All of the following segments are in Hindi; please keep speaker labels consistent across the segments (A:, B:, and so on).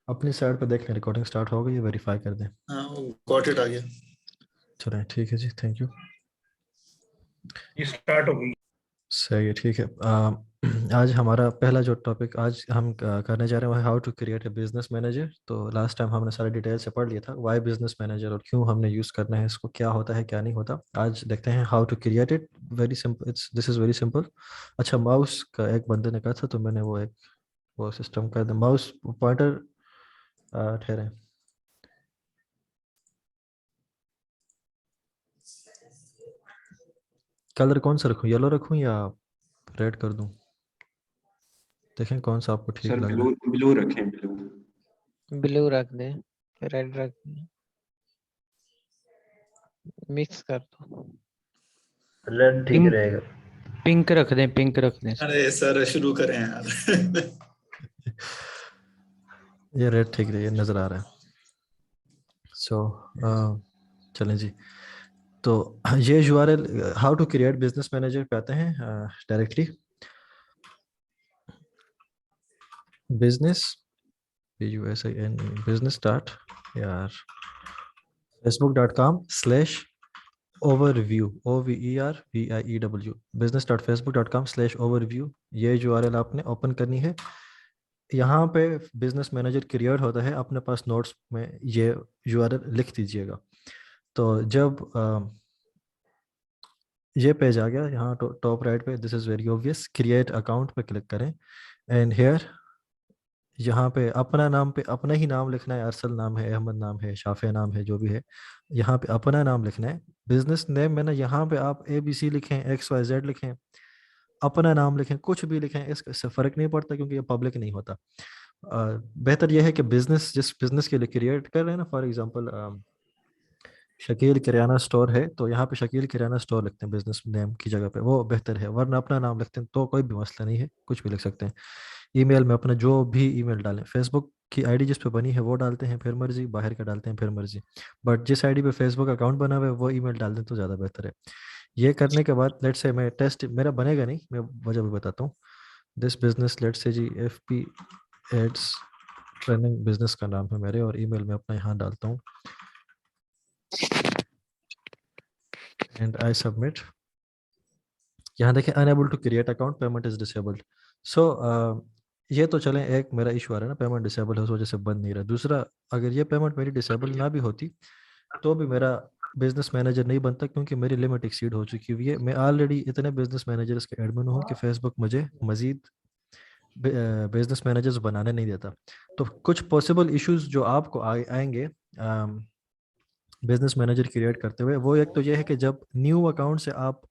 A: अपनी साइड पे देख लें रिकॉर्डिंग स्टार्ट हो गई है, वेरीफाई कर दें।
B: हाँ गॉट इट आ गया।
A: चलें ठीक है जी, थैंक यू।
C: ये स्टार्ट हो गई।
A: सही है, ठीक है। आज हमारा पहला जो टॉपिक आज हम करने जा रहे हैं वो है how to create a business manager. तो लास्ट टाइम हमने सारे डिटेल से पढ़ लिया था वाई बिजनेस मैनेजर और क्यों हमने यूज़ करना है इसको, क्या होता है क्या नहीं होता। आज देखते हैं how to create it. Very simple, it's this is very simple. अच्छा, माउस का एक बंदे ने कहा था तो मैंने वो सिस्टम कर दिया। माउस पॉइंटर ठहरे, कलर कौन सा रखूँ, येलो रखूँ या रेड कर दूँ? देखें कौन सा आपको ठीक
D: सर
A: लग रहा
D: ब्लू
A: है।
D: ब्लू रखें, ब्लू।
E: ब्लू रख दे, रेड रख दे, मिक्स कर दो।
F: रेड ठीक
E: पिंक
F: रहेगा।
E: पिंक रख दे, पिंक रख दे।
B: अरे सर शुरू करें यार।
A: ये रेड ठीक है, ये नज़र आ रहा है। सो चलें जी। तो ये URL how to create business manager पे आते हैं directly. Business BUSIN business start यार facebook.com/overview OVERVIEW business.facebook.com/overview। ये URL आपने ओपन करनी है। यहाँ पे बिजनेस मैनेजर क्रिएट होता है, अपने पास नोट्स में ये URL लिख दीजिएगा। तो जब ये पेज आ गया यहाँ टॉप राइट पे, this is very obvious, create account पे क्लिक करें एंड हेयर यहाँ पे अपना नाम पे अपना ही नाम लिखना है। अरसल नाम है, अहमद नाम है, शाफे नाम है, जो भी है यहाँ पे अपना नाम लिखना है। बिजनेस नेम में ना यहाँ पे आप ABC लिखें, XYZ लिखें, अपना नाम लिखें, कुछ भी लिखें, इससे फ़र्क नहीं पड़ता क्योंकि ये पब्लिक नहीं होता। बेहतर यह है कि बिजनेस जिस बिजनेस के लिए क्रिएट कर रहे हैं ना, for example Shakeel kirana store है तो यहाँ पे शकील किराना स्टोर लिखते हैं बिजनेस नेम की जगह पे, वो बेहतर है। वरना अपना नाम लिखते हैं तो कोई भी मसला नहीं है, कुछ भी लिख सकते हैं। ईमेल में अपना जो भी ईमेल डालें, फेसबुक की आईडी जिस पे बनी है वो डालते हैं फिर मर्जी, बाहर का डालते हैं फिर मर्जी, बट जिस आईडी पे फेसबुक अकाउंट बना हुआ है वो ईमेल डाल दें तो ज़्यादा बेहतर है। ये करने के बाद लेट्स से मैं टेस्ट मेरा बनेगा नहीं, मैं वजह भी बताता हूँ। This business let's say G FP ads training business का नाम है मेरे, और ईमेल में अपना यहाँ डालता हूँ एंड आई सबमिट। यहाँ देखें unable to create account, payment is disabled. So ये तो चलें, एक मेरा इशू आ रहा है ना, पेमेंट डिसेबल है उस वजह से बन नहीं रहा। दूसरा, अगर ये पेमेंट मेरी डिसेबल ना भी होती तो भी मेरा बिजनेस मैनेजर नहीं बनता क्योंकि मेरी लिमिट एक्सीड हो चुकी हुई है। मैं ऑलरेडी इतने बिजनेस मैनेजर्स के एडमिन हूँ कि फेसबुक मुझे मजीद बिजनेस मैनेजर्स बनाने नहीं देता। तो कुछ पॉसिबल इश्यूज जो आपको आएंगे बिजनेस मैनेजर क्रिएट करते हुए, वो एक तो ये है कि जब न्यू अकाउंट से आप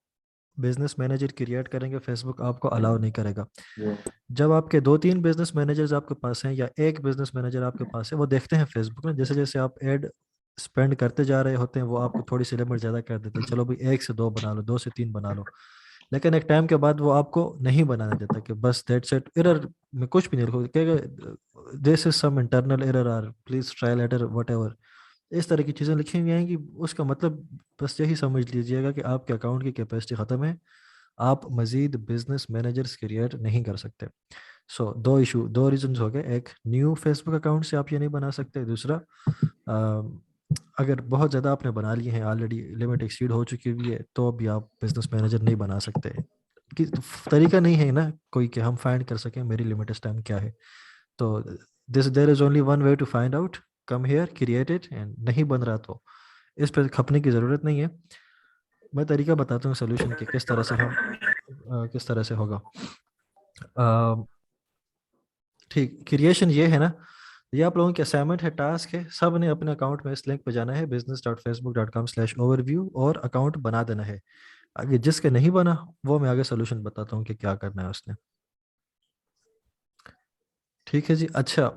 A: बिजनेस मैनेजर क्रिएट करेंगे फेसबुक आपको अलाउ नहीं करेगा। जब आपके 2-3 बिजनेस मैनेजर्स आपके पास हैं या एक बिजनेस मैनेजर आपके पास है, वो देखते हैं फेसबुक में जैसे जैसे आप एड स्पेंड करते जा रहे होते हैं वो आपको थोड़ी सी लिमिट ज़्यादा कर देते हैं, चलो भाई 1 से 2 बना लो, 2 से 3 बना लो। लेकिन एक टाइम के बाद वो आपको नहीं बनाने देता कि बस दैट्स इट, एरर में कुछ भी नहीं लिखो, this is some internal error are please try later what, इस तरह की चीज़ें लिखी हुई आएंगी। उसका मतलब बस यही समझ लीजिएगा कि आपके अकाउंट की कैपेसिटी ख़त्म है, आप मज़ीद बिजनेस मैनेजर्स क्रिएट नहीं कर सकते। सो दो रीजन हो गए, एक न्यू फेसबुक अकाउंट से आप ये नहीं बना सकते, दूसरा अगर बहुत ज़्यादा आपने बना लिए हैं ऑलरेडी, लिमिट एक्सीड हो चुकी हुई है, तो अभी आप बिजनेस मैनेजर नहीं बना सकते। कि तरीका नहीं है ना कोई कि हम फाइंड कर सकें मेरी लिमिट इस टाइम क्या है। तो there is only one way to find out, come here create it, and नहीं बन रहा तो इस पर खपने की ज़रूरत नहीं है। मैं तरीका बताता हूँ सोल्यूशन के किस तरह से हम किस तरह से होगा। ठीक, क्रिएशन ये है ना, ये आप लोगों की असाइनमेंट है, टास्क है, सब ने अपने अकाउंट में इस लिंक पे जाना है business.facebook.com/overview और अकाउंट बना देना है। आगे जिसके नहीं बना वो मैं आगे सोल्यूशन बताता हूँ कि क्या करना है उसने। ठीक है जी। अच्छा,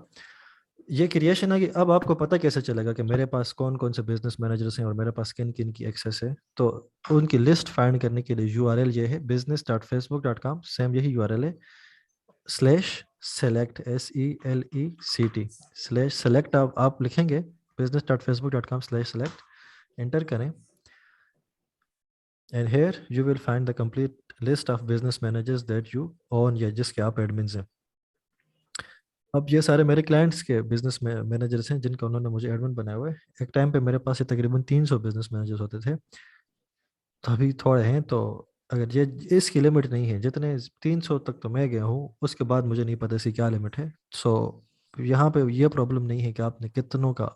A: ये क्रिएशन है कि अब आपको पता कैसे चलेगा कि मेरे पास कौन कौन से बिजनेस मैनेजर्स हैं और मेरे पास किन किन की एक्सेस है। तो उनकी लिस्ट फाइंड करने के लिए URL ये है business.facebook.com, सेम यही URL है, /select SELECT आप लिखेंगे business.facebook.com/select, एंटर करें and here you will find the complete list of business managers that you own, या जिसके आप एडमिन्स हैं। अब ये सारे मेरे क्लाइंट्स के बिजनेस में मैनेजर्स हैं जिनका उन्होंने मुझे एडमिन बनाया हुआ है। एक टाइम पे मेरे पास ये तकरीबन 300 बिजनेस मैनेजर्स होते थे, तो अभी थोड़े हैं। तो अगर ये इसकी लिमिट नहीं है, जितने 300 तक तो मैं गया हूँ, उसके बाद मुझे नहीं पता इसकी क्या लिमिट है। सो यहाँ पे ये प्रॉब्लम नहीं है कि आपने कितनों का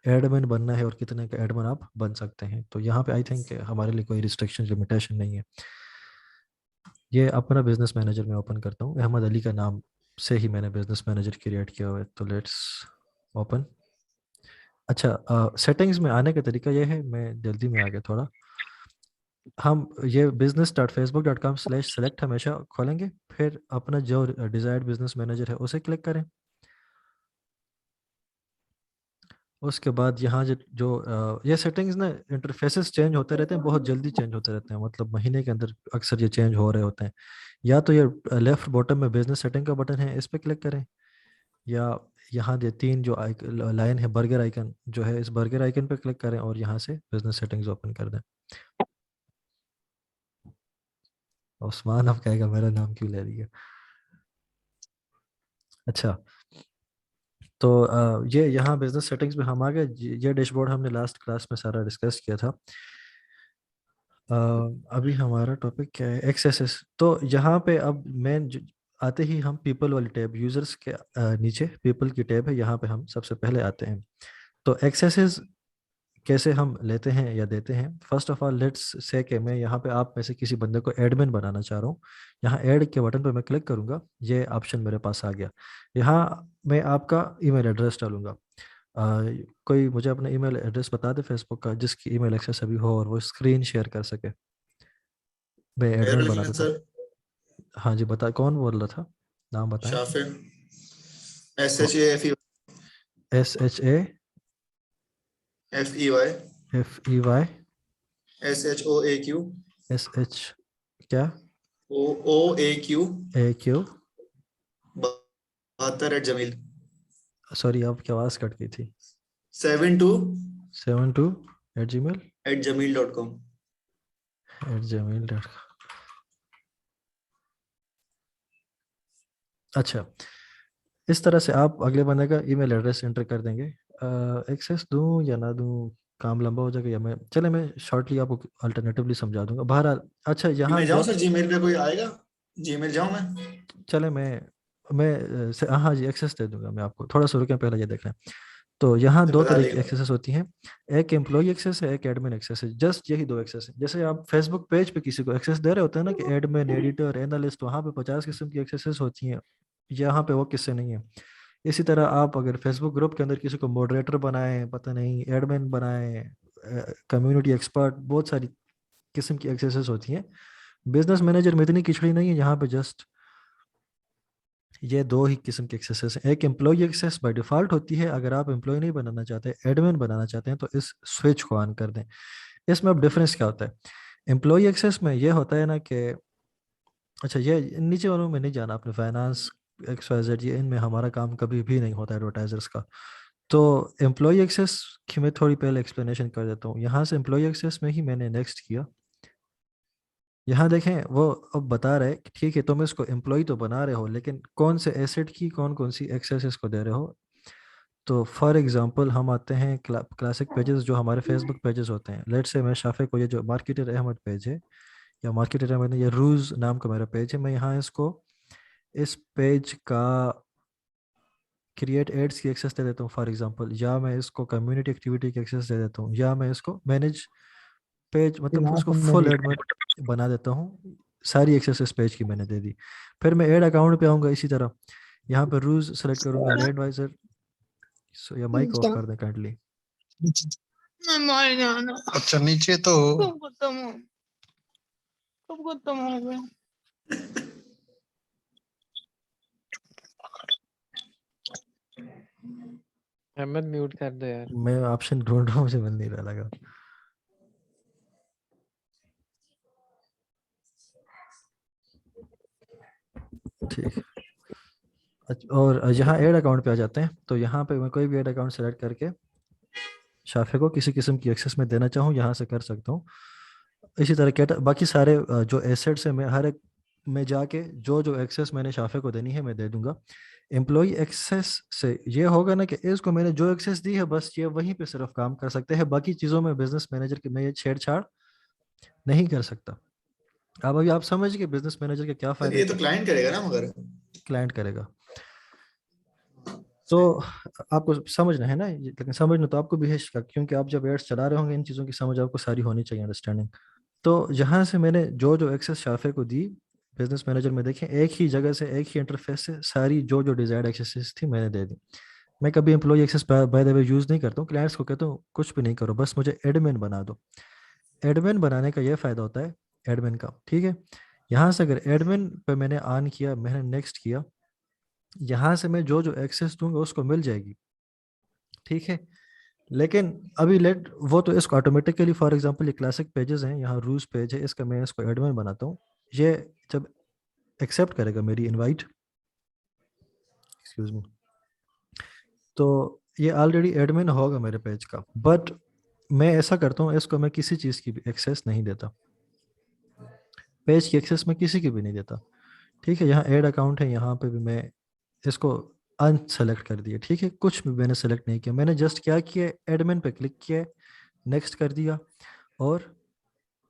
A: एडमिन बनना है और कितने का एडमिन आप बन सकते हैं। तो यहाँ पे आई थिंक हमारे लिए कोई रिस्ट्रिक्शन लिमिटेशन नहीं है। ये अपना बिजनेस मैनेजर मैं ओपन करता हूँ, अहमद अली का नाम से ही मैंने बिजनेस मैनेजर क्रिएट किया हुआ है। तो लेट्स ओपन। अच्छा, सेटिंग्स में आने का तरीका ये है, मैं जल्दी में आ गया थोड़ा। हम ये business.facebook.com/select हमेशा खोलेंगे, फिर अपना जो डिजायर्ड बिजनेस मैनेजर है उसे क्लिक करें। उसके बाद यहाँ ये सेटिंग्स ना, इंटरफेसेस चेंज होते रहते हैं, बहुत जल्दी चेंज होते रहते हैं, मतलब महीने के अंदर अक्सर ये चेंज हो रहे होते हैं। या तो ये लेफ्ट बॉटम में बिजनेस सेटिंग का बटन है, इस पर क्लिक करें, या यहाँ ये तीन जो लाइन है बर्गर आइकन जो है, इस बर्गर आइकन पे क्लिक करें और यहाँ से बिजनेस सेटिंग्स ओपन कर दें। उस्मान अब कहेगा मेरा नाम क्यों ले लिया। अच्छा, तो ये यहाँ बिजनेस सेटिंग्स में हम आ गए। ये डैशबोर्ड हमने लास्ट क्लास में सारा डिस्कस किया था। अ, अभी हमारा टॉपिक क्या है, एक्सेसेस। तो यहाँ पे अब मेन आते ही हम पीपल वाली टैब, यूजर्स के नीचे पीपल की टैब है, यहाँ पे हम सबसे पहले आते हैं। तो एक्सेसेस कैसे हम लेते हैं या देते हैं। First of all let's say कि मैं यहाँ पे आप में से किसी बंदे को एडमिन बनाना चाह रहा हूँ। यहाँ ऐड के बटन पे मैं क्लिक करूँगा, ये ऑप्शन मेरे पास आ गया। यहाँ मैं आपका ईमेल एड्रेस डालूंगा। कोई मुझे अपना ईमेल एड्रेस बता दे फेसबुक का, जिसकी ईमेल एक्सेस अभी हो और वो स्क्रीन शेयर कर सके, मैं
B: मेरा
A: एडमिन
B: लिख
A: बना
B: लें
A: देता हूँ।
B: सर।
A: हाँ जी, बता कौन बोल रहा था, नाम बताएं।
B: शाफिर, SHAFE, FEY,
A: SHAFEY
B: SHOAQ,
A: SH क्या
B: OOAQ
A: AQ।
B: 72
A: सॉरी आपकी आवाज़ कट गई थी।
B: 72
A: 72
B: @gmail.com।
A: @gmail.com। अच्छा, इस तरह से आप अगले बंदे का ईमेल एड्रेस एंटर कर देंगे। एक्सेस दूं या ना दूं, काम लंबा हो जाएगा, या मैं शॉर्टली आपको अल्टरनेटिवली समझा दूंगा। बहरहाल अच्छा, यहाँ
B: मैं जाऊँ
A: जो
B: सर, जीमेल पे कोई आएगा? जीमेल जाऊँ मैं?
A: चले हाँ जी, एक्सेस दे दूंगा मैं आपको। थोड़ा सा रुकें, पहले ये देख लें। तो यहाँ
B: तो
A: दो
B: बता
A: तरह की
B: देगा।
A: एक्सेस होती हैं, एक एम्प्लॉय एक्सेस है, एक एडमिन एक्सेस है। जस्ट यही दो एक्सेस है। जैसे आप फेसबुक पेज पे किसी को एक्सेस दे रहे होते हैं ना, कि एडमिन, एडिटर, एनालिस्ट, वहाँ पे 50 किस्म की एक्सेसेस होती हैं, यहाँ पे वो किस्से नहीं है। इसी तरह आप अगर फेसबुक ग्रुप के अंदर किसी को मॉडरेटर बनाएं, पता नहीं एडमिन बनाएं, कम्युनिटी एक्सपर्ट, बहुत सारी किस्म की एक्सेसेस होती हैं। बिजनेस मैनेजर में इतनी खिचड़ी नहीं है, यहाँ पे जस्ट ये दो ही किस्म के एक्सेसेस हैं। एक एम्प्लॉय एक्सेस बाय डिफॉल्ट होती है, अगर आप एम्प्लॉय नहीं बनाना चाहते, एडमिन बनाना चाहते हैं, तो इस स्विच को ऑन कर दें। इसमें अब डिफरेंस क्या होता है। एम्प्लॉय एक्सेस में ये होता है ना कि, अच्छा ये नीचे वालों में नहीं जाना, आपने फाइनेंस XYZ, ये इनमें हमारा काम कभी भी नहीं होता एडवर्टाइजर्स का। तो एम्प्लॉय एक्सेस की मैं थोड़ी पहले एक्सप्लेनेशन कर देता हूँ। यहाँ से एम्प्लॉय एक्सेस में ही मैंने नेक्स्ट किया। यहाँ देखें, वो अब बता रहे कि ठीक है तुम इसको एम्प्लॉय तो बना रहे हो, लेकिन कौन से एसेट की कौन कौन सी एक्सेस इसको दे रहे हो। तो फॉर एग्जांपल हम आते हैं क्लासिक पेजेस जो हमारे फेसबुक पेजेस होते हैं। लेट्स से मैं शाफे को, ये जो मार्केटर अहमद पेज है, या मार्केटर अहमद ये रूज नाम का मेरा पेज है, मैं यहाँ इसको इस पेज का क्रिएट एड्स की एक्सेस दे देता हूँ फॉर एग्जांपल, या मैं इसको कम्युनिटी एक्टिविटी की एक्सेस दे देता हूँ, या मैं इसको मैनेज पेज, मतलब उसको फुल एडमिन बना देता हूँ। सारी एक्सेस इस पेज की मैंने दे दी। फिर मैं ऐड अकाउंट पे आऊँगा, इसी तरह यहाँ पे रूल्स सेलेक्ट करूँगा, एड एडवाइजर। सो या माइक ऑफ कर दें काइंडली।
C: अच्छा नीचे तो
E: अहमद म्यूट कर दो यार।
A: मैं ऑप्शन ढूंढ रहा हूँ, मुझे मिल नहीं रहा लगा। ठीक। और यहाँ ऐड अकाउंट पे आ जाते हैं। तो यहाँ पे मैं कोई भी ऐड अकाउंट सेलेक्ट करके शाफे को किसी किस्म की एक्सेस में देना चाहूँ, यहाँ से कर सकता हूँ। इसी तरह बाकी सारे जो एसेट्स हैं, मैं हर एक में जाके जो जो एक्सेस मैंने शाफे को देनी है मैं दे दूंगा। एम्प्लॉय एक्सेस से ये होगा ना कि इसको मैंने जो एक्सेस दी है बस ये वहीं पे सिर्फ काम कर सकते हैं, बाकी चीज़ों में बिजनेस मैनेजर के मैं ये छेड़छाड़ नहीं कर सकता। अब अभी आप समझ गए बिजनेस मैनेजर के क्या
B: सर
A: फायदे
B: ये
A: थे।
B: तो क्लाइंट करेगा ना मगर।
A: क्लाइंट करेगा तो आपको समझना है ना लेकिन समझना तो आपको भी है क्योंकि आप जब एड्स चला रहे होंगे इन चीज़ों की समझ आपको सारी होनी चाहिए, अंडरस्टैंडिंग। तो जहाँ से मैंने जो जो एक्सेस शाफे को दी बिजनेस मैनेजर में, देखें एक ही जगह से एक ही इंटरफेस से सारी जो जो डिजायर्ड एक्सेस थी मैंने दे दी। मैं कभी employee access by the way use नहीं करता हूँ, क्लाइंट्स को कहता हूँ कुछ भी नहीं करो बस मुझे एडमिन बना दो। एडमिन बनाने का ये फ़ायदा होता है एडमिन का, ठीक है। यहाँ से अगर एडमिन पे मैंने ऑन किया, मैंने नेक्स्ट किया, यहाँ से मैं जो जो एक्सेस दूंगा उसको मिल जाएगी, ठीक है। लेकिन अभी लेट वो तो इसको ऑटोमेटिकली, फॉर एग्जांपल ये क्लासिक पेजेस हैं, यहाँ रूज पेज है, इसका मैं इसको एडमिन बनाता हूँ। ये जब एक्सेप्ट करेगा मेरी इनवाइट, एक्सक्यूज मी, तो ये ऑलरेडी एडमिन होगा मेरे पेज का, बट मैं ऐसा करता हूँ इसको मैं किसी चीज़ की भी एक्सेस नहीं देता, पेज की एक्सेस मैं किसी की भी नहीं देता, ठीक है। यहाँ ऐड अकाउंट है, यहाँ पे भी मैं इसको अनसेलेक्ट कर दिया, ठीक है, कुछ भी मैंने सेलेक्ट नहीं किया, मैंने जस्ट क्या किया, एडमिन पे क्लिक किया, नेक्स्ट कर दिया और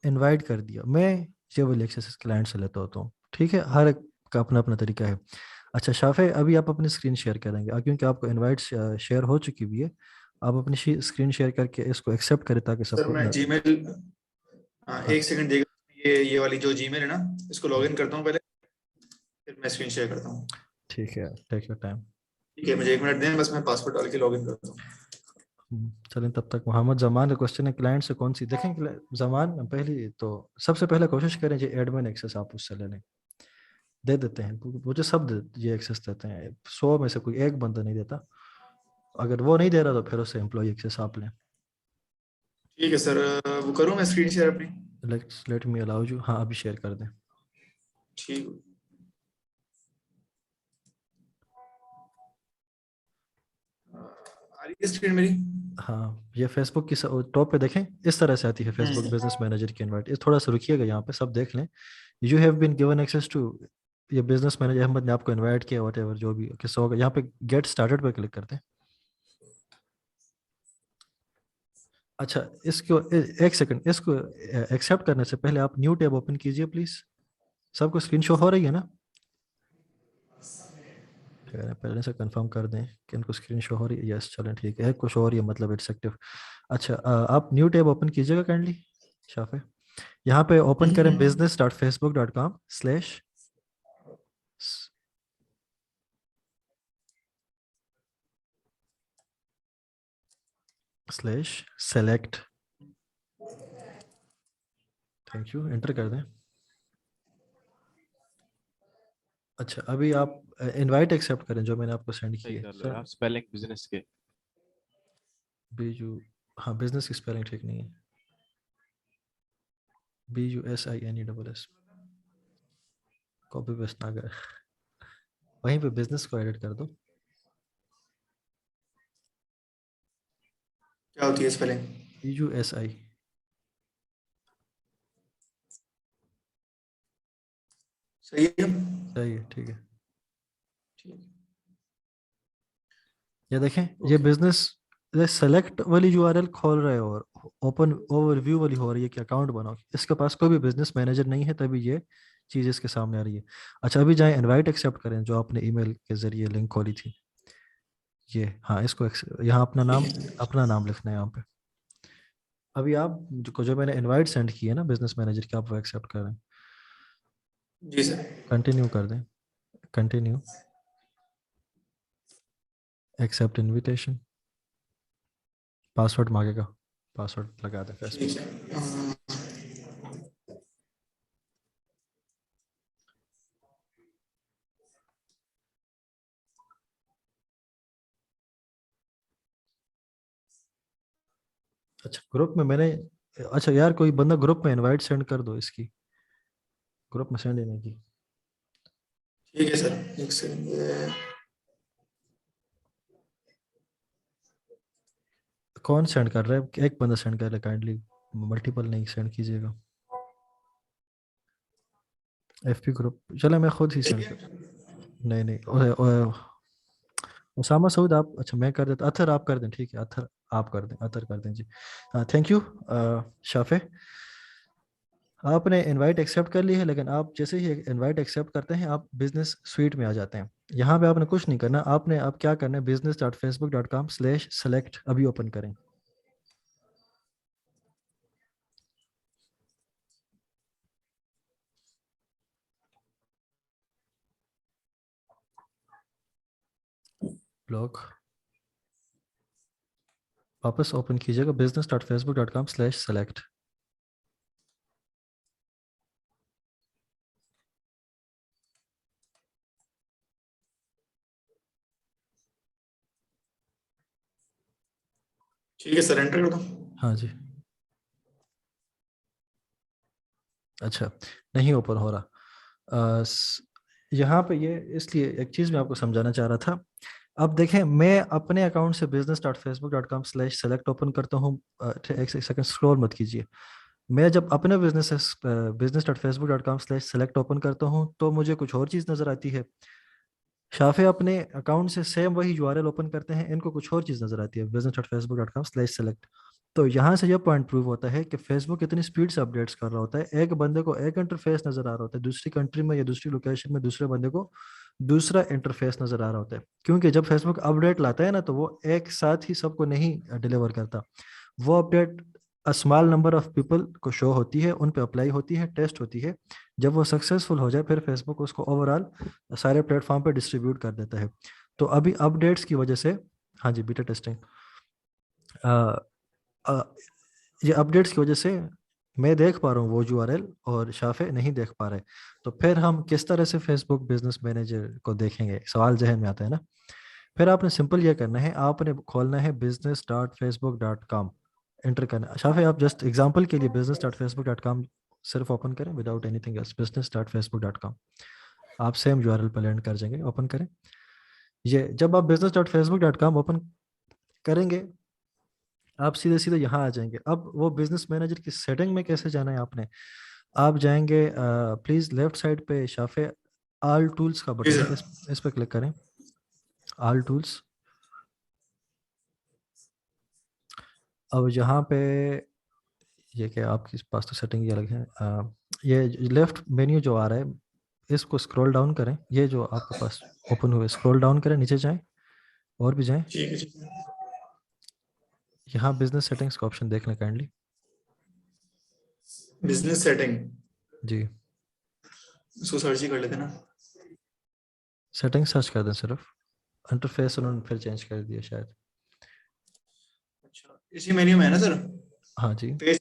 A: इनवाइट कर दिया। मैं ये वाली एक्सेस क्लाइंट से लेता होता हूँ, ठीक है, हर एक का अपना अपना तरीका है। अच्छा शाफे, अभी आप अपनी स्क्रीन शेयर करेंगे क्योंकि आपको इनवाइट शेयर हो चुकी हुई है, आप अपनी स्क्रीन शेयर करके इसको एक्सेप्ट करें ताकि
B: सर
A: सबको
B: मैं जीमेल, हाँ
A: हाँ
B: एक सेकंड देगा। ये वाली जो जीमेल है ना, इसको लॉगिन करता हूँ पहले, फिर मैं स्क्रीन शेयर करता हूँ।
A: ठीक है, टेक योर टाइम।
B: ठीक है, मुझे 1 मिनट दें, बस मैं पासवर्ड डाल के लॉगिन करता हूँ।
A: चलें तब तक मोहम्मद जमान का क्वेश्चन है क्लाइंट से कौन सी देखें। जमान पहली तो सबसे पहले कोशिश करें जो एडमिन एक्सेस आप उससे ले लें, दे देते हैं मुझे सब ये एक्सेस देते हैं, 100 में से कोई एक बंदा नहीं देता, अगर वो नहीं दे रहा तो फिर उससे एम्प्लॉय एक्सेस आप लें।
B: ठीक है सर, वो करूँ मैं स्क्रीन शेयर अपनी?
A: लेट मी अलाउ यू, हाँ अभी शेयर कर दें।
B: ठीक। आ रही है स्क्रीन मेरी?
A: हाँ ये फेसबुक की टॉप पे देखें, इस तरह से आती है फेसबुक बिजनेस मैनेजर की इनवाइट। इस थोड़ा सा रुकिएगा, यहाँ पे सब देख लें। You have been given access to, ये बिजनेस मैनेजर अहमद ने आपको इनवाइट किया, वट एवर जो भी किस्सा होगा, यहाँ पे गेट स्टार्टेड पे क्लिक करते हैं। अच्छा इसको एक सेकंड, इसको एक्सेप्ट करने से पहले आप न्यू टैब ओपन कीजिए प्लीज। सबको स्क्रीन शो हो रही है ना? पहले से कंफर्म कर दें कि इनको स्क्रीन शो हो रही है। यस चलें ठीक है, कुछ और ये मतलब इट्स एक्टिव। अच्छा आप न्यू टैब ओपन कीजिएगा काइंडली शाफे। यहाँ पे ओपन करें business.facebook.com/ select, thank you, enter कर दें। अच्छा अभी आप इनवाइट एक्सेप्ट करें जो मैंने आपको सेंड की
D: सही
A: है
D: कर लो
A: सर।
D: यार, स्पेलिंग बिजनेस के।
A: बीजू, हाँ बिजनेस की स्पेलिंग ठीक नहीं है, BUSINESS, कॉपी पेस्ट ना करें, वहीं पे बिजनेस को एडिट कर दो।
B: क्या होती है स्पेलिंग?
A: BUSI,
B: सही है?
A: सही है ठीक है।
B: ठीक।
A: ये देखें ये बिजनेस सेलेक्ट वाली URL खोल रहे हो और ओपन ओवरव्यू वाली हो रही है कि अकाउंट बनाओ, इसके पास कोई भी बिजनेस मैनेजर नहीं है तभी ये चीज़ इसके सामने आ रही है। अच्छा अभी जाएं इनवाइट एक्सेप्ट करें जो आपने ईमेल के जरिए लिंक खोली थी, ये हाँ इसको यहाँ अपना नाम लिखना है यहाँ पे। अभी आप जो मैंने इनवाइट सेंड की है ना बिजनेस मैनेजर की, आप वो एक्सेप्ट करें,
B: जी सर।
A: कंटिन्यू कर दें, कंटिन्यू, एक्सेप्ट इनविटेशन, पासवर्ड मांगेगा, पासवर्ड लगा दें फेसबुक।
B: ठीक है।
A: अच्छा ग्रुप में मैंने, अच्छा यार कोई बंदा ग्रुप में इनवाइट सेंड कर दो इसकी, ग्रुप में सेंड ही नहीं की।
B: ठीक है सर, एक सेकंड।
A: कौन सेंड कर रहा है? एक बंदा सेंड कर रहा है, काइंडली मल्टीपल नहीं सेंड कीजिएगा। FP ग्रुप चले मैं खुद ही
B: ठीक
A: सेंड
B: है।
A: कर, नहीं नहीं ओए, ओए, उसामा सऊद आप, अच्छा मैं कर देता, अथर आप कर दें, ठीक है अथर आप कर दें, अथर कर दें जी। थैंक यू शाफे, आपने इनवाइट एक्सेप्ट कर ली है, लेकिन आप जैसे ही इनवाइट एक्सेप्ट करते हैं आप बिजनेस स्वीट में आ जाते हैं। यहाँ पे आपने कुछ नहीं करना, आपने अब क्या करना है, business.facebook.com/select अभी ओपन करें। ब्लॉग वापस ओपन कीजिएगा, business.facebook.com/select।
B: ठीक है सर, एंटर कर दो।
A: हाँ जी, अच्छा नहीं ओपन हो रहा। यहाँ पे ये इसलिए एक चीज़ मैं आपको समझाना चाह रहा था। अब देखें, मैं अपने अकाउंट से business.facebook.com/select ओपन करता हूँ। एक सेकंड स्क्रॉल मत कीजिए। मैं जब अपने business.facebook.com/select ओपन करता हूँ तो मुझे कुछ और चीज़ नज़र आती है। शाफे अपने अकाउंट से सेम वही यूआरएल ओपन करते हैं, इनको कुछ और चीज़ नज़र आती है, business.facebook.com/select। तो यहाँ से यह पॉइंट प्रूव होता है कि फेसबुक इतनी स्पीड से अपडेट्स कर रहा होता है, एक बंदे को एक इंटरफेस नज़र आ रहा होता है, दूसरी कंट्री में या दूसरी लोकेशन में दूसरे बंदे को दूसरा इंटरफेस नज़र आ रहा होता है। क्योंकि जब फेसबुक अपडेट लाता है ना, तो वो एक साथ ही सबको नहीं डिलीवर करता। वो update small number of people को शो होती है, उन पे अप्लाई होती है, टेस्ट होती है। जब वो सक्सेसफुल हो जाए फिर फेसबुक उसको ओवरऑल सारे प्लेटफॉर्म पे डिस्ट्रीब्यूट कर देता है। तो अभी अपडेट्स की वजह से, हाँ जी बीटा टेस्टिंग, ये अपडेट्स की वजह से मैं देख पा रहा हूँ वो यूआरएल और शाफे नहीं देख पा रहे। तो फिर हम किस तरह से फेसबुक बिजनेस मैनेजर को देखेंगे, सवाल जहन में आता है ना। फिर आपने सिंपल ये करना है, आपने खोलना है business.facebook.com, एंटर करना है। शाफे आप जस्ट एग्जांपल के लिए business.facebook.com सिर्फ ओपन करें, विदाउट एनीथिंग एल्स, business.facebook.com। आप सेम यूआरएल पर लैंड कर जाएंगे, ओपन करें। ये जब आप business.facebook.com ओपन करेंगे आप सीधे सीधे यहाँ आ जाएंगे। अब वो बिजनेस मैनेजर की सेटिंग में कैसे जाना है आपने, आप जाएंगे प्लीज लेफ्ट साइड पे शाफे ऑल टूल्स का
B: जी
A: बटन है,
B: सर।
A: इस पर क्लिक करें, ऑल टूल्स। अब यहाँ पे ये क्या, आपके पास तो सेटिंग ही अलग है। ये लेफ्ट मेन्यू जो आ रहा है इसको स्क्रॉल डाउन करें, ये जो आपके पास ओपन हुए स्क्रॉल डाउन करें, नीचे जाएं और भी जाएं।
B: ठीक है ठीक है।
A: यहाँ बिजनेस सेटिंग्स का ऑप्शन देख लें काइंडली।
B: बिजनेस सेटिंग,
A: जी
B: इसको सर्च ही कर लेते हैं ना।
A: सेटिंग सर्च कर दें सिर्फ, इंटरफेस उन्होंने फिर चेंज कर दिया शायद।
B: अच्छा, इसी मेन्यू में है ना सर?
A: हाँ जी,
B: पेज,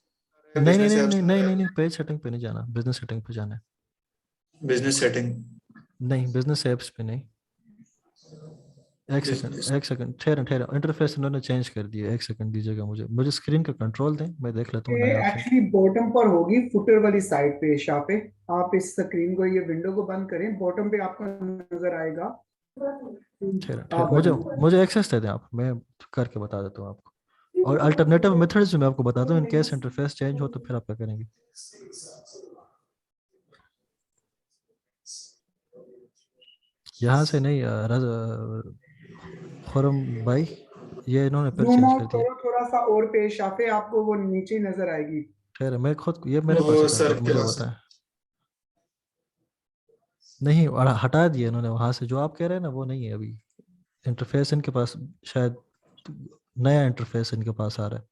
A: नहीं नहीं
B: बिजनेस
A: नहीं
B: ऐप्स,
A: नहीं नहीं नहीं नहीं, पेज सेटिंग पे नहीं जाना, बिजनेस सेटिंग पे जाना है।
B: बिजनेस सेटिंग,
A: नहीं बिजनेस ऐप्स पे नहीं,
B: बिजनेस।
A: एक सेकंड ठहरा ठहरा, इंटरफेस उन्होंने चेंज कर दिया, एक सेकंड दीजिएगा मुझे, मुझे स्क्रीन का कंट्रोल दें, मैं देख लेता हूँ
D: ये
A: नया ऑप्शन।
D: एक्चुअली बॉटम पर होगी, फुटर वाली साइड पे शाह पे। आप इस स्क्रीन को, ये विंडो को बंद करें, बॉटम पे आपको नजर आएगा।
A: ठहरा ठहरा,
D: आप
A: मुझे
D: बटन
A: मुझे एक्सेस दे दें आप, मैं करके बता देता हूँ आपको। और अल्टरनेटिव मेथड्स मैं आपको बताता हूँ, इन केस इंटरफेस चेंज हो तो फिर आप क्या करेंगे। यहाँ से नहीं खुरम भाई, ये इन्होंने फिर
D: जूम
A: चेंज कर
D: आउट
A: दिया।
D: करो थोड़ा सा और पे शाह पे, आपको वो नीचे नजर आएगी।
A: ठहरा, मैं खुद ये मेरे पास
B: वो
A: है
B: सर
A: कंट्रोल, मुझे
B: क्या,
A: बताएं। नहीं और हटा दिया इन्होंने वहां से, जो आप कह रहे हैं ना वो नहीं है अभी। इंटरफेस इनके पास शायद नया इंटरफेस इनके पास आ रहा है,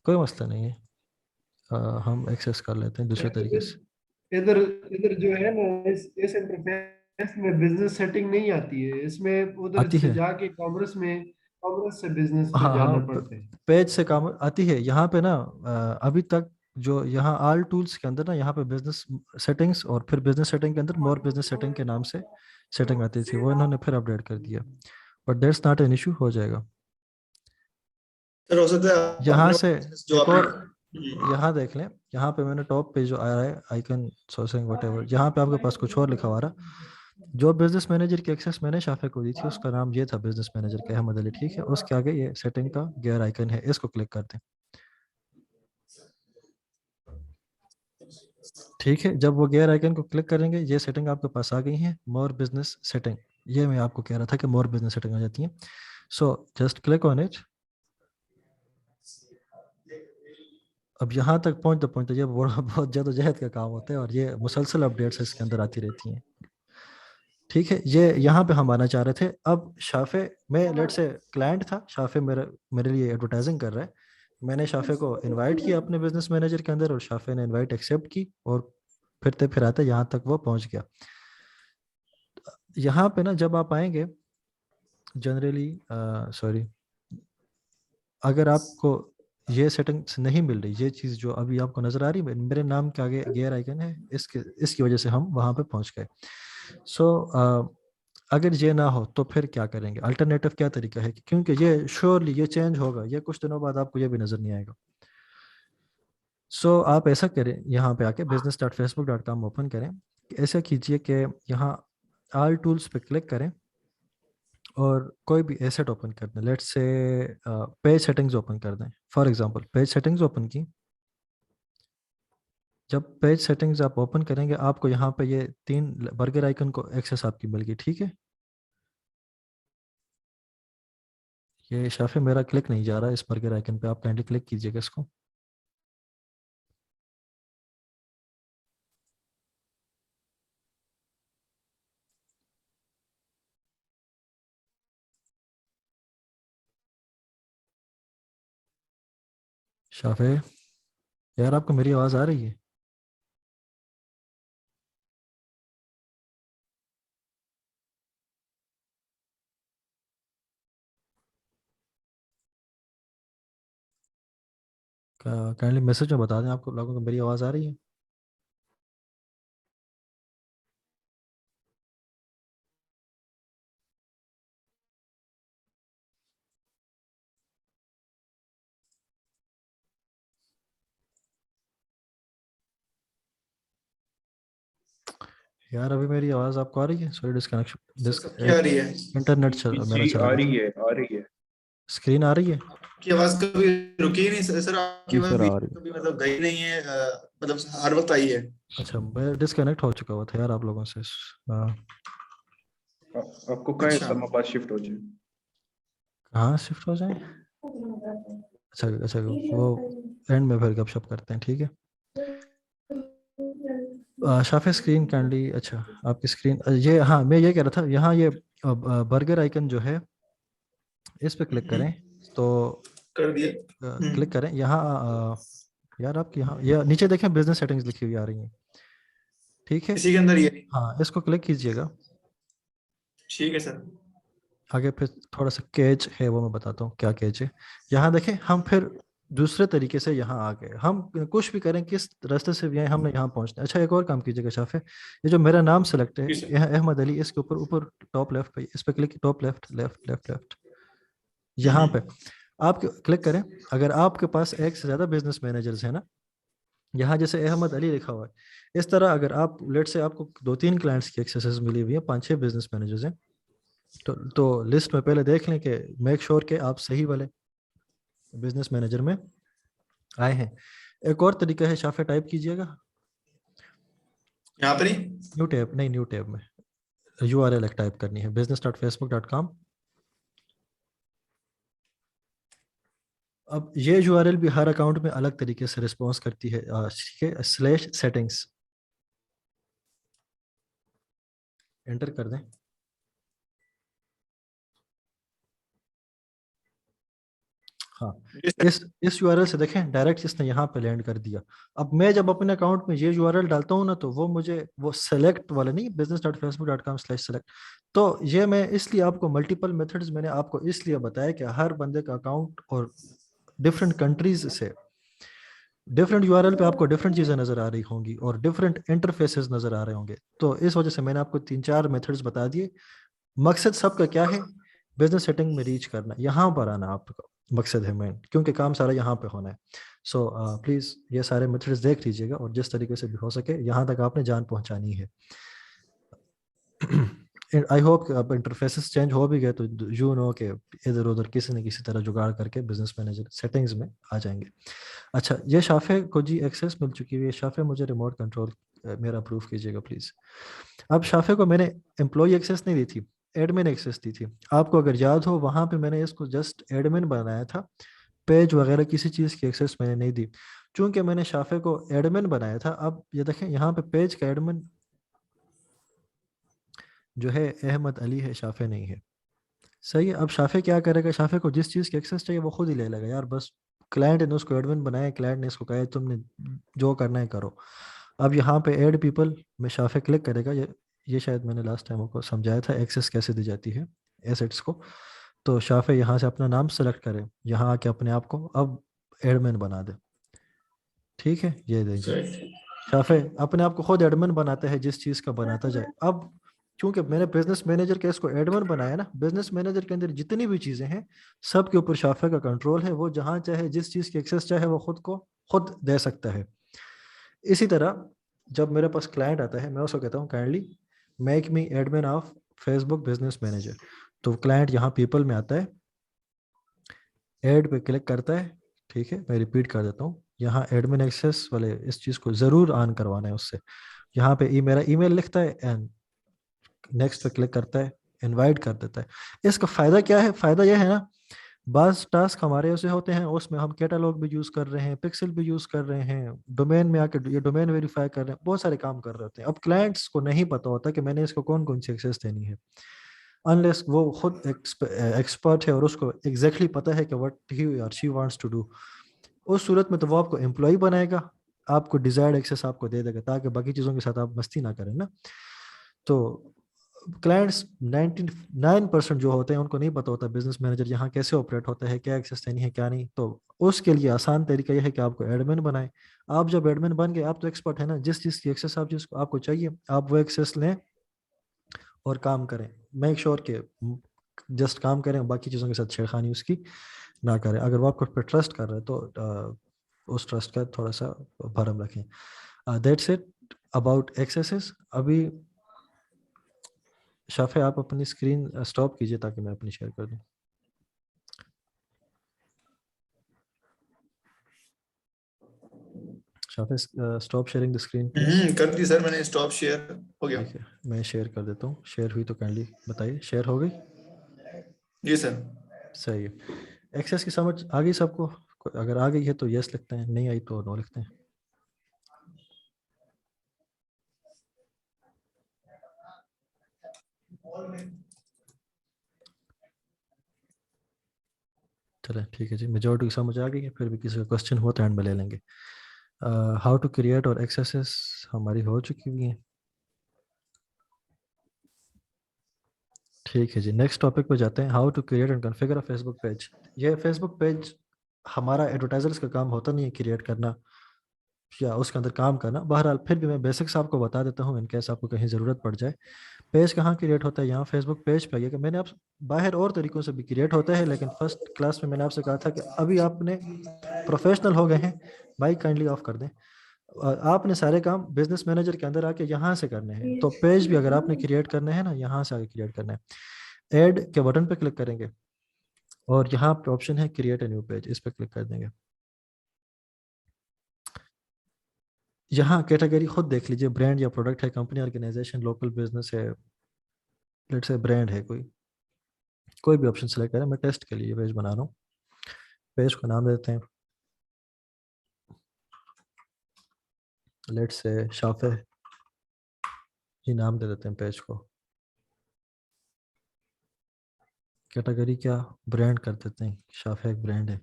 A: कोई मसला नहीं है। हम एक्सेस कर लेते हैं दूसरे तरीके से।
G: इधर इधर जो है ना, इस इंटरफेस में बिजनेस सेटिंग नहीं आती है, इसमें उधर
A: आती
G: से
A: है,
G: जाके कॉमर्स में, कॉमर्स से बिजनेस पे
A: हाँ हाँ
G: जाना पड़ता है।
A: पेज से काम आती है यहाँ पे ना। अभी तक जो यहाँ ऑल टूल्स के अंदर ना, यहाँ पे बिजनेस सेटिंग्स और फिर बिजनेस सेटिंग के अंदर मोर बिजनेस सेटिंग के नाम से सेटिंग आती थी, वो इन्होंने फिर अपडेट कर दिया। But that's not an issue, हो जाएगा।
B: सर हो सकता है
A: यहाँ
B: अपना
A: से
B: जो
A: एक और,
B: आपने।
A: यहाँ देख लें, यहाँ पे मैंने टॉप पे जो आ रहा है आइकन सोर्सिंग वटेवर, यहाँ पे आपके पास कुछ और लिखा हुआ रहा। जो बिजनेस मैनेजर की एक्सेस मैंने शाफे को दी थी उसका नाम ये था, बिजनेस मैनेजर का अहमद अली, ठीक है। उसके आगे ये सेटिंग का गियर आइकन है, इसको क्लिक करते हैं। ठीक है, जब वो गियर आइकन को क्लिक करेंगे ये सेटिंग आपके पास आ गई है, मोर बिजनेस सेटिंग। ये मैं आपको कह रहा था कि मोर बिजनेस सेटिंग आ जाती है। So just click on it. अब यहाँ तक पहुँचते ये बहुत जद्दोजहद का काम होता है और ये मुसलसल अपडेट्स इसके अंदर आती रहती हैं। ठीक है, ये यहाँ पे हम आना चाह रहे थे। अब शाफे, मैं लेट से क्लाइंट था, शाफे मेरे लिए एडवर्टाइजिंग कर रहा है। मैंने शाफे को इनवाइट किया अपने बिजनेस मैनेजर के अंदर और शाफे ने इनवाइट एक्सेप्ट की और फिरते फिराते यहाँ तक वो पहुँच गया। यहाँ पे ना जब आप आएंगे जनरली, सॉरी, अगर आपको ये सेटिंग्स नहीं मिल रही, ये चीज़ जो अभी आपको नज़र आ रही है मेरे नाम के आगे गियर आइकन है, इसकी वजह से हम वहाँ पे पहुँच गए। सो अगर ये ना हो तो फिर क्या करेंगे, अल्टरनेटिव क्या तरीका है, क्योंकि ये श्योरली ये चेंज होगा, ये कुछ दिनों बाद आपको ये भी नज़र नहीं आएगा। सो आप ऐसा करें, यहाँ पे आके business.facebook.com ओपन करें। ऐसा कीजिए कि यहाँ ऑल टूल्स पे क्लिक करें और कोई भी एसेट ओपन कर दें। Let's say page settings open कर दें। For example page settings open की। जब पेज सेटिंग्स आप ओपन करेंगे आपको यहाँ पे ये 3 बर्गर आइकन को एक्सेस आपकी मिल गई। ठीक है, ये शाफे मेरा क्लिक नहीं जा रहा इस बर्गर आइकन पे, आप काइंडली क्लिक कीजिएगा इसको। शाफे यार, आपको मेरी आवाज़ आ रही है? काइंडली मैसेज में बता दें आपको लोगों को मेरी आवाज़ आ रही है। यार अभी मेरी आवाज़ आपको आ रही है? सॉरी, डिस्कनेक्शन,
B: सबकी आ रही है।
A: इंटरनेट मेरा
F: जी
A: चला
F: आ
A: गया।
F: रही है, आ रही है।
A: स्क्रीन आ रही है?
B: आपकी आवाज कभी रुकी ही नहीं सर, आपकी
A: जी
B: आवाज
A: सर,
B: भी
A: आ रही है।
B: कभी मतलब गई नहीं है, मतलब हर वक्त आई है।
A: अच्छा, मैं डिस्कनेक्ट हो चुका हुआ था यार आप लोगों से।
F: आपको कहाँ
B: अच्छा।
F: इस्लामाबाद शिफ्ट हो जाए?
A: कहाँ शिफ्ट हो जाए? अच्छा अच्छा, वो एंड में फिर गपशप करते हैं, ठीक है। शाफे स्क्रीन कैंडी, अच्छा आपकी स्क्रीन ये, हाँ मैं ये कह रहा था, यहाँ ये बर्गर आइकन जो है इस पे क्लिक करें तो
B: कर दिए।
A: क्लिक करें यहाँ। यार आपकी यहाँ ये नीचे देखें बिजनेस सेटिंग्स लिखी हुई आ रही हैं, ठीक है।
B: इसी के अंदर ये।
A: हाँ, इसको क्लिक कीजिएगा।
B: ठीक है सर।
A: आगे फिर थोड़ा सा कैच है वो मैं बताता हूँ क्या कैच है। यहाँ देखें हम फिर दूसरे तरीके से यहाँ आ गए, हम कुछ भी करें किस रास्ते से भी आए हमने यहाँ पहुँचना है। अच्छा एक और काम कीजिएगा शाफे, ये जो मेरा नाम सेलेक्ट है
B: जी सर।
A: यहाँ अहमद अली, इसके ऊपर ऊपर टॉप लेफ्ट पे इस पे click, top left left left left यहाँ पे आप क्लिक करें। अगर आपके पास एक से ज़्यादा बिजनेस मैनेजर्स हैं ना, यहाँ जैसे अहमद अली लिखा हुआ है, इस तरह अगर आप लेट से आपको 2-3 क्लाइंट्स की एक्सेसेस मिली हुई है, 5-6 बिजनेस मैनेजर्स हैं, तो लिस्ट में पहले देख लें कि मेक श्योर के आप सही वाले बिजनेस मैनेजर में आए हैं। एक और तरीका है, शाफे टाइप कीजिएगा
B: यहाँ पर ही।
A: न्यू टैब, नहीं न्यू टैब में URL एक टाइप करनी है, business.facebook.com। अब ये URL भी हर अकाउंट में अलग तरीके से रिस्पॉन्स करती है, ठीक है। /settings एंटर कर दें। हाँ, इस URL से देखें डायरेक्ट इसने यहाँ पे लैंड कर दिया। अब मैं जब अपने अकाउंट में ये URL डालता हूँ ना, तो वो मुझे वो सेलेक्ट वाला नहीं, business.facebook.com/select, तो ये मैं इसलिए आपको मल्टीपल मेथड्स मैंने आपको इसलिए बताया कि हर बंदे का अकाउंट और डिफरेंट कंट्रीज से डिफरेंट URL पे आपको डिफरेंट चीज़ें नज़र आ रही होंगी और डिफरेंट इंटरफेसेस नज़र आ रहे होंगे। तो इस वजह से मैंने आपको 3-4 मेथड्स बता दिए। मकसद सबका क्या है, बिजनेस सेटिंग में रीच करना, यहाँ पर आना आपका मकसद है मेन, क्योंकि काम सारा यहाँ पे होना है। सो प्लीज़ ये सारे मेथड्स देख लीजिएगा और जिस तरीके से भी हो सके यहाँ तक आपने जान पहुँचानी है। आई होप कि अब इंटरफेसेस चेंज हो भी गए तो यू नो कि इधर उधर किसी न किसी तरह जुगाड़ करके बिजनेस मैनेजर सेटिंग्स में आ जाएंगे। अच्छा, ये शाफे को जी एक्सेस मिल चुकी है। शाफे मुझे रिमोट कंट्रोल मेरा अप्रूव कीजिएगा प्लीज़। अब शाफे को मैंने एम्प्लॉय एक्सेस नहीं दी थी, एडमिन एक्सेस दी थी। आपको अगर याद हो वहाँ पे मैंने इसको जस्ट एडमिन बनाया था, पेज वगैरह किसी चीज़ की एक्सेस मैंने नहीं दी। चूंकि मैंने शाफे को एडमिन बनाया था, अब ये देखें यहाँ पे पेज का एडमिन जो है अहमद अली है, शाफे नहीं है। सही है। अब शाफे क्या करेगा, शाफे को जिस चीज़ की एक्सेस चाहिए वो खुद ही ले लेगा यार, बस क्लाइंट ने उसको एडमिन बनाया, क्लाइंट ने इसको कहा है तुमने जो करना है करो। अब यहाँ पे ऐड पीपल में शाफे क्लिक करेगा, ये शायद मैंने लास्ट टाइम आपको समझाया था एक्सेस कैसे दी जाती है एसेट्स को। तो शाफे यहाँ से अपना नाम सेलेक्ट करे, यहाँ आके अपने आप को अब एडमिन बना दे। ठीक है, ये देखिए शाफे अपने आप को खुद एडमिन बनाता है जिस चीज़ का बनाता जाए। अब क्योंकि मैंने बिजनेस मैनेजर के इसको एडमिन बनाया ना, बिजनेस मैनेजर के अंदर जितनी भी चीज़ें हैं सब के ऊपर शाफे का कंट्रोल है, वो जहाँ चाहे जिस चीज़ की एक्सेस चाहे वो खुद को खुद दे सकता है। इसी तरह जब मेरे पास क्लाइंट आता है मैं उसको कहता हूँ kindly make me admin of Facebook business manager. तो क्लाइंट यहाँ पीपल में आता है, ऐड पे क्लिक करता है। ठीक है, मैं रिपीट कर देता हूँ, यहाँ एडमिन एक्सेस वाले इस चीज़ को ज़रूर ऑन करवाना है उससे। यहाँ पे मेरा ईमेल लिखता है एंड नेक्स्ट पे क्लिक करता है, इनवाइट कर देता है। इसका फ़ायदा क्या है, फ़ायदा यह है ना, बाज़ टास्क हमारे ऐसे होते हैं उसमें हम कैटलॉग भी यूज़ कर रहे हैं, पिक्सल भी यूज़ कर रहे हैं, डोमेन में आके ये डोमेन वेरीफाई कर रहे हैं, बहुत सारे काम कर रहे होते हैं। अब क्लाइंट्स को नहीं पता होता कि मैंने इसको कौन कौन सी एक्सेस देनी है, अनलेस वो खुद एक्सपर्ट है और उसको एग्जैक्टली पता है कि व्हाट ही और शी वांट्स टू डू। उस सूरत में तो वो आपको एम्प्लॉय बनाएगा, आपको डिजायर्ड एक्सेस आपको दे देगा ताकि बाकी चीज़ों के साथ आप मस्ती ना करें ना। तो क्लाइंट्स 99% जो होते हैं उनको नहीं पता होता बिजनेस मैनेजर यहाँ कैसे ऑपरेट होता है, क्या एक्सेस देनी है क्या नहीं। तो उसके लिए आसान तरीका यह है कि आपको एडमिन बनाएं। आप जब एडमिन बन गए आप तो एक्सपर्ट है ना, जिस चीज़ की एक्सेस आप जिसको आपको चाहिए आप वो एक्सेस लें और काम करें। मेक श्योर कि जस्ट काम करें, बाकी चीज़ों के साथ छेड़खानी उसकी ना करें। अगर वो आपको पर ट्रस्ट कर रहे हैं तो उस ट्रस्ट का थोड़ा सा भरम रखें। That's it about axes. अभी शाफे आप अपनी स्क्रीन स्टॉप कीजिए ताकि मैं अपनी शेयर कर दूं। शाफे stop sharing the screen please.
B: कर दी सर मैंने, स्टॉप शेयर हो गया।
A: ठीक है, मैं शेयर कर देता हूँ। शेयर हुई तो काइंडली बताइए, शेयर हो गई?
B: जी सर।
A: सही है। एक्सेस की समझ आ गई सबको? अगर आ गई है तो यस लिखते हैं, नहीं आई तो नो लिखते हैं। चलें ठीक है जी, मेजॉरिटी की समझ आ गई है। फिर भी किसी का क्वेश्चन हो तो एंड में ले लेंगे। हाउ टू क्रिएट और एक्सेसेस हमारी हो चुकी हुई हैं। ठीक है जी, नेक्स्ट टॉपिक पे जाते हैं। How to create and configure a Facebook page. ये फेसबुक पेज हमारा एडवर्टाइजर्स का काम होता नहीं है क्रिएट करना या उसके अंदर काम करना। बहरहाल फिर भी मैं बेसिक्स आपको बता देता हूँ इन केस आपको कहीं ज़रूरत पड़ जाए। पेज कहाँ क्रिएट होता है, यहाँ फेसबुक पेज पे आइए। कि मैंने आप बाहर और तरीक़ों से भी क्रिएट होता है, लेकिन फर्स्ट क्लास में मैंने आपसे कहा था कि अभी आपने प्रोफेशनल हो गए हैं, माइक काइंडली ऑफ कर दें। आपने सारे काम बिजनेस मैनेजर के अंदर आके यहाँ से करने हैं। तो पेज भी अगर आपने क्रिएट करना है ना, यहाँ से आगे क्रिएट करना है। ऐड के बटन पे क्लिक करेंगे और यहाँ पे ऑप्शन है क्रिएट ए न्यू पेज, इस पे क्लिक कर देंगे। यहाँ कैटेगरी खुद देख लीजिए, ब्रांड या प्रोडक्ट है, कंपनी, ऑर्गेनाइजेशन, लोकल बिजनेस है, लेट्स से ब्रांड है, कोई भी ऑप्शन सेलेक्ट करें। मैं टेस्ट के लिए पेज बना रहा हूँ। पेज को नाम देते हैं लेट्स से शाफे ही नाम दे देते हैं पेज को। कैटेगरी क्या, ब्रांड कर देते हैं, शाफे एक ब्रांड है।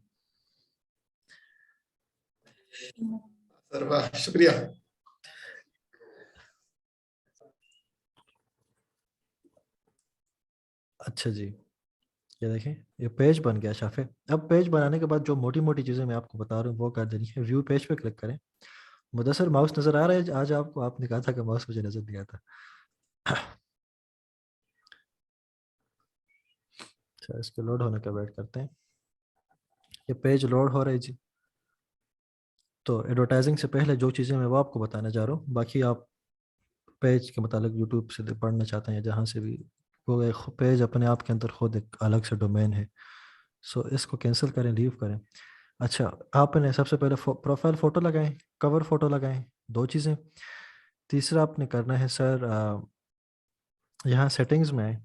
B: सर वाह, शुक्रिया।
A: अच्छा जी, ये देखें ये पेज बन गया शाफे। अब पेज बनाने के बाद जो मोटी मोटी चीज़ें मैं आपको बता रहा हूँ वो कर देनी है। व्यू पेज पे क्लिक करें। मुदस्सिर माउस नज़र आ रहा है आज आपको? आपने कहा था कि माउस मुझे नज़र नहीं आता। अच्छा, इसके लोड होने का वेट करते हैं। ये पेज लोड हो रहा है जी। तो एडवर्टाइजिंग से पहले जो चीज़ें मैं वो आपको बताने जा रहा हूँ, बाकी आप पेज के मतलब यूट्यूब से पढ़ना चाहते हैं जहाँ से भी, वो एक पेज अपने आप के अंदर खुद एक अलग से डोमेन है। सो इसको कैंसिल करें, लीव करें। अच्छा, आपने सबसे पहले प्रोफाइल फ़ोटो लगाएं, कवर फ़ोटो लगाएं, दो चीज़ें। तीसरा आपने करना है सर, यहाँ सेटिंग्स में आए,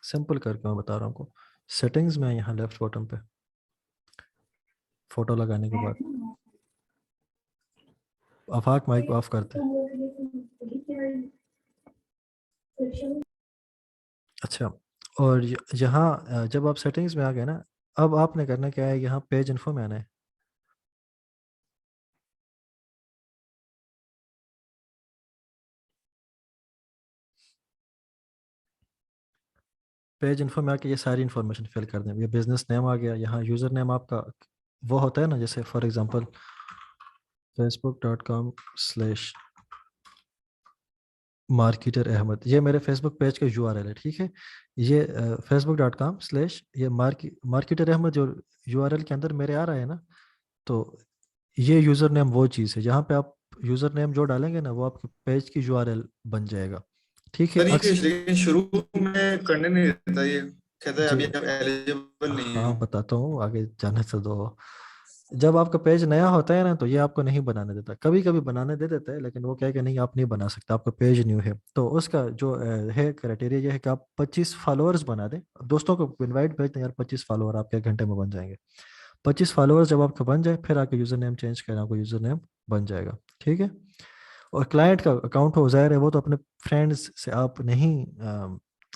A: सिंपल करके मैं बता रहा हूँ आपको। सेटिंग्स में आए यहाँ लेफ्ट बॉटम पे, फोटो लगाने के बाद आफाक माइक ऑफ करते हैं। अच्छा, और यहाँ जब आप सेटिंग्स में आ गए ना, अब आपने करना क्या है, यहाँ पेज इन्फो में आना है। पेज इन्फो में आके ये सारी इन्फॉर्मेशन फिल कर दें। ये बिजनेस नेम आ गया, यहाँ यूज़र नेम आपका वो होता है ना, जैसे फॉर एग्जांपल facebook.com/marketer अहमद, ये मेरे फेसबुक पेज का यूआरएल है, ठीक है। ये facebook.com/ ये मार्केटर अहमद जो यूआरएल के अंदर मेरे आ रहा है ना, तो ये यूज़र नेम वो चीज़ है। यहाँ पे आप यूज़र नेम जो डालेंगे ना, वो आपके पेज की यूआरएल बन जाएगा, ठीक है।
B: सर ये लेकिन शुरू में करने नहीं देता, ये कहता है
A: जी,
B: अभी आप एलिजिबल नहीं है।
A: हाँ बताता हूँ, आगे जाने से दो। जब आपका पेज नया होता है ना, तो ये आपको नहीं बनाने देता, कभी कभी बनाने दे देता है, लेकिन वो क्या है कि नहीं, आप नहीं बना सकते, आपका पेज न्यू है। तो उसका जो है क्राइटेरिया ये है कि आप 25 फॉलोअर्स बना दें, दोस्तों को इनवाइट भेज दें, यार 25 फॉलोअर आपके 1 घंटे में बन जाएंगे। 25 फॉलोअर्स जब आपका बन जाए, फिर आके यूज़र नेम चेंज करें, आपको यूज़र नेम बन जाएगा, ठीक है। और क्लाइंट का अकाउंट हो, ज़ाहिर है वो तो अपने फ्रेंड्स से आप नहीं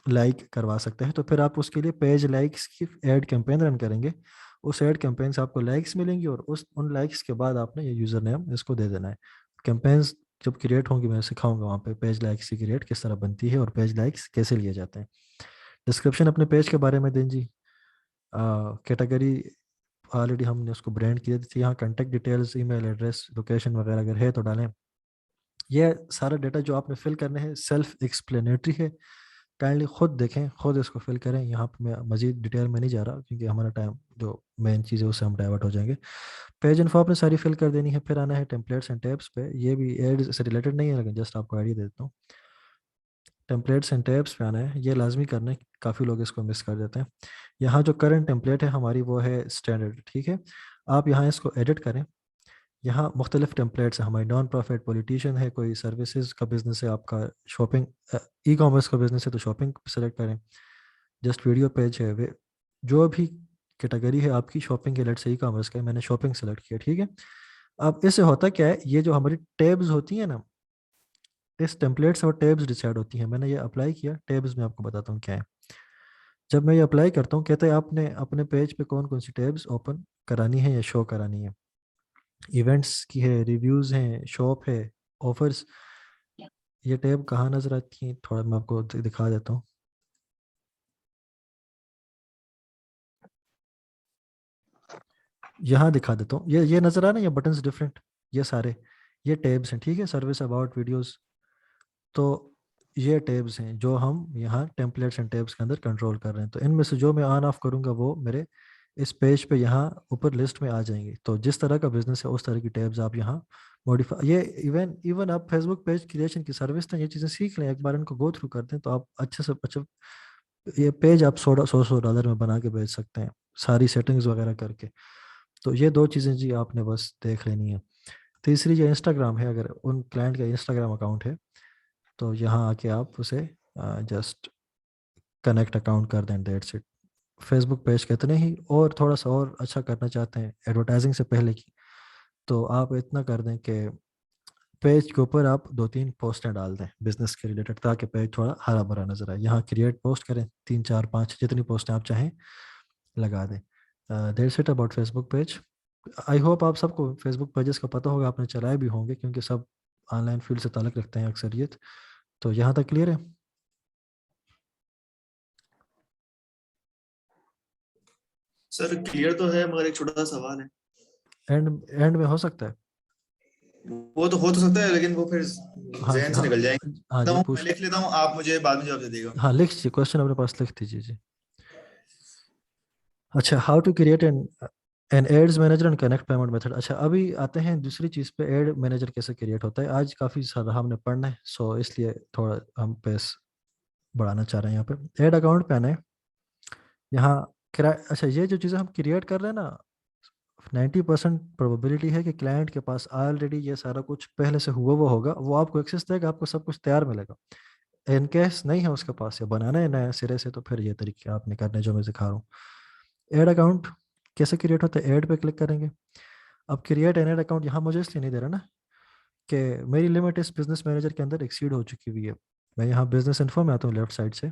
A: लाइक करवा सकते हैं, तो फिर आप उसके लिए पेज लाइक्स की एड कैंपेन रन करेंगे। उस एड कैंपेन से आपको लाइक्स मिलेंगी, और उन लाइक्स के बाद आपने ये यूज़र नेम इसको दे देना है। कैंपेन्स जब क्रिएट होंगी, मैं सिखाऊंगा वहाँ पे पेज लाइक्स की क्रिएट किस तरह बनती है और पेज लाइक्स कैसे लिए जाते हैं। डिस्क्रिप्शन अपने पेज के बारे में दें जी। कैटेगरी ऑलरेडी हमने उसको ब्रांड किया थी, यहाँ contact details, email address, location वगैरह अगर है तो डालें। ये सारा डाटा जो आपने फिल करने हैं सेल्फ एक्सप्लेनेटरी है, काइंडली खुद देखें, खुद इसको फिल करें। यहाँ पे मैं मजीद डिटेल में नहीं जा रहा, क्योंकि हमारा टाइम जो मेन चीज़ है उससे हम डाइवर्ट हो जाएंगे। पेज इन्फो आपने सारी फिल कर देनी है, फिर आना है टेम्पलेट्स एंड टैब्स पे। ये भी एड से रिलेटेड नहीं है, लेकिन जस्ट आपको आइडिया दे देता हूँ। टेम्पलेट्स एंड टैब्स पे आना है, ये लाजमी करना है, काफ़ी लोग इसको मिस कर देते हैं। यहाँ जो करंट टेम्पलेट है हमारी, वो है स्टैंडर्ड, ठीक है। आप यहाँ इसको एडिट करें। यहाँ मुख्तलिफ टेम्पलेट्स हैं हमारी, नॉन प्रॉफिट, पॉलिटिशियन है, कोई सर्विसेज का बिजनेस है आपका, शॉपिंग ई कॉमर्स का बिजनेस है तो शॉपिंग सेलेक्ट करें, जस्ट वीडियो पेज है, वे जो भी कैटेगरी है आपकी शॉपिंग के, लेट से ई कॉमर्स का है, मैंने शॉपिंग सेलेक्ट किया, ठीक है। अब इससे होता क्या है, ये जो हमारी टैब्स होती हैं ना, इस टेम्पलेट से वो टैब्स डिसाइड होती हैं। मैंने ये अप्लाई किया, टैब्स में आपको बताता हूँ क्या है। जब मैं ये अप्लाई करता हूँ, कहते हैं आपने अपने पेज पे कौन कौन सी टैब्स ओपन करानी है या शो करानी है। इवेंट्स की है, रिव्यूज़ हैं, शॉप है, ऑफर्स। ये टैब कहाँ नज़र आती है, थोड़ा मैं आपको दिखा देता हूँ। यहाँ दिखा देता हूँ, ये नज़र आ रहा है, ये बटन्स डिफरेंट, ये सारे ये टैब्स हैं, ठीक है। सर्विस, अबाउट, वीडियोस, तो ये टैब्स हैं जो हम यहाँ टेम्पलेट्स एंड टैब्स के अंदर कंट्रोल कर रहे हैं। तो इनमें से जो मैं ऑन ऑफ करूँगा वो मेरे इस पेज पे यहाँ ऊपर लिस्ट में आ जाएंगी। तो जिस तरह का बिजनेस है उस तरह की टैब्स आप यहाँ मॉडिफाई, ये इवन इवन आप फेसबुक पेज क्रिएशन की सर्विस ना, ये चीज़ें सीख लें, एक बार इनको गो थ्रू कर दें, तो आप अच्छे से अच्छा ये पेज आप $100 में बना के बेच सकते हैं, सारी सेटिंग्स वगैरह करके। तो ये 2 चीज़ें जी आपने बस देख लेनी है। तीसरी जो इंस्टाग्राम है, अगर उन क्लाइंट का इंस्टाग्राम अकाउंट है, तो यहाँ आके आप उसे जस्ट कनेक्ट अकाउंट कर दें, दैट्स इट। फेसबुक पेज के इतने ही, और थोड़ा सा और अच्छा करना चाहते हैं एडवर्टाइजिंग से पहले की, तो आप इतना कर दें कि पेज के ऊपर आप 2-3 पोस्टें डाल दें बिजनेस के रिलेटेड, ताकि पेज थोड़ा हरा भरा नजर आए। यहाँ क्रिएट पोस्ट करें, 3-4-5 जितनी पोस्टें आप चाहें लगा दें। That's it about Facebook page. I hope आप सबको फेसबुक पेजेस का पता होगा, आपने चलाए भी होंगे, क्योंकि सब ऑनलाइन फील्ड से ताल्लुक़ रखते हैं अक्सरियत। तो यहाँ तक क्लियर है।
B: सर क्लियर तो है, मगर एक छोटा सा सवाल है।
A: एंड में हो सकता है।
B: वो तो हो तो सकता है, लेकिन वो फिर
A: हाँ
B: जहन
A: जी,
B: से
A: हाँ
B: निकल जाएंगे।
A: हाँ जी,
B: मैं
A: पूछ।
B: लिख लेता हूँ, आप मुझे बाद में जवाब दे देगा।
A: हाँ लिख दीजिए, क्वेश्चन अपने पास लिख दीजिए जी। अच्छा, how to create an ads manager and connect payment method. अच्छा, अभी आते हैं दूसरी चीज़ पे, एड मैनेजर कैसे क्रिएट होता है। आज काफ़ी सारा हमने पढ़ना है, सो इसलिए थोड़ा हम पेस बढ़ाना चाह रहे हैं। यहाँ पे एड अकाउंट पे आना है। यहाँ अच्छा, ये जो चीज़ें हम क्रिएट कर रहे हैं ना, 90% प्रोबेबिलिटी है कि क्लाइंट के पास ऑलरेडी ये सारा कुछ पहले से हुआ हुआ होगा, वो आपको एक्सेस देगा, आपको सब कुछ तैयार मिलेगा। इन केस नहीं है उसके पास या बनाना है नया सिरे से, तो फिर ये तरीके आपने करने जो मैं सिखा रहा हूँ। एड अकाउंट कैसे क्रिएट होता है? ऐड पे क्लिक करेंगे। अब क्रिएट एन एड अकाउंट यहाँ मुझे इसलिए नहीं दे रहा ना कि मेरी लिमिट इस बिजनेस मैनेजर के अंदर एक्सीड हो चुकी हुई है। मैं यहाँ बिजनेस इन्फो में आता हूँ लेफ्ट साइड से।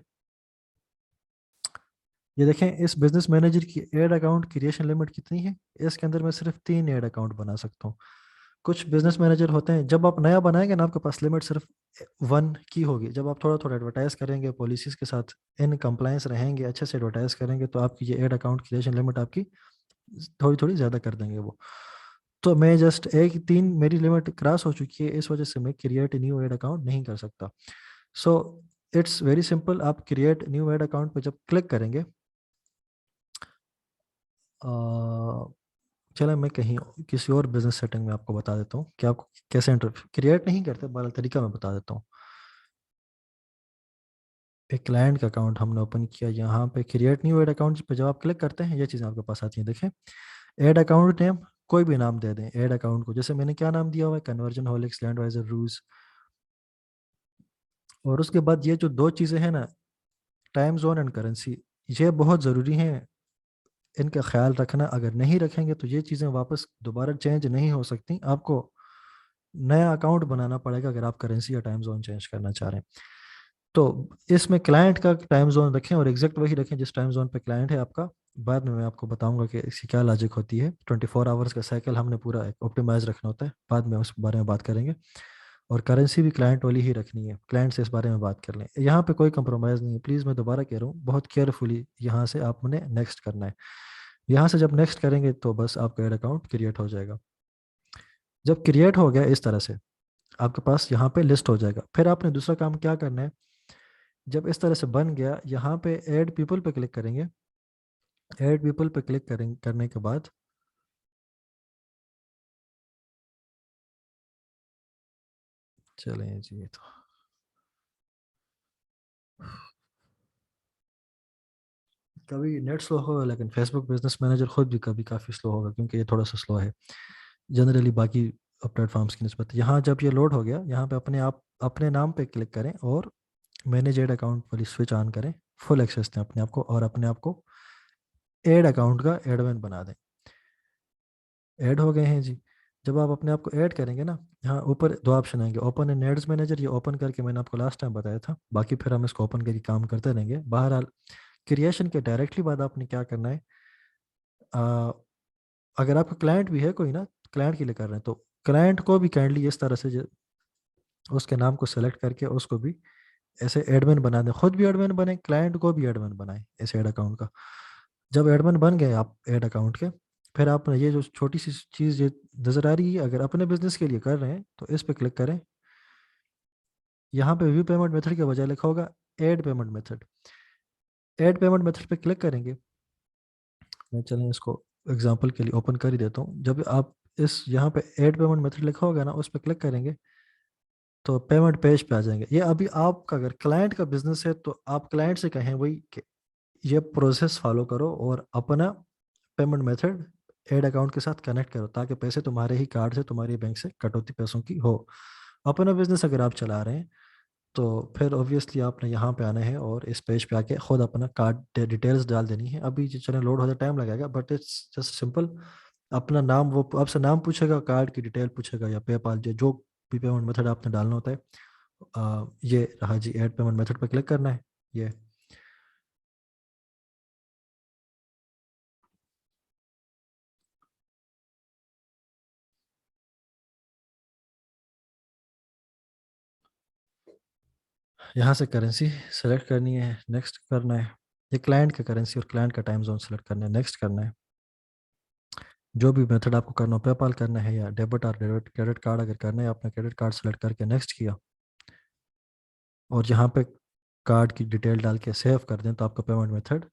A: ये देखें इस बिजनेस मैनेजर की एड अकाउंट क्रिएशन लिमिट कितनी है? इसके अंदर मैं सिर्फ 3 एड अकाउंट बना सकता हूँ। कुछ बिजनेस मैनेजर होते हैं, जब आप नया बनाएंगे ना आपके पास लिमिट सिर्फ 1 की होगी। जब आप थोड़ा थोड़ा एडवर्टाइज करेंगे, पॉलिसीज के साथ इन कंप्लायंस रहेंगे, अच्छे से एडवर्टाइज करेंगे, तो आपकी ये एड अकाउंट क्रिएशन लिमिट आपकी थोड़ी थोड़ी ज़्यादा कर देंगे वो। तो मैं जस्ट एक 3 मेरी लिमिट क्रॉस हो चुकी है, इस वजह से मैं क्रिएट न्यू एड अकाउंट नहीं कर सकता। So it's very simple. आप क्रिएट न्यू एड अकाउंट पे जब क्लिक करेंगे, चलो मैं कहीं किसी और बिजनेस सेटिंग में आपको बता देता हूँ कि आपको कैसे इंटर क्रिएट नहीं करते, बड़ा तरीका मैं बता देता हूँ। एक क्लाइंट का अकाउंट हमने ओपन किया, यहाँ पे क्रिएट न्यू एड अकाउंट पे जब आप क्लिक करते हैं ये चीज़ें आपके पास आती हैं। देखें एड अकाउंट नेम कोई भी नाम दे दें एड अकाउंट को, जैसे मैंने क्या नाम दिया हुआ है, कन्वर्जन होलिक्स लैंडवाइजर रूज। और उसके बाद ये जो 2 चीज़ें हैं ना, टाइम जोन एंड करेंसी, ये बहुत ज़रूरी हैं, इनका ख्याल रखना। अगर नहीं रखेंगे तो ये चीज़ें वापस दोबारा चेंज नहीं हो सकती, आपको नया अकाउंट बनाना पड़ेगा अगर आप करेंसी या टाइम जोन चेंज करना चाह रहे हैं। तो इसमें क्लाइंट का टाइम जोन रखें और एग्जैक्ट वही रखें जिस टाइम जोन पे क्लाइंट है आपका। बाद में मैं आपको बताऊंगा कि इसकी क्या लॉजिक होती है। 24 आवर्स का साइकिल हमने पूरा ऑप्टिमाइज रखना होता है, बाद में उस बारे में बात करेंगे। और करेंसी भी क्लाइंट वाली ही रखनी है, क्लाइंट से इस बारे में बात कर लें। यहाँ पे कोई कंप्रोमाइज़ नहीं है, प्लीज़ मैं दोबारा कह रहा हूँ, बहुत केयरफुली यहाँ से आपने नेक्स्ट करना है। यहाँ से जब नेक्स्ट करेंगे तो बस आपका एड अकाउंट क्रिएट हो जाएगा। जब क्रिएट हो गया इस तरह से आपके पास यहाँ पे लिस्ट हो जाएगा। फिर आपने दूसरा काम क्या करना है, जब इस तरह से बन गया यहाँ पे ऐड पीपल पे क्लिक करेंगे। ऐड पीपल पे क्लिक करेंगे, करने के बाद चलें जी, तो कभी नेट स्लो होगा, लेकिन फेसबुक बिजनेस मैनेजर खुद भी कभी काफ़ी स्लो होगा क्योंकि ये थोड़ा सा स्लो है जनरली बाकी प्लेटफॉर्म्स की निस्बत। यहाँ जब ये लोड हो गया, यहाँ पे अपने आप अपने नाम पे क्लिक करें और मैनेज एड अकाउंट वाली स्विच ऑन करें, फुल एक्सेस दें अपने आप को और अपने आप को एड अकाउंट का एडमिन बना दें। ऐड हो गए हैं जी। जब आप अपने आप को ऐड करेंगे ना, यहाँ ऊपर 2 ऑप्शन आएंगे, ओपन एंड एड्स मैनेजर। ये ओपन करके मैंने आपको लास्ट टाइम बताया था, बाकी फिर हम इसको ओपन करके काम करते रहेंगे। बहरहाल क्रिएशन के डायरेक्टली बाद आपने क्या करना है, आ, अगर आपका क्लाइंट भी है कोई ना, क्लाइंट के लिए कर रहे हैं, तो क्लाइंट को भी काइंडली इस तरह से उसके नाम को सेलेक्ट करके उसको भी ऐसे एडमिन बना दें। खुद भी एडमिन बने, क्लाइंट को भी एडमिन बनाएं इस एड अकाउंट का। जब एडमिन बन गए आप एड अकाउंट के, फिर आप ये जो छोटी सी चीज़ ये नज़र आ रही है, अगर अपने बिजनेस के लिए कर रहे हैं तो इस पर क्लिक करें। यहाँ पे व्यू पेमेंट मेथड के बजाय लिखा होगा add payment method. Add payment method पे क्लिक करेंगे। मैं चलें इसको एग्जांपल के लिए ओपन कर ही देता हूँ। जब आप इस यहाँ पे ऐड पेमेंट मेथड लिखा होगा ना, उस पर क्लिक करेंगे तो पेमेंट पेज पे आ जाएंगे। ये अभी आपका अगर क्लाइंट का बिजनेस है तो आप क्लाइंट से कहें वही कि ये प्रोसेस फॉलो करो और अपना पेमेंट मेथड ऐड अकाउंट के साथ कनेक्ट करो, ताकि पैसे तुम्हारे ही कार्ड से, तुम्हारे बैंक से कटौती पैसों की हो। अपना बिजनेस अगर आप चला रहे हैं तो फिर ऑब्वियसली आपने यहाँ पे आना है और इस पेज पे आके खुद अपना कार्ड डिटेल्स डाल देनी है। अभी जो चलें लोड होता टाइम लगेगा, बट इट्स जस्ट सिंपल। अपना नाम, वो आपसे नाम पूछेगा, कार्ड की डिटेल पूछेगा या पेपाल जो भी पेमेंट मेथड आपने डालना होता है। ये रहा जी, ऐड पेमेंट मेथड पे क्लिक करना है। ये यहाँ से करेंसी सेलेक्ट करनी है, नेक्स्ट करना है। ये क्लाइंट का करेंसी और क्लाइंट का टाइम जोन सेलेक्ट करना है, नेक्स्ट करना है। जो भी मेथड आपको करना हो, पेपाल करना है या डेबिट और क्रेडिट कार्ड अगर करना है, आपने क्रेडिट कार्ड सेलेक्ट करके नेक्स्ट किया और यहाँ पे कार्ड की डिटेल डाल के सेव कर दें, तो आपका पेमेंट मेथड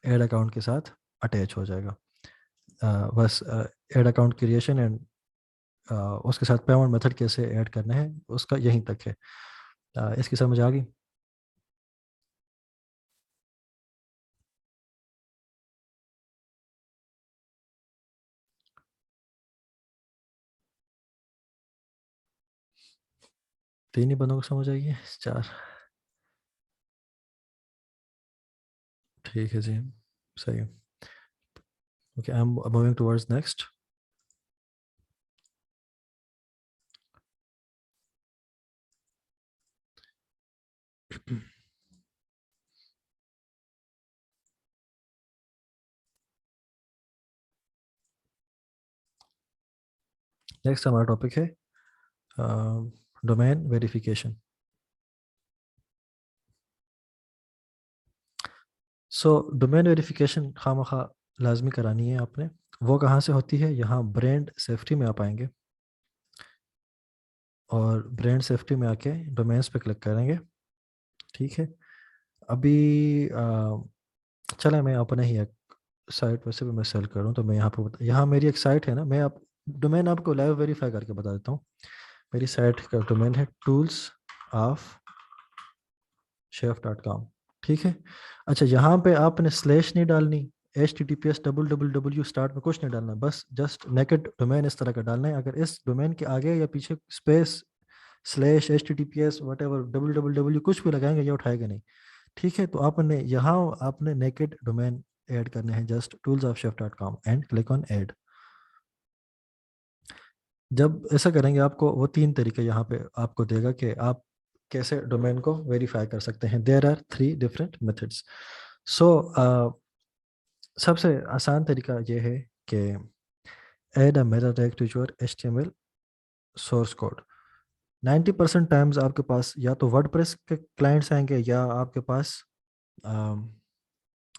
A: एड अकाउंट के साथ अटैच हो जाएगा। बस एड अकाउंट क्रिएशन एंड उसके साथ पेमेंट मेथड कैसे ऐड करना है उसका यहीं तक है। इसकी समझ आ गई? 3 ही बंदों को समझ आई है? 4? ठीक है जी, सही है। Okay, I am moving towards next. Next हमारा टॉपिक है domain verification. So domain verification खामखा लाजमी करानी है आपने। वो कहाँ से होती है? यहाँ ब्रांड सेफ्टी में आप आएंगे और ब्रांड सेफ्टी में आके डोमेन्स पे क्लिक करेंगे। ठीक है, अभी चले मैं अपने ही एक साइट वैसे भी मैं सेल करूँ तो मैं यहाँ पे यहाँ मेरी एक साइट है ना, मैं आप डोमेन आपको लाइव वेरीफाई करके बता देता हूँ। मेरी साइट का डोमेन है toolsofchef.com। ठीक है, अच्छा यहाँ पे आपने स्लैश नहीं डालनी, https स्टार्ट में कुछ नहीं डालना, बस जस्ट नेकेड डोमेन इस तरह का डालना है। अगर इस डोमेन के आगे या पीछे space slash https whatever www कुछ भी लगाएंगे ये उठाएगा नहीं। ठीक है, तो आपने यहाँ आपने नेकेड डोमेन ऐड करने हैं, just toolsofchef.com and click on add. जब ऐसा करेंगे आपको वो 3 तरीके यहाँ पे आपको देगा कि आप कैसे डोमेन को वेरीफाई कर सकते हैं। There are 3 different methods. So सबसे आसान तरीका ये है कि add a meta tag to your HTML source code. 90% times आपके पास या तो वर्डप्रेस के क्लाइंट्स आएंगे या आपके पास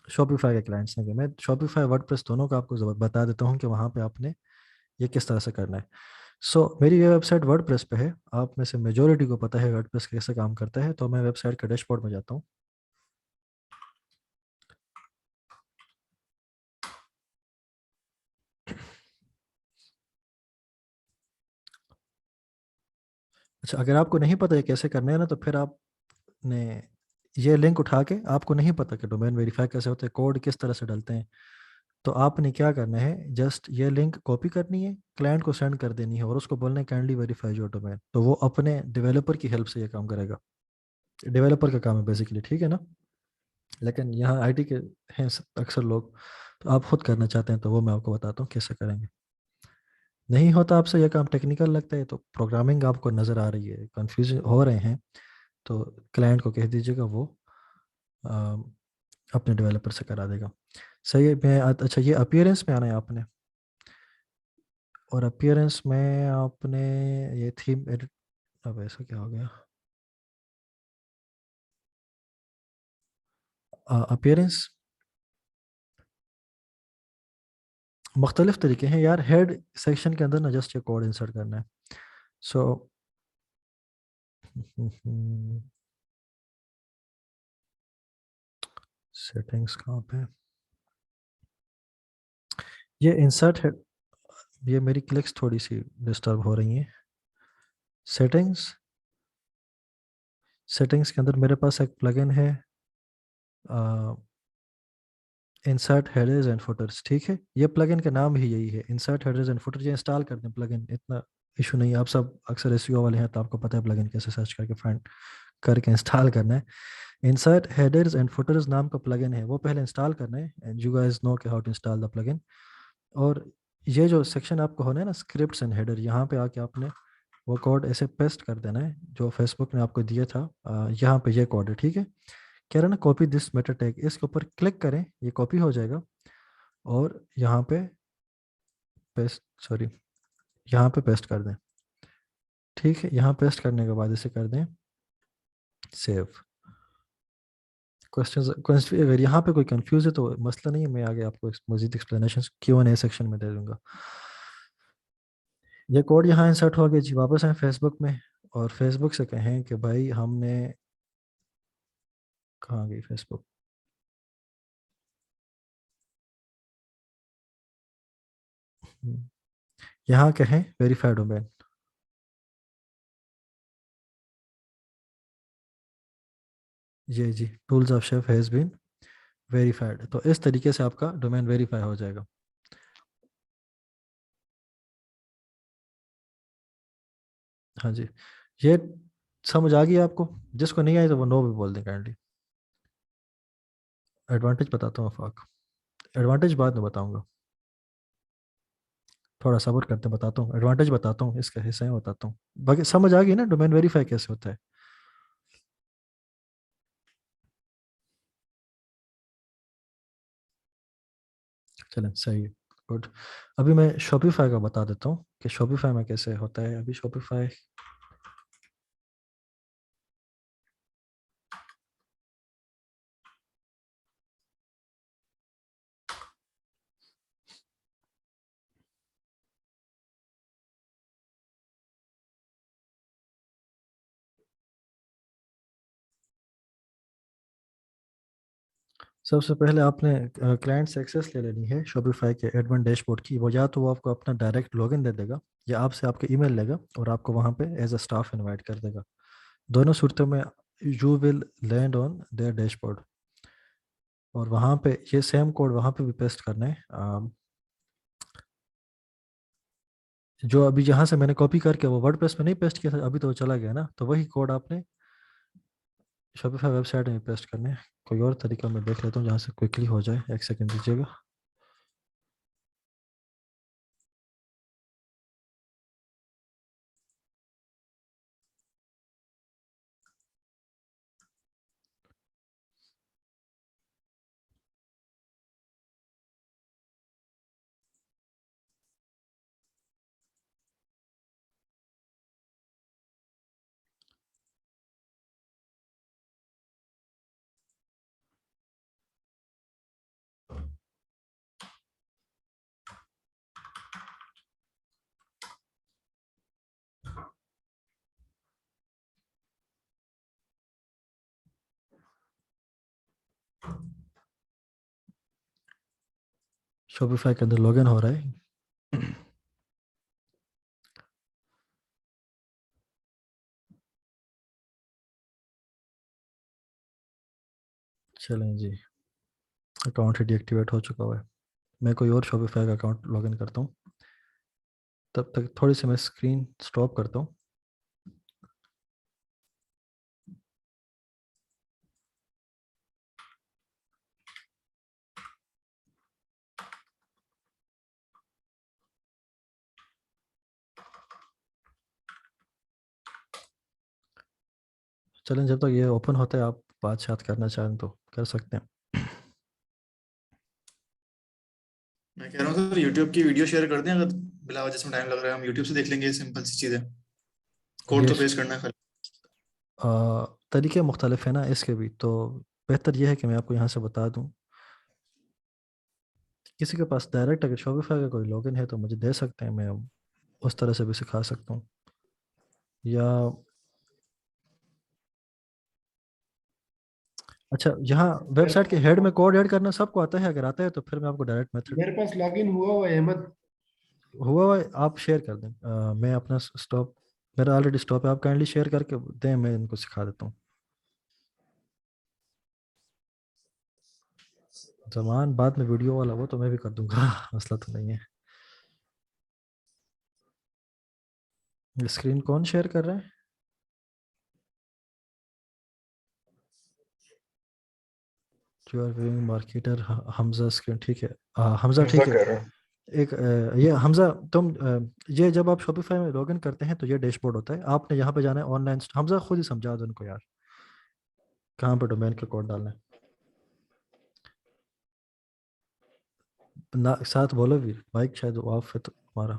A: शॉपिफाई के क्लाइंट्स आएंगे। मैं शॉपिफाई वर्डप्रेस दोनों का आपको बता देता हूँ कि वहाँ पे आपने ये किस तरह से करना है। मेरी ये वेबसाइट वर्डप्रेस पे है, आप में से मेजोरिटी को पता है वर्डप्रेस कैसे काम करता है। तो मैं वेबसाइट के डैशबोर्ड में जाता हूँ। अच्छा, अगर आपको नहीं पता है कैसे करना है ना, तो फिर आपने ये लिंक उठा के, आपको नहीं पता कि डोमेन वेरीफाई कैसे होते हैं, कोड किस तरह से डलते हैं, तो आपने क्या करना है, जस्ट ये लिंक कॉपी करनी है, क्लाइंट को सेंड कर देनी है और उसको बोलना है काइंडली वेरीफाई योर डोमेन। तो वो अपने डेवलपर की हेल्प से ये काम करेगा। डेवलपर का काम है बेसिकली, ठीक है ना। लेकिन यहाँ आईटी के हैं अक्सर लोग, तो आप खुद करना चाहते हैं तो वो मैं आपको बताता हूँ कैसे करेंगे। नहीं होता आपसे यह काम, टेक्निकल लगता है, तो प्रोग्रामिंग आपको नज़र आ रही है, कंफ्यूज हो रहे हैं, तो क्लाइंट को कह दीजिएगा, वो अ, अपने डेवलपर से करा देगा। सही है। मैं अच्छा, ये अपीयरेंस में आना है आपने, और अपीयरेंस में आपने ये थीम एडिट, अब ऐसा क्या हो गया, अपीयरेंस मुख्तलिफ तरीके हैं यार। हेड सेक्शन के अंदर ना जस्ट ये कोड इंसर्ट करना है। सो सेटिंग्स कहाँ पे, ये इंसर्ट है, ये मेरी क्लिक्स थोड़ी सी डिस्टर्ब हो रही हैं। सेटिंग्स, सेटिंग्स के अंदर मेरे पास एक प्लगइन है, इंसर्ट हेडर्स एंड फुटर्स। ठीक है, ये प्लगइन का नाम ही यही है, इंसर्ट हेडर्स एंड फुटर्स। ये इंस्टॉल कर दें प्लगइन, इतना इशू नहीं है। आप सब अक्सर एसईओ वाले हैं तो आपको पता है प्लगइन कैसे सर्च करके फाइंड करके इंस्टॉल करना है। इंसर्ट हेडर्स एंड फुटर्स नाम का प्लगइन है, वो पहले इंस्टॉल करना है, एंड यू गाइस नो कि how to install the plugin. और ये जो सेक्शन आपको होना है ना, स्क्रिप्ट्स एंड हेडर, यहाँ पे आके आपने वो कोड ऐसे पेस्ट कर देना है जो फेसबुक ने आपको दिया था। यहाँ पे ये कोड है, ठीक है। कह रहा है ना कॉपी दिस मेटा टैग, इसके ऊपर क्लिक करें, ये कॉपी हो जाएगा, और यहाँ पे पेस्ट, सॉरी, यहाँ पे पेस्ट कर दें। ठीक है, यहाँ पेस्ट करने के बाद इसे कर दें सेव। क्वेश्चन अगर यहाँ पे कोई कंफ्यूज है तो मसला नहीं है, मैं आगे आपको मजीद एक्सप्लेनेशन Q&A सेक्शन में दे दूंगा। ये कोड यहाँ इंसर्ट हो गया जी। वापस आए फेसबुक में और फेसबुक से कहें कि भाई हमने, कहाँ गई फेसबुक, यहाँ कहें वेरीफाइड डोमेन। ये जी, टूल्स ऑफ शेफ हैज़ बीन वेरीफाइड। तो इस तरीके से आपका डोमेन वेरीफाई हो जाएगा। हाँ जी, ये समझ आ गई आपको? जिसको नहीं आई तो वो नो भी बोल दें काइंडली। एडवांटेज बताता हूँ आफाक, एडवांटेज बाद में बताऊंगा, थोड़ा सब्र करते बताता हूँ, एडवांटेज बताता हूँ, इसके हिस्से में बताता हूँ। बाकी समझ आ गई ना डोमेन वेरीफाई कैसे होता है? चलें सही है, गुड। अभी मैं शॉपिफाई का बता देता हूँ कि शॉपिफाई में कैसे होता है। अभी शॉपिफाई सबसे पहले आपने क्लाइंट से एक्सेस ले लेनी है शॉपिफाई के एडमिन डैशबोर्ड की। वो या तो वो आपको अपना डायरेक्ट लॉगिन दे देगा या आपसे आपके ईमेल लेगा और आपको वहाँ पे एज अ स्टाफ इनवाइट कर देगा। दोनों सूरतों में you will land on their dashboard और वहाँ पे ये सेम कोड वहाँ पे भी पेस्ट करना है। जो अभी जहाँ से मैंने कॉपी करके वो वर्डप्रेस में नहीं पेस्ट किया था, अभी तो वो चला गया ना, तो वही कोड आपने शॉपिफाई वेबसाइट में पेस्ट करने हैं। कोई और तरीका मैं देख लेता हूँ जहाँ से क्विकली हो जाए, एक सेकंड दीजिएगा। शॉपिफाई के अंदर लॉगिन हो रहा है। चलें जी, अकाउंट ही डीएक्टिवेट हो चुका हुआ है। मैं कोई और शॉपिफाई का अकाउंट लॉगिन करता हूँ, तब तक थोड़ी सी मैं स्क्रीन स्टॉप करता हूँ। चलें, जब तक ये ओपन होता है आप बात शात करना चाहें तो कर सकते हैं।
B: मैं कह रहा हूँ सर यूट्यूब की वीडियो शेयर कर दें, अगर बिला वजह से टाइम लग रहा है हम यूट्यूब से देख लेंगे, सिंपल सी चीज़ है, कोड
A: ये
B: तो पेस्ट करना है खाली।
A: तरीके मुख्तलिफ हैं ना इसके भी, तो बेहतर यह है कि मैं आपको यहाँ से बता दूँ। किसी के पास डायरेक्ट अगर शॉपिफाई का कोई लॉगिन है तो मुझे दे सकते हैं, मैं उस तरह से भी सिखा सकता हूँ। या अच्छा, यहाँ वेबसाइट के हेड में कोड ऐड करना सबको आता है? अगर आता है तो फिर मैं आपको डायरेक्ट मेथड
G: मेरे पास लॉगिन हुआ है अहमद।
A: हुआ है, आप शेयर कर दें। मैं अपना स्टॉप, मेरा ऑलरेडी स्टॉप है, आप काइंडली शेयर करके दें, मैं इनको सिखा देता हूँ। जमान बाद में वीडियो वाला वो तो मैं भी कर दूंगा, मसला तो नहीं है। स्क्रीन कौन शेयर कर रहा है? You are viewing marketer Hamza screen, ठीक है। हमजा ठीक है।
F: कह रहा हूँ।
A: एक ये हमजा तुम ये जब आप शॉपिफाई में लॉगिन करते हैं तो ये डैशबोर्ड होता है, आपने यहाँ पे जाना है ऑनलाइन। हमजा खुद ही समझा दो उनको यार, कहाँ पे डोमेन का कोड डालना है ना, साथ बोलो भी। माइक शायद ऑफ है तो हमारा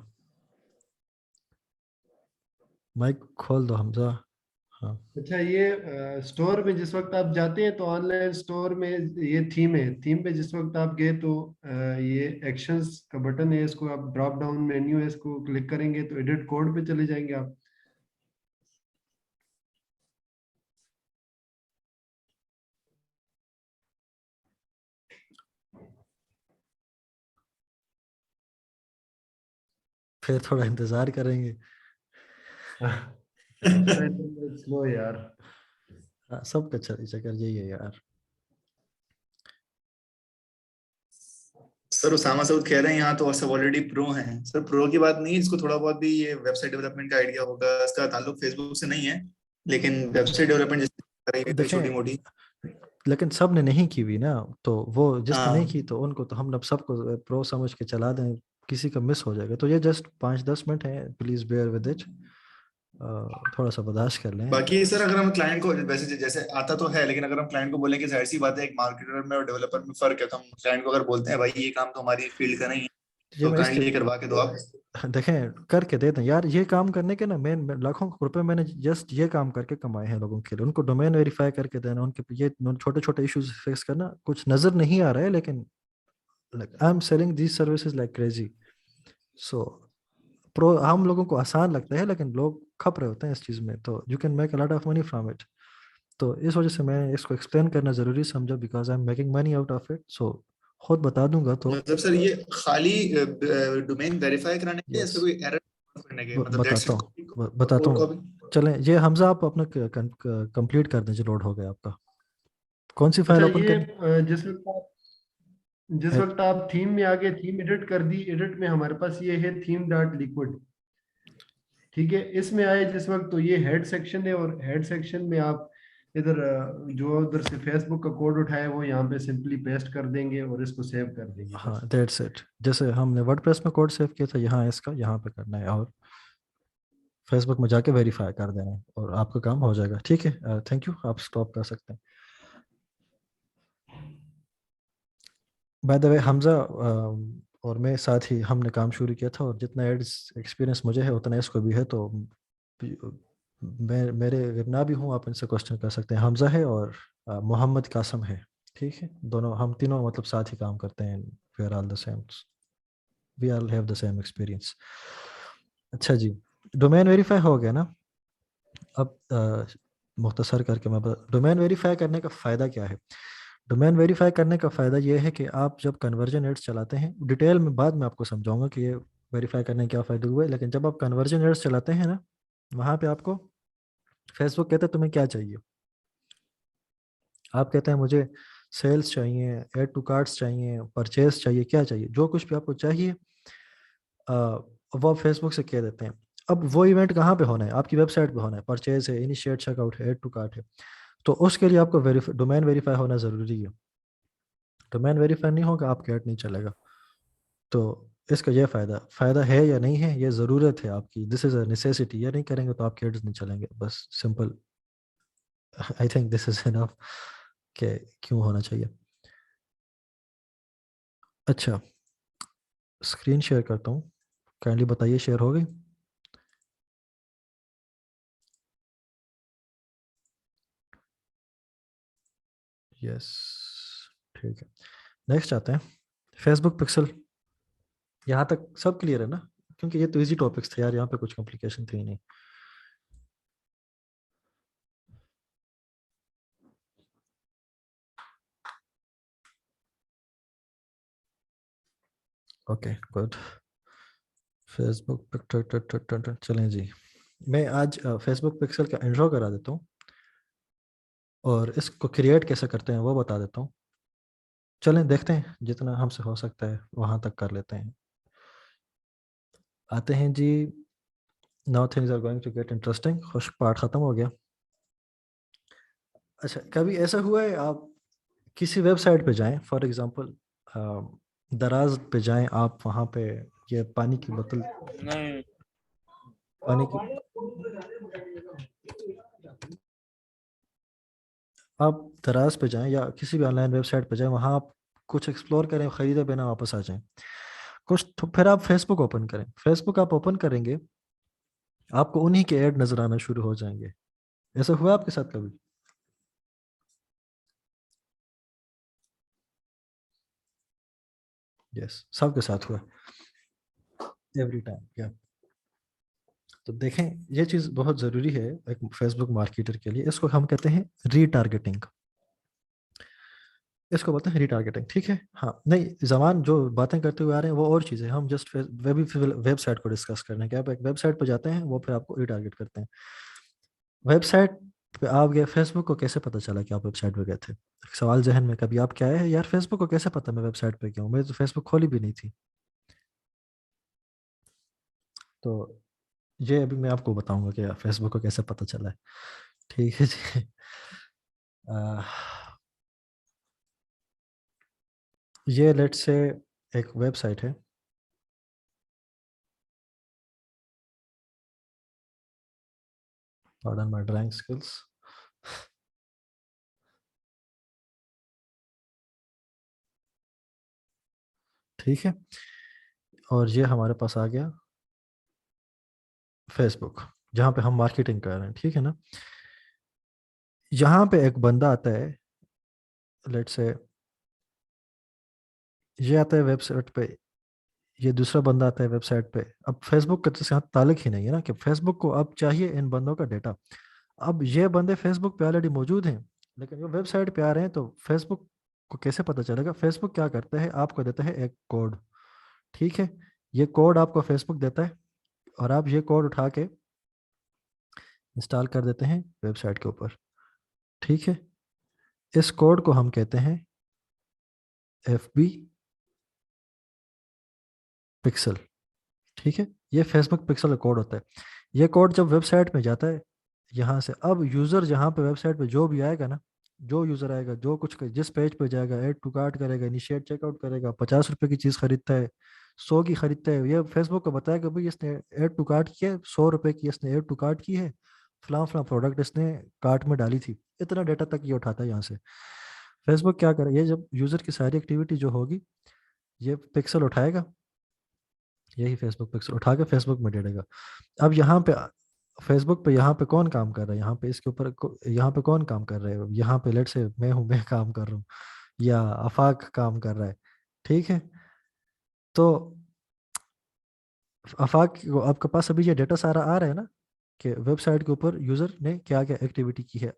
A: माइक खोल दो हमजा। हाँ
G: अच्छा, ये स्टोर में जिस वक्त आप जाते हैं तो ऑनलाइन स्टोर में ये थीम है, थीम पे जिस वक्त आप गए तो ये एक्शंस का बटन है, इसको आप ड्रॉप डाउन मेन्यू है, इसको क्लिक करेंगे तो एडिट कोड पे चले जाएंगे आप।
A: फिर थोड़ा इंतजार करेंगे।
G: आपका इंटरनेट स्लो है यार।
A: हाँ, सबका चक्कर यही है यार।
B: सर उसामा सऊद कह रहे हैं यहाँ तो सब ऑलरेडी प्रो हैं। सर प्रो की बात नहीं है, इसको थोड़ा बहुत भी ये वेबसाइट डेवलपमेंट का आइडिया होगा, इसका ताल्लुक फेसबुक से नहीं है। लेकिन वेबसाइट डेवलपमेंट जिसने कर रही है छोटी
A: देखें,
B: मोटी,
A: लेकिन सब ने नहीं की हुई ना, तो वो जिसने नहीं
B: हाँ
A: की तो उनको तो हम अब सबको प्रो समझ के चला दें, किसी का मिस हो जाएगा। तो ये जस्ट 5-10 मिनट है, प्लीज बेयर विद इट, थोड़ा सा बर्दाश्त कर लें।
B: बाकी सर अगर हम क्लाइंट को वैसे जैसे आता तो है, लेकिन अगर हम क्लाइंट को बोलें कि जाहिर सी बात है एक मार्केटर में और डेवलपर में फर्क है, तो हम क्लाइंट को अगर बोलते हैं भाई ये काम तो हमारी फील्ड का नहीं है,
A: ये
B: तो
A: मैं इसलिए
B: काइंडली करवा के दो आप।
A: देखें करके देते हैं यार, ये काम करने के ना मेन लाखों रुपए मैंने जस्ट ये काम करके कमाए हैं लोगों के लिए। उनको डोमेन वेरीफाई करके देना, उनके ये छोटे छोटे इश्यूज फिक्स करना, कुछ नजर नहीं आ रहा है, लेकिन I am selling these services like crazy. So pro हम लोगों को आसान लगता है, लेकिन लोग खप रहे होते हैं इस चीज़ में, तो you can make a lot of money from it. तो इस वजह से मैं इसको एक्सप्लेन करना ज़रूरी समझा, because I am making money out of it. So खुद बता दूंगा तो
B: मतलब सर ये खाली डोमेन वेरीफाई कराने के या
A: यस,
B: इसमें कोई एरर करने के, मतलब दैट्स
A: बताता
B: इट,
A: हूँ, बताता
B: कोड
A: हूँ।
B: कॉपी।
A: चलें, ये हमजा आप अपना कंप्लीट कर दीजिए, लोड हो गया आपका। कौन सी फाइल
G: अच्छा,
A: ओपन
G: ये
A: करनी?
G: जिस वक्त आप थीम में आगे थीम एडिट कर दी, एडिट में हमारे पास ये है थीम डॉट लिक्विड। ठीक है, इसमें आए जिस वक्त तो ये हेड सेक्शन है, और हेड सेक्शन में आप इधर जो उधर से फेसबुक का कोड उठाया वो यहाँ पे सिंपली पेस्ट कर देंगे और इसको सेव कर देंगे
A: हाँ,
G: बस।
A: That's it. जैसे हमने वर्डप्रेस में कोड सेव किया था, यहाँ इसका यहाँ पे करना है, और फेसबुक में जाके वेरीफाई कर देना है, और आपका काम हो जाएगा। ठीक है, थैंक यू, आप स्टॉप कर सकते हैं। बाय द वे हमजा और मैं साथ ही हमने काम शुरू किया था, और जितना एड्स एक्सपीरियंस मुझे है उतना इसको भी है, तो मैं मेरे अगर ना भी हूँ, आप इनसे क्वेश्चन कर सकते हैं। हमजा है और मोहम्मद कासम है, ठीक है, दोनों हम तीनों मतलब साथ ही काम करते हैं। We are all the same, we all have the same experience. अच्छा जी, डोमेन वेरीफाई हो गया ना। अब मुख्तसर करके मैं डोमेन वेरीफाई करने का फ़ायदा क्या है। डोमेन वेरीफाई करने का फ़ायदा ये है कि आप जब कन्वर्जन रेट्स चलाते हैं, डिटेल में बाद में आपको समझाऊंगा कि ये वेरीफाई करने के क्या फ़ायदे हुए, लेकिन जब आप कन्वर्जन रेट्स चलाते हैं ना, वहाँ पे आपको फेसबुक कहता है तुम्हें क्या चाहिए। आप कहते हैं मुझे सेल्स चाहिए, ऐड टू कार्ट्स चाहिए, परचेज चाहिए, क्या चाहिए, जो कुछ भी आपको चाहिए वो आप फेसबुक से कह देते हैं। अब वो इवेंट कहाँ पे होना है, आपकी वेबसाइट पे होना है, परचेज है, इनिशिएट चेकआउट है, ऐड टू कार्ट है, तो उसके लिए आपको डोमेन वेरीफाई होना ज़रूरी है। डोमेन वेरीफाई नहीं होगा, आपका ऐड नहीं चलेगा। तो इसका ये फ़ायदा है या नहीं है, ये ज़रूरत है आपकी, दिस इज़ अ नेसेसिटी। ये नहीं करेंगे तो आपके एड्स नहीं चलेंगे, बस simple. I think this is enough कि क्यों होना चाहिए। अच्छा, स्क्रीन शेयर करता हूँ, काइंडली बताइए शेयर हो गई? यस, ठीक है। नेक्स्ट आते हैं, फेसबुक पिक्सल। यहाँ तक सब क्लियर है ना, क्योंकि ये तो इजी टॉपिक्स थे यार, यहाँ पे कुछ कॉम्प्लिकेशन थी नहीं। Okay good. फेसबुक पिक्सल, चलें जी, मैं आज फेसबुक पिक्सल का इंट्रो करा देता हूँ, और इसको क्रिएट कैसे करते हैं वो बता देता हूँ। चलें देखते हैं, जितना हमसे हो सकता है वहाँ तक कर लेते हैं। आते हैं जी, now things are going to get interesting. खुश पार्ट ख़त्म हो गया। अच्छा, कभी ऐसा हुआ है आप किसी वेबसाइट पे जाएं, फॉर एग्जांपल दराज पे जाएं आप, वहाँ पे ये पानी की बोतल, पानी की, आप दराज पे जाएं या किसी भी ऑनलाइन वेबसाइट पे जाएं, वहाँ आप कुछ एक्सप्लोर करें, ख़रीदे बिना वापस आ जाएं कुछ, तो फिर आप फेसबुक ओपन करें। फेसबुक आप ओपन करेंगे, आपको उन्हीं के ऐड नज़र आना शुरू हो जाएंगे। ऐसा हुआ आपके साथ कभी? यस, सबके साथ हुआ, एवरी टाइम, या। तो देखें, ये चीज़ बहुत ज़रूरी है एक फेसबुक मार्केटर के लिए, इसको हम कहते हैं रीटारगेटिंग। इसको बोलते हैं रीटारगेटिंग, ठीक है। हाँ, नहीं, जमान जो बातें करते हुए आ रहे हैं वो और चीज़ है, हम जस्ट वेबसाइट को डिस्कस करने के, आप एक वेबसाइट पर जाते हैं, वो फिर आपको रीटारगेट करते हैं। वेबसाइट पे आप गए, फेसबुक को कैसे पता चला कि आप वेबसाइट पे गए थे? एक सवाल जहन में कभी आप क्या है यार, फेसबुक को कैसे पता मैं वेबसाइट पे गया हूँ, मैं तो फेसबुक खोली भी नहीं थी। तो ये अभी मैं आपको बताऊंगा कि फेसबुक को कैसे पता चला है। ठीक है जी। आ, ये लेट्स से एक वेबसाइट है, pardon my drawing skills। ठीक है, और ये हमारे पास आ गया फेसबुक, जहाँ पे हम मार्केटिंग कर रहे हैं, ठीक है ना। यहाँ पे एक बंदा आता है, लेट्स से ये आता है वेबसाइट पे, ये दूसरा बंदा आता है वेबसाइट पे। अब फेसबुक का तो साथ ताल्लुक ही नहीं है ना, कि फेसबुक को अब चाहिए इन बंदों का डेटा। अब ये बंदे फेसबुक पे ऑलरेडी मौजूद हैं, लेकिन वो वेबसाइट पे आ रहे हैं, तो फेसबुक को कैसे पता चलेगा? फेसबुक क्या करता है, आपको देता है एक कोड, ठीक है। ये कोड आपको फेसबुक देता है, और आप ये कोड उठा के इंस्टॉल कर देते हैं वेबसाइट के ऊपर, ठीक है। इस कोड को हम कहते हैं FB पिक्सल, ठीक है। ये फेसबुक पिक्सल का कोड होता है। ये कोड जब वेबसाइट में जाता है यहाँ से, अब यूज़र जहाँ पे वेबसाइट पे जो भी आएगा ना, जो यूज़र आएगा, जो कुछ जिस पेज पे जाएगा, ऐड टू कार्ट करेगा, इनिशिएट चेकआउट करेगा, 50 रुपए की चीज़ खरीदता है, 100 की खरीदता है, ये फेसबुक को बताएगा भाई इसने ऐड टू कार्ट किया है, 100 रुपए की इसने ऐड टू कार्ट की है, फलां फलां प्रोडक्ट इसने कार्ट में डाली थी। इतना डेटा तक ये उठाता है यहाँ से। फेसबुक क्या करे, ये जब यूज़र की सारी एक्टिविटी जो होगी, ये पिक्सल उठाएगा, यही फेसबुक पिक्सल उठा के फेसबुक में डालेगा। अब यहाँ पे फेसबुक पे यहाँ पे कौन काम कर रहा है, यहाँ पे इसके ऊपर यहाँ पे कौन काम कर रहा है, यहाँ पे लेट से मैं हूँ, मैं काम कर रहा हूँ, या आफाक काम कर रहा है, ठीक है। तो आफाक को आपके पास अभी ये डेटा सारा आ रहा है ना, कि वेबसाइट के ऊपर यूजर ने क्या क्या एक्टिविटी की है।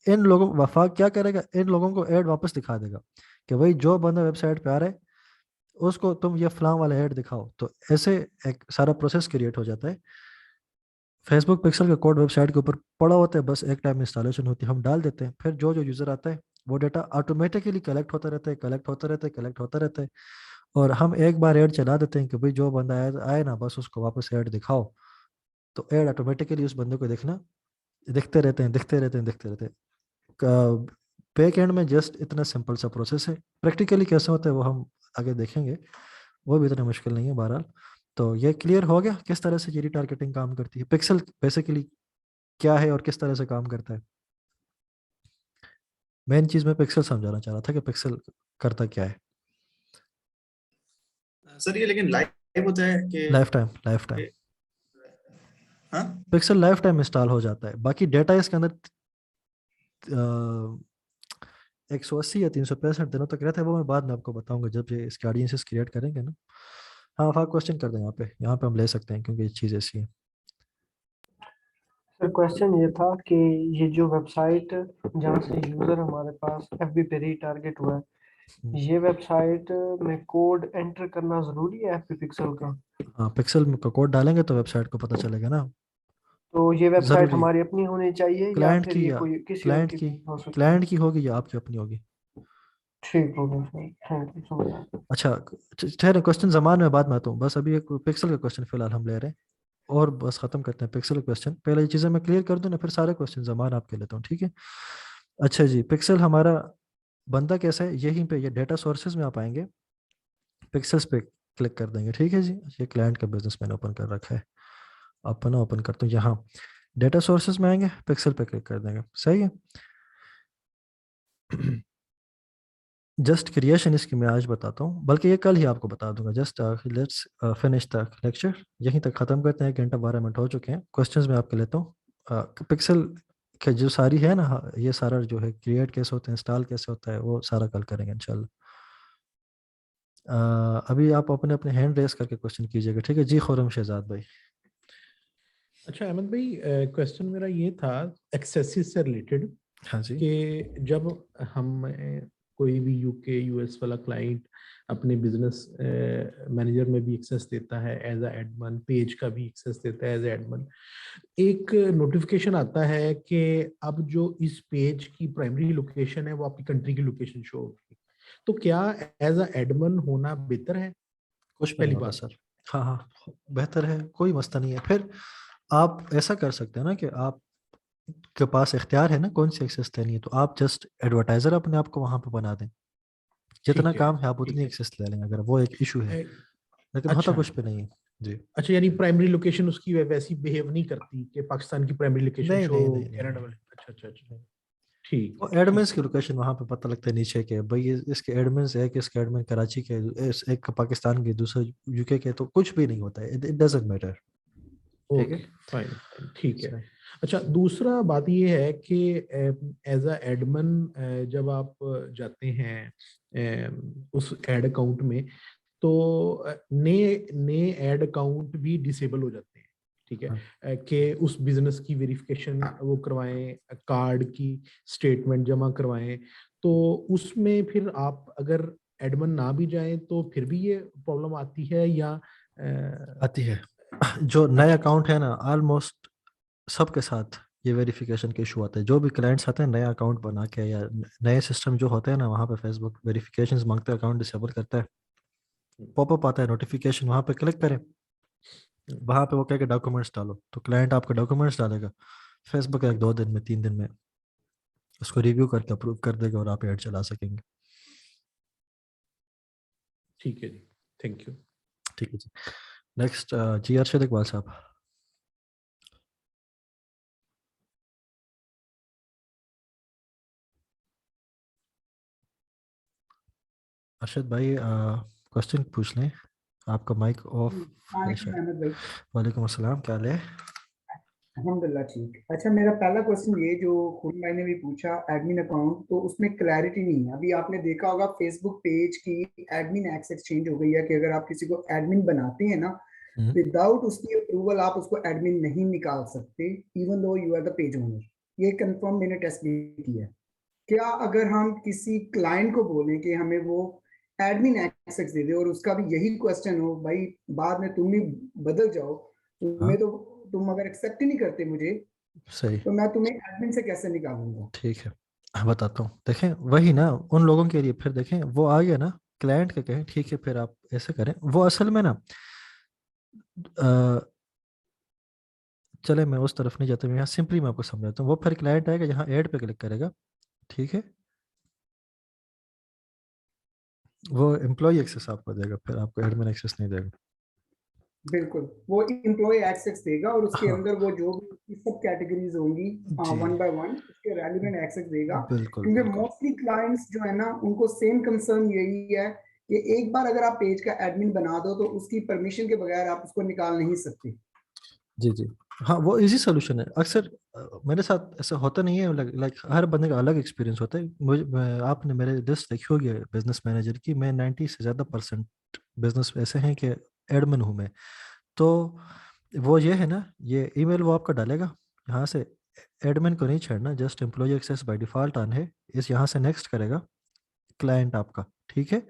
A: इन लोगों आफाक क्या करेगा, इन लोगों को ऐड वापस दिखा देगा कि भाई जो बंदा वेबसाइट पे आ रहा है उसको तुम ये फलां वाला ऐड दिखाओ। तो ऐसे एक सारा प्रोसेस क्रिएट हो जाता है। फेसबुक पिक्सल का कोड वेबसाइट के ऊपर पड़ा होता है, बस एक टाइम इंस्टॉलेशन होती है, हम डाल देते हैं, फिर जो जो यूज़र आता है वो डाटा ऑटोमेटिकली कलेक्ट होता रहता है, कलेक्ट होता रहता है, कलेक्ट होता रहता है। और हम एक बार ऐड चला देते हैं कि भाई जो बंदा आए आए ना, बस उसको वापस ऐड दिखाओ। तो ऐड ऑटोमेटिकली उस बंदे को देखना, दिखते रहते हैं, दिखते रहते हैं, दिखते रहते हैं। बैक एंड में जस्ट इतना सिंपल सा प्रोसेस है। प्रैक्टिकली कैसे होता है वो हम आगे देखेंगे, वो भी इतना मुश्किल नहीं है बहरहाल। तो ये क्लियर हो गया किस तरह से जी टारगेटिंग काम करती है, पिक्सल बेसिकली क्या है और किस तरह से काम करता है। मेन चीज मैं पिक्सल समझाना चाह रहा था कि पिक्सल करता क्या है।
B: सर ये लेकिन लाइव होता है कि
A: लाइफ टाइम, लाइफ टाइम
B: हाँ?
A: पिक्सल लाइफ टाइम इंस्टॉल हो जाता है। बाकी डेटा इसके अंदर 180 या 365 दिनों तक रहता है, वो मैं बाद में आपको बताऊंगा जब ये इसके ऑडियंसेस क्रिएट करेंगे ना। हाँ, आप क्वेश्चन कर दें, यहाँ पे हम ले सकते हैं क्योंकि ये चीज़ ऐसी है।
H: सर क्वेश्चन ये था कि ये जो वेबसाइट जहाँ से यूजर हमारे पास एफबी पे रीटारगेट हुआ है, ये वेबसाइट में कोड एंटर करना जरूरी है एफबी पिक्सल का?
A: हाँ, पिक्सल का कोड डालेंगे तो वेबसाइट को पता चलेगा ना।
H: तो ये वेबसाइट
A: जरूरी,
H: हमारी अपनी होनी चाहिए या
A: क्लाइंट
H: फिर
A: की
H: ये
A: या
H: कोई किसी और
A: क्लाइंट
H: की
A: की,
H: भी हो सकती है?
A: क्लाइंट की होगी या आपकी अपनी होगी।
H: ठीक हो गया sir, thank you so much.
A: अच्छा, ठहरे, क्वेश्चन जमान में बाद में आता हूँ, बस अभी एक पिक्सल का क्वेश्चन फिलहाल हम ले रहे हैं, और बस खत्म करते हैं पिक्सल क्वेश्चन। पहले ये चीज़ें मैं क्लियर कर दूं ना, फिर सारे क्वेश्चन जमान आपके लेता हूँ, ठीक है। अच्छा जी, पिक्सल हमारा बंदा कैसा है, यहीं पे ये डेटा सोर्सेज में आप आएंगे, पिक्सल्स पे क्लिक कर देंगे, ठीक है जी। ये क्लाइंट का बिजनेस मैंने ओपन कर रखा है, अपना ओपन करता हूँ, यहाँ डेटा सोर्सेज में आएंगे, पिक्सल पे क्लिक कर देंगे, सही है। जस्ट क्रिएशन इसकी मैं आज बताता हूँ, बल्कि ये कल ही आपको बता दूंगा। Just let's finish the lecture, यहीं तक ख़त्म करते हैं। 1 घंटा 12 मिनट हो चुके हैं। क्वेश्चंस में आपके लेता हूँ। पिक्सल के जो सारी है ना, ये सारा जो है क्रिएट कैसे होता है, इंस्टॉल कैसे होता है, वो सारा कल करेंगे इंशाल्लाह। अभी आप अपने अपने हैंड रेस करके क्वेश्चन कीजिएगा, ठीक है जी। खुरम शहजाद भाई।
C: अच्छा अहमद भाई, क्वेश्चन मेरा ये था एक्सेसिस से रिलेटेड,
A: हाँ जी।
C: कि जब हम कोई भी यूके यूएस वाला क्लाइंट अपने बिजनेस मैनेजर में भी एक्सेस देता है एज अ एडमन, पेज का भी एक्सेस देता है एज अ एडमन, एक नोटिफिकेशन आता है कि अब जो इस पेज की प्राइमरी लोकेशन है वो आपकी कंट्री की लोकेशन शो होगी। तो क्या एज अ एडमन होना बेहतर है?
A: कुछ भी नहीं
C: पहली
A: होता
C: बात।
A: सर। हाँ हाँ, बेहतर है, कोई मसला नहीं है। फिर आप ऐसा कर सकते हैं ना कि आप के पास इख्तियार है ना कौन सी एक्सेस देनी है, तो आप जस्ट एडवर्टाइजर अपने आप को वहां पे बना दें, जितना
C: ठीक है,
A: काम है आप
C: ठीक
A: उतनी
C: है।
A: एक्सेस ले लें, अगर वो एक इशू है,
C: ए,
A: लेकिन होता
C: अच्छा,
A: कुछ भी नहीं है। जी
C: अच्छा, यानी प्राइमरी लोकेशन उसकी वैसी बिहेव नहीं करती कि पाकिस्तान की प्राइमरी लोकेशन
A: नहीं
C: शो
A: नहीं नहीं नहीं,
C: कनाडा
A: नहीं।
C: वाले। अच्छा, अच्छा, अच्छा, ठीक
A: वो
C: है,
A: एडमिन्स
C: ठीक
A: की
C: है।
A: लोकेशन वहां पे पता लगता है नीचे के भाई इसके एडमिन्स है कि इसके एडमिन कराची के, एक पाकिस्तान के, दूसरा यूके के, तो कुछ भी नहीं होता है, इट डजंट मैटर। ठीक है।
C: ओके, फाइन, फाइन, ठीक है।
A: अच्छा।
C: अच्छा, दूसरा बात ये है कि एज अ एडमन जब आप जाते हैं उस एड अकाउंट में, तो नए नए एड अकाउंट भी डिसेबल हो जाते हैं, ठीक है,
A: हाँ।
C: कि उस बिजनेस की वेरिफिकेशन वो करवाएं, कार्ड की स्टेटमेंट जमा करवाएं, तो उसमें फिर आप अगर एडमन ना भी जाएं तो फिर भी ये प्रॉब्लम आती है, या
A: आती है। जो नए
C: अच्छा,
A: अकाउंट है ना, ऑलमोस्ट सबके साथ ये वेरिफिकेशन के इशू आते हैं। जो भी क्लाइंट्स आते हैं नया अकाउंट बना के, या नए सिस्टम जो होते हैं ना, वहाँ पे फेसबुक वेरिफिकेशंस मांगते हैं, अकाउंट डिसेबल करता है, पॉपअप आता है नोटिफिकेशन, वहाँ पे क्लिक करें, वहाँ पे वो कहेगा डॉक्यूमेंट्स डालो, तो क्लाइंट आपका डॉक्यूमेंट्स डालेगा, फेसबुक एक 2 दिन में 3 दिन में उसको रिव्यू करके अप्रूव कर देगा और आप ऐड चला सकेंगे।
C: ठीक है जी, थैंक यू।
A: ठीक है जी। नेक्स्ट जी अरशद इकबाल साहब। अरशद भाई क्वेश्चन पूछ लें, आपका माइक ऑफ है
D: वालेकुम
A: शायद।
D: अहमद भाई।
A: वालेकुम अस्सलाम, क्या हाल है?
D: अल्हम्दुलिल्लाह ठीक। अच्छा, मेरा पहला क्वेश्चन ये जो खुद भाई ने भी पूछा एडमिन अकाउंट, तो उसमें क्लैरिटी नहीं है। अभी आपने देखा होगा फेसबुक पेज की एडमिन एक्सेस चेंज हो गई है कि अगर आप किसी को एडमिन बनाते हैं ना,
A: हम्म,
D: विदाउट उसकी अप्रूवल आप उसको एडमिन नहीं निकाल सकते, even though you are the page owner. ये कंफर्म मैंने टेस्ट भी किया है। क्या अगर हम किसी क्लाइंट को बोलें कि हमें वो एडमिन एक्सेस दे दे और उसका भी यही क्वेश्चन हो, भाई बाद में तुम ही बदल जाओ,
A: हाँ
D: तुम्हें तो तुम अगर एक्सेप्ट ही नहीं करते मुझे,
A: सही,
D: तो मैं तुम्हें एडमिन से कैसे निकालूंगा?
A: ठीक है। बताता हूँ, देखें वही ना उन लोगों के लिए, फिर देखें वो आ गया ना, क्लाइंट के कहें ठीक है, फिर आप ऐसे करें, वो असल में ना चले मैं उस तरफ नहीं जाता, मैं यहाँ सिंपली मैं आपको समझाता हूँ। वो फिर क्लाइंट आएगा यहाँ ऐड पे क्लिक करेगा, ठीक है, वो एम्प्लॉय एक्सेस आपको देगा, फिर आपको एडमिन एक्सेस नहीं देगा।
D: बिल्कुल, वो एम्प्लॉय एक्सेस देगा और उसके
A: हाँ
D: अंदर वो जो भी उसकी सब कैटेगरीज होंगी
A: जी,
D: वन बाय वन उसके रेलिवेंट एक्सेस देगा।
A: बिल्कुल
D: क्योंकि
A: बिल्कुल।
D: मोस्टली क्लाइंट्स जो है ना, उनको सेम कंसर्न यही है कि एक बार अगर आप पेज का एडमिन बना दो तो उसकी परमिशन के बगैर आप उसको निकाल नहीं सकते।
A: जी जी। हाँ वो इजी सोल्यूशन है। अक्सर मेरे साथ ऐसा होता नहीं है, लाइक हर बंदे का अलग एक्सपीरियंस होता है। आपने मेरे लिस्ट देखी होगी बिजनेस मैनेजर की, मैं 90 से ज़्यादा परसेंट बिजनेस ऐसे हैं कि एडमिन हूँ मैं। तो वो ये है ना, ये ईमेल वो आपका डालेगा यहाँ से, एडमिन को नहीं छेड़ना, just employ access by default on है, इस यहाँ से नेक्स्ट करेगा क्लाइंट आपका, ठीक है।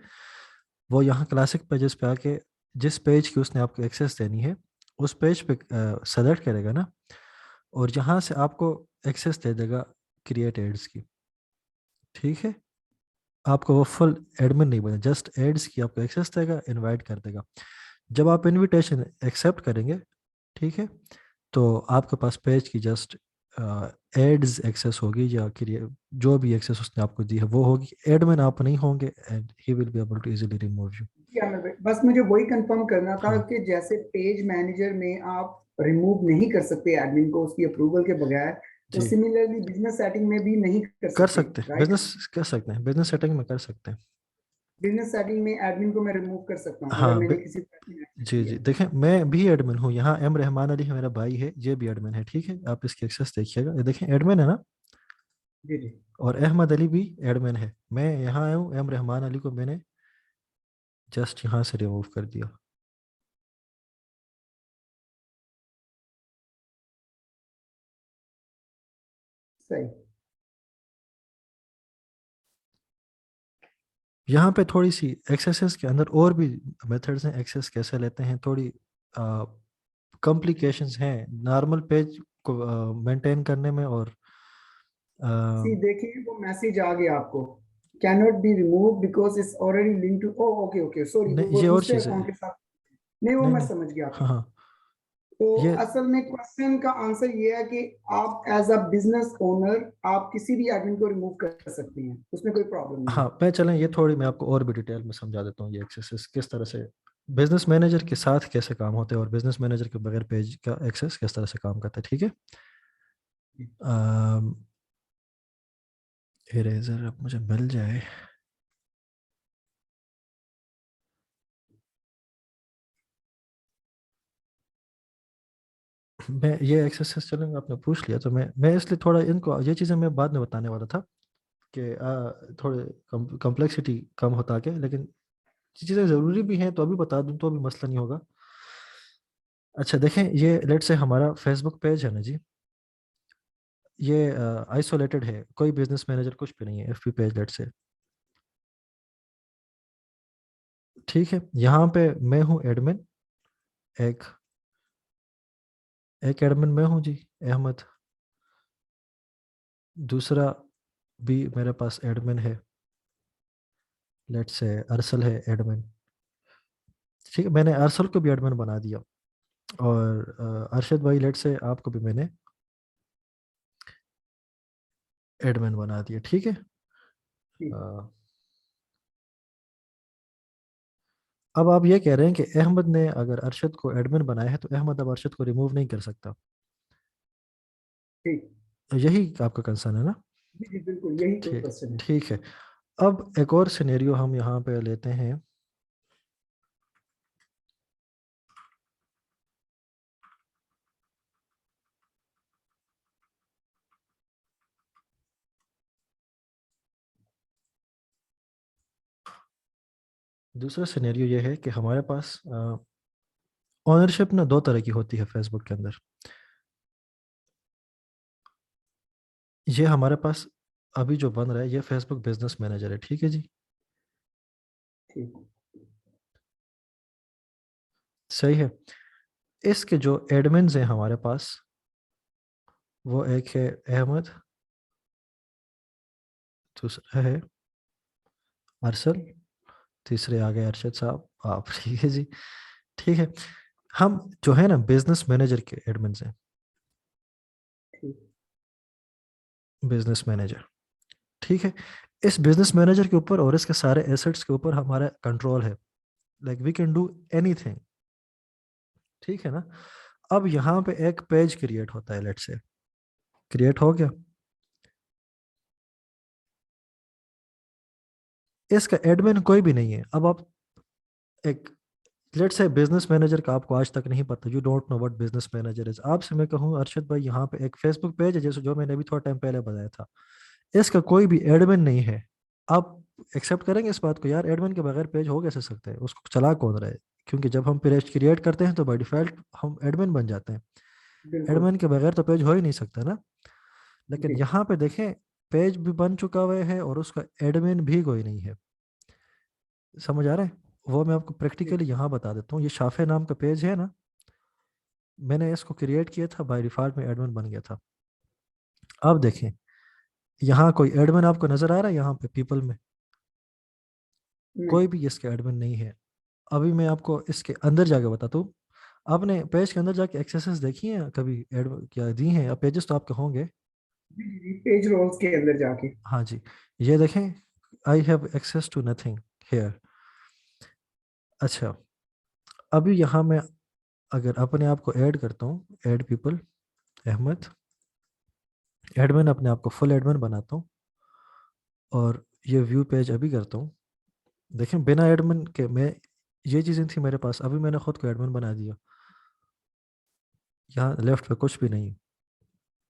A: वो यहाँ क्लासिक पेजेस पे आके जिस पेज की उसने आपको एक्सेस देनी है उस पेज पे सेलेक्ट करेगा ना, और यहाँ से आपको एक्सेस दे देगा क्रिएट एड्स की, ठीक है। आपको वो फुल एडमिन नहीं बना, जस्ट एड्स की आपको एक्सेस देगा, इनवाइट कर देगा। जब आप इनविटेशन एक्सेप्ट करेंगे, ठीक है, तो आपके पास पेज की जस्ट एड्स एक्सेस होगी, या जो भी एक्सेस उसने आपको दी है वो होगी, एडमिन आप नहीं होंगे, and he will be able to easily remove you.
D: क्या मैं बस मुझे वही कंफर्म करना था
A: हाँ
D: कि जैसे पेज मैनेजर में आप रिमूव नहीं कर सकते एडमिन को उसकी अप्रूवल के बगैर, तो
A: जी,
D: सिमिलरली बिजनेस सेटिंग में भी नहीं कर
A: कर
D: सकते,
A: सकते हैं,
D: राइट?
A: बिजनेस कर सकते हैं, बिजनेस सेटिंग में कर सकते हैं।
D: बिजनेस सेटिंग में एडमिन को मैं रिमूव कर सकता हूँ अगर
A: हाँ
D: मैंने किसी को admin access
A: जी
D: दिया
A: जी,
D: है।
A: देखें मैं भी एडमिन हूँ यहाँ, एम रहमान अली है मेरा भाई है, ये भी एडमिन है, ठीक है, आप इसकी एक्सेस देखिएगा, ये देखें एडमिन है ना,
D: जी जी।
A: और अहमद अली भी एडमिन है। मैं यहाँ आया हूँ, एम रहमान अली को मैंने जस्ट यहाँ से रिमूव कर दिया।
D: सही।
A: यहाँ पे थोड़ी सी एक्सेसेस के अंदर और भी मेथड्स हैं, एक्सेस कैसे लेते हैं, थोड़ी कॉम्प्लिकेशंस हैं नॉर्मल पेज को मेंटेन करने में, और
D: सी देखिए वो मैसेज आ गया आपको, can not be remove because it's already link to, oh okay okay sorry,
A: नहीं
D: वो
A: ये और
D: दूसरे
A: चीज़ है।
D: अकाउंट के साथ। नहीं वो
A: नहीं
D: मैं
A: नहीं,
D: समझ गया
A: हाँ
D: आपकी।
A: हाँ,
D: तो
A: ये
D: असल में क्वेश्चन का आंसर ये है कि आप एज अ बिजनेस ओनर आप किसी भी एडमिन को रिमूव कर सकते हैं, उसमें कोई प्रॉब्लम नहीं
A: हाँ, मैं चलें ये थोड़ी मैं आपको और भी डिटेल में समझा देता हूँ ये एक्सेस किस तरह से बिजनेस मैनेजर के साथ कैसे काम होते हैं और बिजनेस मैनेजर के बगैर पेज का एक्सेस किस तरह से काम करता है, ठीक है। इरेजर अब मुझे मिल जाए। मैं ये एक्सरसाइज चलेंगे आपने पूछ लिया तो मैं इसलिए थोड़ा इनको ये चीज़ें मैं बाद में बताने वाला था कि थोड़े कॉम्प्लेक्सिटी कम होता के, लेकिन ये चीज़ें ज़रूरी भी हैं तो अभी बता दूं तो अभी मसला नहीं होगा। अच्छा देखें, ये लेट से हमारा फेसबुक पेज है ना जी, ये आइसोलेटेड है, कोई बिजनेस मैनेजर कुछ भी नहीं है, एफपी पेज लेट से, ठीक है। यहाँ पे मैं हूँ एडमिन, एक एक एडमिन मैं हूँ जी, अहमद। दूसरा भी मेरे पास एडमिन है, लेट से अरसल है एडमिन, ठीक है। मैंने अरसल को भी एडमिन बना दिया और अरशद भाई लेट से आपको भी मैंने एडमिन बना दिया, ठीक है। अ, अब आप ये कह रहे हैं कि अहमद ने अगर अरशद को एडमिन बनाया है तो अहमद अब अरशद को रिमूव नहीं कर सकता,
D: ठीक।
A: यही आपका कंसर्न है ना?
D: जी जी बिल्कुल यही तो
A: ठीक,
D: क्वेश्चन है।
A: ठीक है। अब एक और सिनेरियो हम यहाँ पे लेते हैं। दूसरा सिनेरियो ये है कि हमारे पास ओनरशिप ना दो तरह की होती है फेसबुक के अंदर। ये हमारे पास अभी जो बन रहा है ये फेसबुक बिजनेस मैनेजर है, ठीक है जी,
D: ठीक।
A: सही है। इसके जो एडमिन्स हैं हमारे पास, वो एक है अहमद, दूसरा है अरसल, तीसरे आ गए अरशद साहब आप, ठीक है जी, ठीक है। हम जो है ना बिजनेस मैनेजर के एडमिन्स हैं,
D: ठीक।
A: बिजनेस मैनेजर, ठीक है। इस बिजनेस मैनेजर के ऊपर और इसके सारे एसेट्स के ऊपर हमारा कंट्रोल है, like we can do anything, ठीक है ना। अब यहाँ पे एक पेज क्रिएट होता है, लेट से क्रिएट हो गया, इसका एडमिन कोई भी नहीं है। अब आप एक लेट से बिजनेस मैनेजर का आपको आज तक नहीं पता, you don't know what business manager is. आपसे मैं कहूँ अरशद भाई यहाँ पे एक फेसबुक पेज है जैसे जो मैंने अभी थोड़ा टाइम पहले बताया था, इसका कोई भी एडमिन नहीं है। आप एक्सेप्ट करेंगे इस बात को यार, एडमिन के बगैर पेज हो कैसे सकते हैं, उसको चला कौन रहा है? क्योंकि जब हम पेज क्रिएट करते हैं तो बाय डिफॉल्ट हम एडमिन बन जाते हैं,
D: बिल्कुल।
A: एडमिन के बगैर तो पेज हो ही नहीं सकता ना। लेकिन
D: जी
A: यहाँ पे देखें, पेज भी बन चुका हुआ है और उसका एडमिन भी कोई नहीं है, समझ आ रहा है? वो मैं आपको
D: जी
A: प्रैक्टिकली यहाँ बता देता हूँ। ये शाफे नाम का पेज है ना, मैंने इसको क्रिएट किया था, बाय डिफॉल्ट में एडमिन बन गया था। अब देखें, यहाँ कोई एडमिन आपको नजर आ रहा है? यहाँ पे पीपल में
D: नहीं।
A: कोई भी इसके एडमिन नहीं है। अभी मैं आपको इसके अंदर जाके बताता हूँ। आपने पेज के अंदर जाके एक्सेसेस देखी हैं कभी, एड क्या दी हैं? अब पेजेस तो आपके होंगे।
D: जी जी जी पेज रोल्स के अंदर जाके।
A: हाँ जी, ये देखें, I have access to nothing here. अच्छा, अभी यहाँ मैं अगर अपने आप को ऐड करता हूँ, ऐड पीपल अहमद, एडमिन अपने आप को फुल एडमिन बनाता हूँ और ये व्यू पेज अभी करता हूँ। देखें बिना एडमिन के मैं, ये चीज़ें थी मेरे पास, अभी मैंने खुद को एडमिन बना दिया। यहाँ लेफ्ट पे कुछ भी नहीं,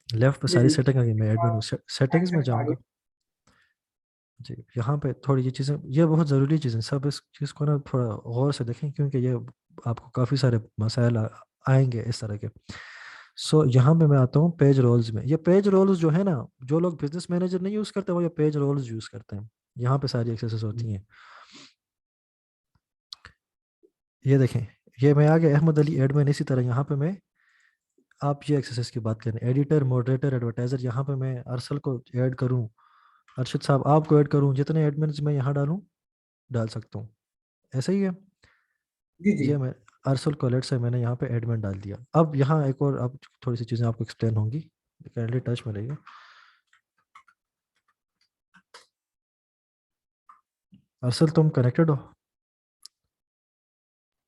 A: लेफ्ट पे
D: जी
A: सारी
D: जी
A: सेटिंग आ गई, मैं एडमिन हूँ, सेटिंग्स में
D: एक्सेस आ
A: जाऊँगा
D: गई।
A: जी। यहाँ पे थोड़ी ये चीज़ें, ये बहुत ज़रूरी चीज़ें, सब इस चीज़ को ना थोड़ा गौर से देखें क्योंकि ये आपको काफ़ी सारे मसाइल आएंगे इस तरह के। सो यहाँ पे मैं आता हूँ पेज रोल्स में। ये पेज रोल्स जो है ना, जो लोग बिजनेस मैनेजर नहीं यूज़ करते वो ये पेज रोल्स यूज़ करते हैं। यहाँ पे सारी एक्सेसेस होती हैं। ये देखें, ये मैं आ गया अहमद अली एडमिन। इसी तरह यहाँ पे मैं, आप ये एक्सेसेस की बात करें, एडिटर, मॉडरेटर, एडवर्टाइजर, यहाँ पे मैं अरसल को ऐड करूँ, अरशद साहब आपको ऐड करूँ, जितने एडमिन मैं यहाँ डालूँ डाल सकता हूँ, ऐसा ही है।
D: जी जी
A: ये मैं अरसल को लेट से मैंने यहाँ पे एडमिन डाल दिया। अब यहाँ एक और अब थोड़ी सी चीज़ें आपको एक्सप्लेन होंगी, काइंडली टच में रहिए। अरसल तुम कनेक्टेड हो?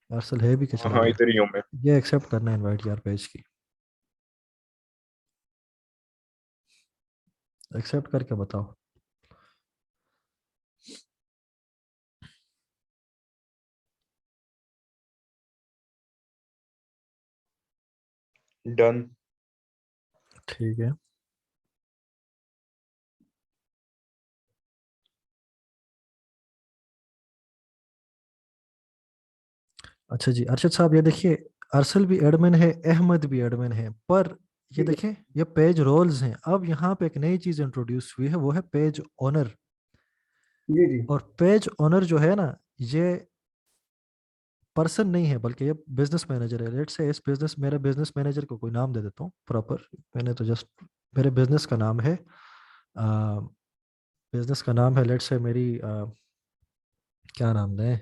A: अरसल है भी कि चला
F: हाँ
A: गया?
F: इधर ही हूँ मैं।
A: ये एक्सेप्ट करना इनवाइट यार पेज की, एक्सेप्ट करके बताओ।
F: डन।
A: ठीक है, अच्छा जी अरशद साहब ये देखिए, अरसल भी एडमिन है, अहमद भी एडमिन है, पर ये देखें ये पेज रोल्स हैं। अब यहाँ पे एक नई चीज़ इंट्रोड्यूस हुई है, वो है पेज ओनर।
D: जी जी
A: और पेज ओनर जो है ना, ये पर्सन नहीं है बल्कि ये बिजनेस मैनेजर है। लेट से इस बिजनेस, मेरे बिजनेस मैनेजर को कोई नाम दे देता हूँ प्रॉपर, मैंने तो जस्ट, मेरे बिजनेस का नाम है, बिजनेस का नाम है लेट से मेरी क्या नाम दें,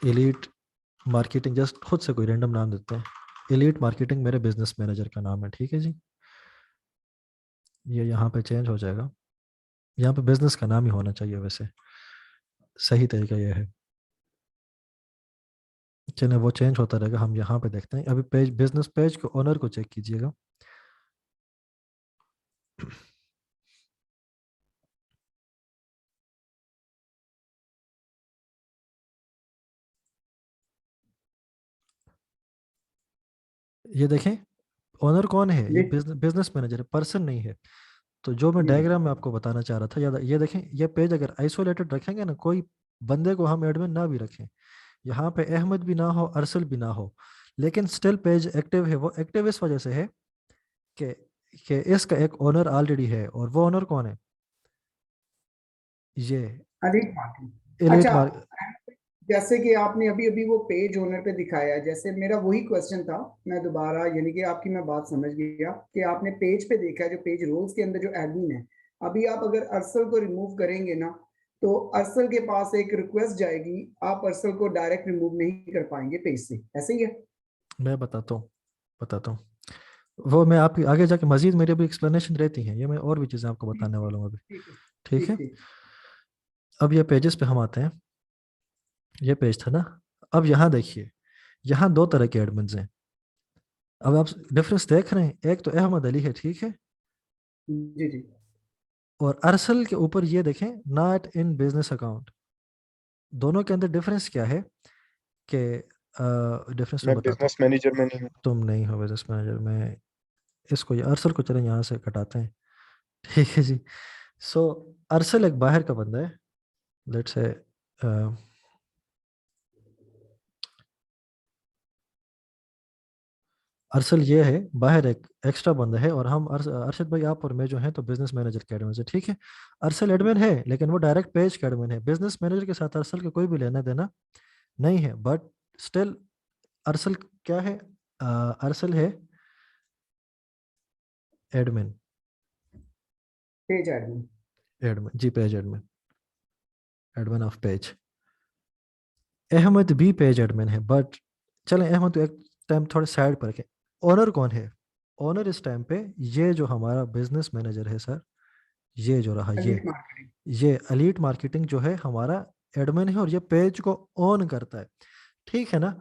A: एलीट मार्केटिंग, जस्ट खुद से कोई रैंडम नाम देते हैं, एलीट मार्केटिंग मेरे बिजनेस मैनेजर का नाम है। ठीक है जी, ये यहाँ पे चेंज हो जाएगा, यहाँ पे बिजनेस का नाम ही होना चाहिए वैसे, सही तरीका ये है। चलिए वो चेंज होता रहेगा, हम यहाँ पे देखते हैं। अभी पेज, बिजनेस पेज को ओनर को चेक कीजिएगा। ये देखें, ओनर कौन है? ये
D: जी
A: बिजनेस मैनेजर है, पर्सन नहीं है। तो जो मैं
D: जी
A: डायग्राम में आपको बताना चाह रहा था, याद ये देखें, ये पेज अगर आइसोलेटेड रखेंगे ना, कोई बंदे को हम एडमिन ना भी रखें, यहाँ पे अहमद भी ना हो, अरसल भी ना हो, लेकिन स्टिल पेज एक्टिव है। वो एक्टिव इस वजह से है कि इसका एक ओनर ऑलरेडी है, और वो ओनर कौन है? ये
D: अधिक मार्केटिंग।
A: एलीट
D: अच्छा,
A: मार्क।
D: जैसे कि आपने अभी अभी वो पेज ओनर पे दिखाया, जैसे मेरा वही क्वेश्चन था, मैं दोबारा यानी कि आपकी मैं बात समझ गया कि आपने पेज पे देखा जो पेज रोल्स के अंदर जो एडमिन है, अभी आप अगर अरसल को रिमूव करेंगे ना, तो अरसल के पास एक रिक्वेस्ट जाएगी, आप अरसल को डायरेक्ट रिमूव नहीं कर पाएंगे पेज से, ऐसे ही है?
A: मैं बताता हूँ, वो मैं आप आगे जाके मजीद मेरी अभी एक्सप्लेनेशन रहती हैं, ये मैं और भी चीज़ें आपको
D: ठीक
A: बताने
D: ठीक
A: वाला हूँ अभी।
D: ठीक है,
A: ठीक
D: ठीक
A: है,
D: ठीक।
A: अब ये पेजेस पे हम आते हैं। ये पेज था ना, अब यहाँ देखिए, यहाँ दो तरह के एडमिन्स हैं। अब आप डिफरेंस देख रहे हैं, एक तो अहमद अली है, ठीक है,
D: जी जी
A: और अरसल के ऊपर ये देखें, नॉट इन बिजनेस अकाउंट। दोनों के अंदर डिफरेंस क्या है कि डिफरेंस मैं
F: मैं
A: बताता हूँ।
F: बिजनेस मैनेजर में नहीं हूँ।
A: तुम नहीं हो बिजनेस मैनेजर में, इसको ये अरसल को चलें यहाँ से कटाते हैं। ठीक है जी, सो अरसल एक बाहर का बंदा है, लेट्स से अरसल ये है बाहर एक एक्स्ट्रा बंदा है, और हम अरशद भाई आप और मैं जो हैं तो बिजनेस मैनेजर के एडमिन से। ठीक है, अरसल एडमिन है लेकिन वो डायरेक्ट पेज का एडमिन है, बिजनेस मैनेजर के साथ अरसल का कोई भी लेना देना नहीं है, बट स्टिल अरसल क्या है? अरसल है एडमिन,
D: पेज एडमिन।
A: एडमिन जी, page admin, admin of page. Ahmed भी पेज एडमिन है, बट चलें अहमद तो एक टाइम थोड़े साइड पर रखें। ओनर कौन है? ओनर इस टाइम पे ये जो हमारा बिजनेस मैनेजर है सर, ये जो रहा,
D: एलीट मार्केटिंग।
A: ये एलीट मार्केटिंग जो है हमारा एडमिन है, और ये पेज को ऑन करता है। ठीक है ना?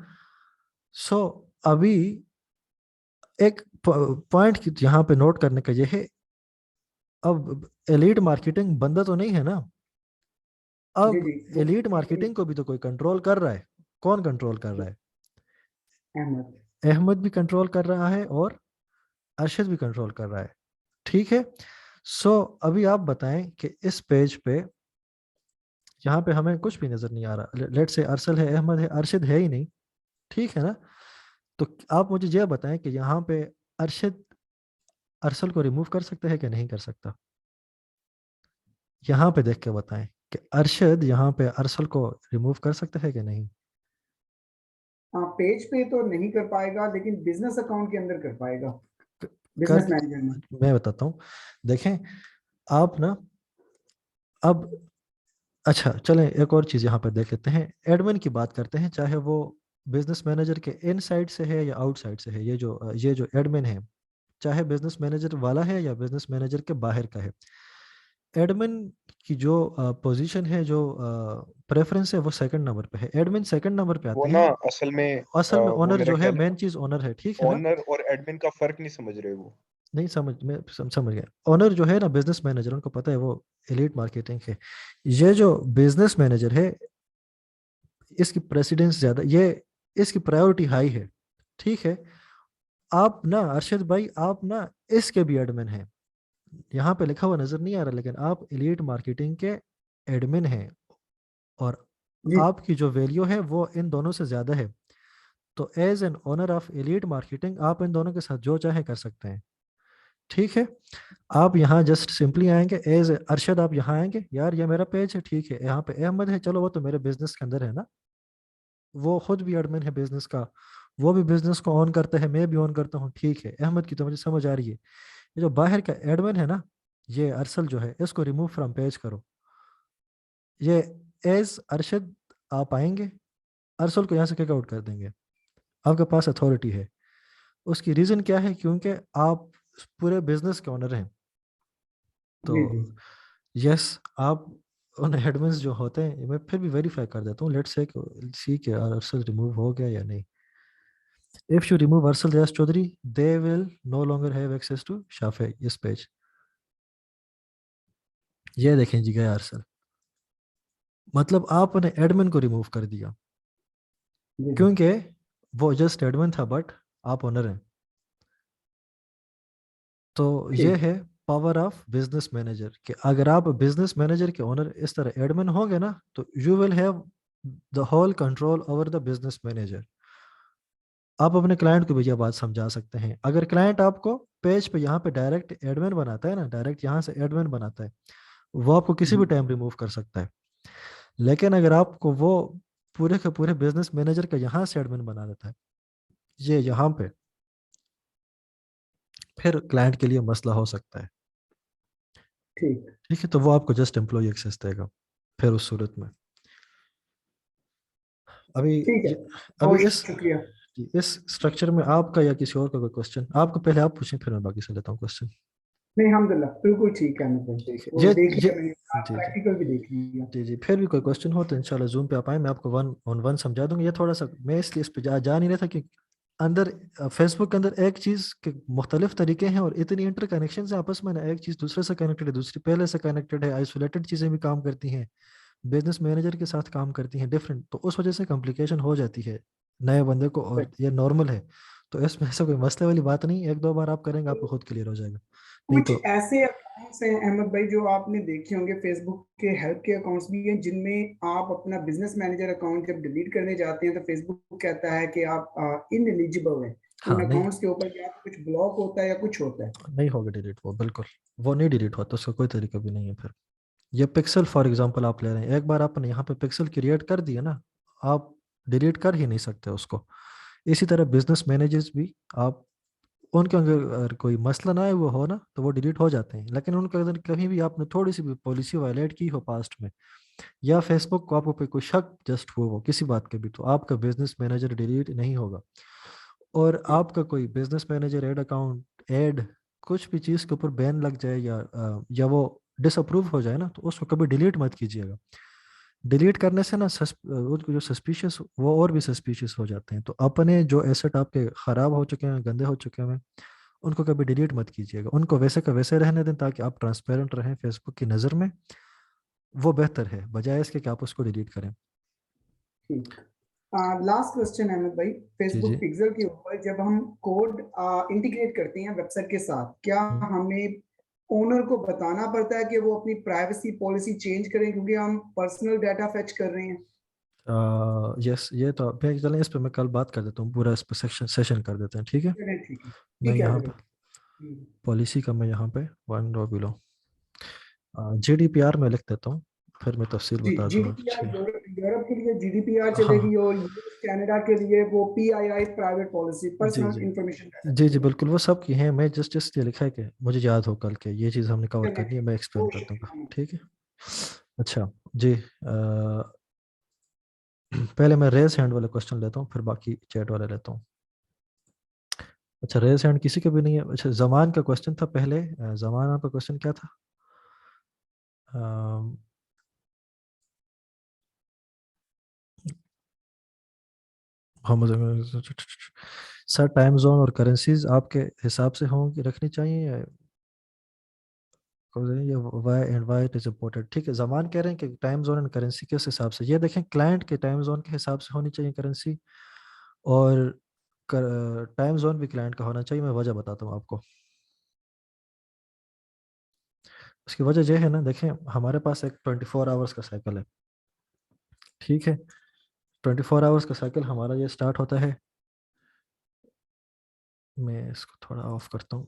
A: सो अभी एक पॉइंट यहाँ पे नोट करने का ये है, अब एलीट मार्केटिंग बंदा तो नहीं है ना,
D: जी
A: अब
D: जी वो
A: एलीट मार्केटिंग को भी तो कोई कंट्रोल कर रहा है। कौन कंट्रोल कर रहा है?
D: अहमद।
A: अहमद भी कंट्रोल कर रहा है और अरशद भी कंट्रोल कर रहा है। ठीक है, सो अभी आप बताएं कि इस पेज पे, यहाँ पे हमें कुछ भी नजर नहीं आ रहा। लेट से अरसल है, अहमद है, अरशद है ही नहीं। ठीक है ना? तो आप मुझे यह बताएं कि यहाँ पे अरशद अरसल को रिमूव कर सकता है कि नहीं कर सकता? यहाँ पे देख के बताएं कि अरशद यहाँ पे अरसल को रिमूव कर सकता है कि नहीं?
D: हाँ, पेज पे तो नहीं कर पाएगा, लेकिन बिजनेस अकाउंट के अंदर कर पाएगा,
A: कर,
D: बिजनेस मैनेजर में।
A: मैं बताता हूँ, देखें आप ना, अब अच्छा चलें एक और चीज़ यहाँ पे देख लेते हैं, एडमिन की बात करते हैं, चाहे वो बिजनेस मैनेजर के इनसाइड से है या आउटसाइड से है, ये जो एडमिन है, चाहे बिजनेस मैनेजर वाला है या बिजनेस मैनेजर के बाहर का है, एडमिन की जो पोजीशन है, जो प्रेफरेंस है, वो सेकंड नंबर पे है। एडमिन सेकंड नंबर पे
F: वो
A: आती
F: ना
A: है।
F: असल में
A: असल में
F: वो
A: ओनर
F: मेरा
A: जो है,
F: ख्याल
A: मेन चीज ओनर है, ठीक है
F: है
A: ना?
F: ओनर और एडमिन का फर्क नहीं समझ रहे वो।
A: नहीं समझ, मैं समझ गया। ओनर जो है ना, बिजनेस मैनेजर, उनको पता है वो एलीट मार्केटिंग है। ये जो बिजनेस मैनेजर है, इसकी प्रेसिडेंस ज्यादा, ये इसकी प्रायोरिटी हाई है, ठीक है? आप ना अरशद भाई, आप ना इसके भी एडमिन हैं। यहाँ पे लिखा हुआ नजर नहीं आ रहा, लेकिन आप एलीट मार्केटिंग के एडमिन हैं, और
D: जी
A: आपकी जो वैल्यू है वो इन दोनों से ज्यादा है। तो as an owner of elite marketing, आप इन दोनों के साथ जो चाहे कर सकते हैं, ठीक है? आप यहाँ जस्ट सिंपली आएंगे एज अरशद, आप यहाँ आएंगे, यार ये मेरा पेज है, ठीक है, यहाँ पे अहमद है, चलो वो तो मेरे बिजनेस के अंदर है ना, वो खुद भी एडमिन है बिजनेस का, वो भी बिजनेस को ऑन करता है, मैं भी ऑन करता हूँ, ठीक है, अहमद की तो मुझे समझ आ रही है। ये जो बाहर का एडमिन है ना, ये अरसल जो है, इसको रिमूव फ्रॉम पेज करो। ये एज अरशद आप आएंगे, अरसल को यहाँ से किक आउट कर देंगे, आपके पास अथॉरिटी है। उसकी रीज़न क्या है? क्योंकि आप पूरे बिजनेस के ऑनर हैं। तो
D: जी जी
A: यस, आप उन एडमिन्स जो होते हैं, मैं फिर भी वेरीफाई कर देता हूँ, लेट्स से सी के अरसल रिमूव हो गया या नहीं। If you remove Arsal Riaz Chaudhary, they will no longer have access to शाफे इस पेज। ये देखें जी, गया अरसल, मतलब आपने एडमिन को रिमूव कर दिया,
D: जी जी
A: क्योंकि वो जस्ट एडमिन था, बट आप ओनर हैं। तो ये
D: ठीक
A: है पावर ऑफ बिजनेस मैनेजर, कि अगर आप बिजनेस मैनेजर के ओनर इस तरह एडमिन होंगे ना, तो you will have the whole control over the business manager. आप अपने क्लाइंट को भी यह बात समझा सकते हैं। अगर क्लाइंट आपको पेज पे यहाँ पे डायरेक्ट एडमिन बनाता है ना, डायरेक्ट यहाँ से एडमिन बनाता है, वो आपको किसी भी
D: जी
A: टाइम रिमूव कर सकता है। लेकिन अगर आपको वो पूरे के पूरे बिजनेस मैनेजर का यहाँ से एडमिन बना देता है, ये यहाँ पे, फिर क्लाइंट के लिए मसला हो सकता है।
D: ठीक
A: ठीक है, तो वो आपको जस्ट एम्प्लॉय एक्सेस देगा फिर उस सूरत में। अभी
D: ठीक है,
A: अभी
D: बहुत
A: इस
D: शुक्रिया।
A: स्ट्रक्चर में आपका या किसी और का कोई क्वेश्चन, आपको पहले आप पूछें, फिर मैं बाकी से लेता हूँ क्वेश्चन।
D: नहीं अल्हम्दुलिल्लाह बिल्कुल ठीक है, अहमद भाई
A: ठीक है,
D: वो देख
A: ये
D: लिया मैंने,
A: जी जी
D: प्रैक्टिकल भी देख लिया।
A: जी जी, फिर भी कोई क्वेश्चन हो तो इंशाल्लाह जूम पे आप आए, मैं आपको वन ऑन वन समझा दूंगा। ये थोड़ा सा मैं इसलिए इस पे जा नहीं रहा था कि अंदर फेसबुक के अंदर एक चीज के मुख्तलिफ तरीके हैं, और इतनी इंटर कनेक्शन है आपस में ना, एक चीज दूसरे से कनेक्टेड है, दूसरी पहले से कनेक्टेड है, आइसोलेटेड चीजें भी काम करती हैं, बिजनेस मैनेजर के साथ काम करती हैं डिफरेंट, तो उस वजह से कॉम्प्लिकेशन हो जाती है नए बंदे को, और ये नॉर्मल है। तो इसमें ऐसा कोई मसले वाली बात नहीं, एक दो बार आप करेंगे आपको खुद क्लियर हो जाएगा, नहीं
D: कुछ
A: तो।
D: ऐसे अकाउंट्स हैं अहमद भाई जो आपने देखे होंगे, फेसबुक के हेल्प के अकाउंट्स भी हैं, जिनमें आप अपना बिजनेस मैनेजर अकाउंट जब डिलीट करने जाते हैं तो फेसबुक कहता है कि आप इन एलिजिबल हैं।
A: हाँ,
D: उन
A: नहीं
D: अकाउंट्स के ऊपर या तो कुछ ब्लॉक होता है या कुछ होता है।
A: नहीं होगा डिलीट, वो बिल्कुल वो नहीं डिलीट होता, उसका कोई तरीका भी नहीं है फिर। ये पिक्सल फॉर एग्जांपल आप ले रहे हैं, एक बार आपने यहाँ पे पिक्सल क्रिएट कर दिया ना, आप डिलीट कर ही नहीं सकते उसको। इसी तरह बिजनेस मैनेजर्स भी, आप उनके अगर कोई मसला ना है वो हो ना, तो वो डिलीट हो जाते हैं, लेकिन उनके अगर कहीं भी आपने थोड़ी सी भी पॉलिसी वायलेट की हो पास्ट में, या फेसबुक को आपको पे कोई शक जस्ट हो किसी बात के भी, तो आपका बिजनेस मैनेजर डिलीट नहीं होगा। और आपका कोई business manager add account add कुछ भी चीज़ के ऊपर बैन लग जाए, या वो डिसअप्रूव हो जाए ना, तो उसको कभी डिलीट मत कीजिएगा। डिलीट करने से ना उनको जो सस्पिशियस, वो और भी सस्पिशियस हो जाते हैं। तो अपने जो एसेट आपके ख़राब हो चुके हैं, गंदे हो चुके हैं, उनको कभी डिलीट मत कीजिएगा, उनको वैसे का वैसे रहने दें, ताकि आप ट्रांसपेरेंट रहें फेसबुक की नज़र में। वो बेहतर है बजाय इसके कि आप उसको डिलीट करें।
D: ठीक। लास्ट क्वेश्चन अहमद भाई,
A: जी
D: फेसबुक
A: जी।
D: पिक्सल के ऊपर जब हम कोड इंटीग्रेट करते हैं वेबसाइट के साथ, क्या
A: हम्म।
D: हमें ओनर को बताना पड़ता है कि वो अपनी प्राइवेसी पॉलिसी चेंज करें, क्योंकि हम पर्सनल डाटा फेच कर रहे हैं?
A: यस, ये तो मैं चलें, इस पे मैं कल बात कर देता हूँ, पूरा इस पे सेशन कर देते हैं, ठीक है?
D: चलिए ठीक है,
A: मैं
D: ठीक है
A: यहाँ
D: अहमद
A: पे
D: भाई।
A: पॉलिसी का, मैं यहाँ पे वन रो बिलो GDPR में लिख देता हूँ, फिर मैं तफसील
D: जी
A: बता दूंगा।
D: जीडीपीआर यूरोप के लिए जीडीपीआर
A: हाँ
D: चलेगी, और यूएस कनाडा के लिए वो पीआईआई प्राइवेट पॉलिसी,
A: जी
D: पर्सनल
A: जी
D: इंफॉर्मेशन डाटा
A: जी जी,
D: चलेगी।
A: बिल्कुल वो सब की हैं, मैं जस्ट इसलिए लिखा है कि मुझे याद हो कल के ये चीज़ हमने कवर
D: चलिए
A: करनी है,
D: ठीक
A: मैं
D: है,
A: एक्सप्लेन
D: बहुत
A: कर दूंगा,
D: शुक्रिया।
A: ठीक है? अच्छा जी, पहले मैं रेज हैंड वाले क्वेश्चन लेता हूँ, फिर बाकी चैट वाले लेता हूँ। अच्छा, रेज हैंड किसी के भी नहीं है। अच्छा, जमान का क्वेश्चन था पहले। जमान आपका क्वेश्चन क्या था? अम, सर टाइम जोन और करेंसीज आपके हिसाब से होंगी, रखनी चाहिए या why and why it is important? ठीक है, जमान कह रहे हैं कि टाइम जोन एंड करेंसी किस हिसाब से। ये देखें, क्लाइंट के टाइम जोन के हिसाब से होनी चाहिए करेंसी, और टाइम जोन भी क्लाइंट का होना चाहिए। मैं वजह बताता हूँ आपको। उसकी वजह यह है ना, देखें हमारे पास एक 24 आवर्स का साइकिल है। ठीक है, 24 आवर्स का साइकिल हमारा ये स्टार्ट होता है। मैं इसको थोड़ा ऑफ करता हूँ।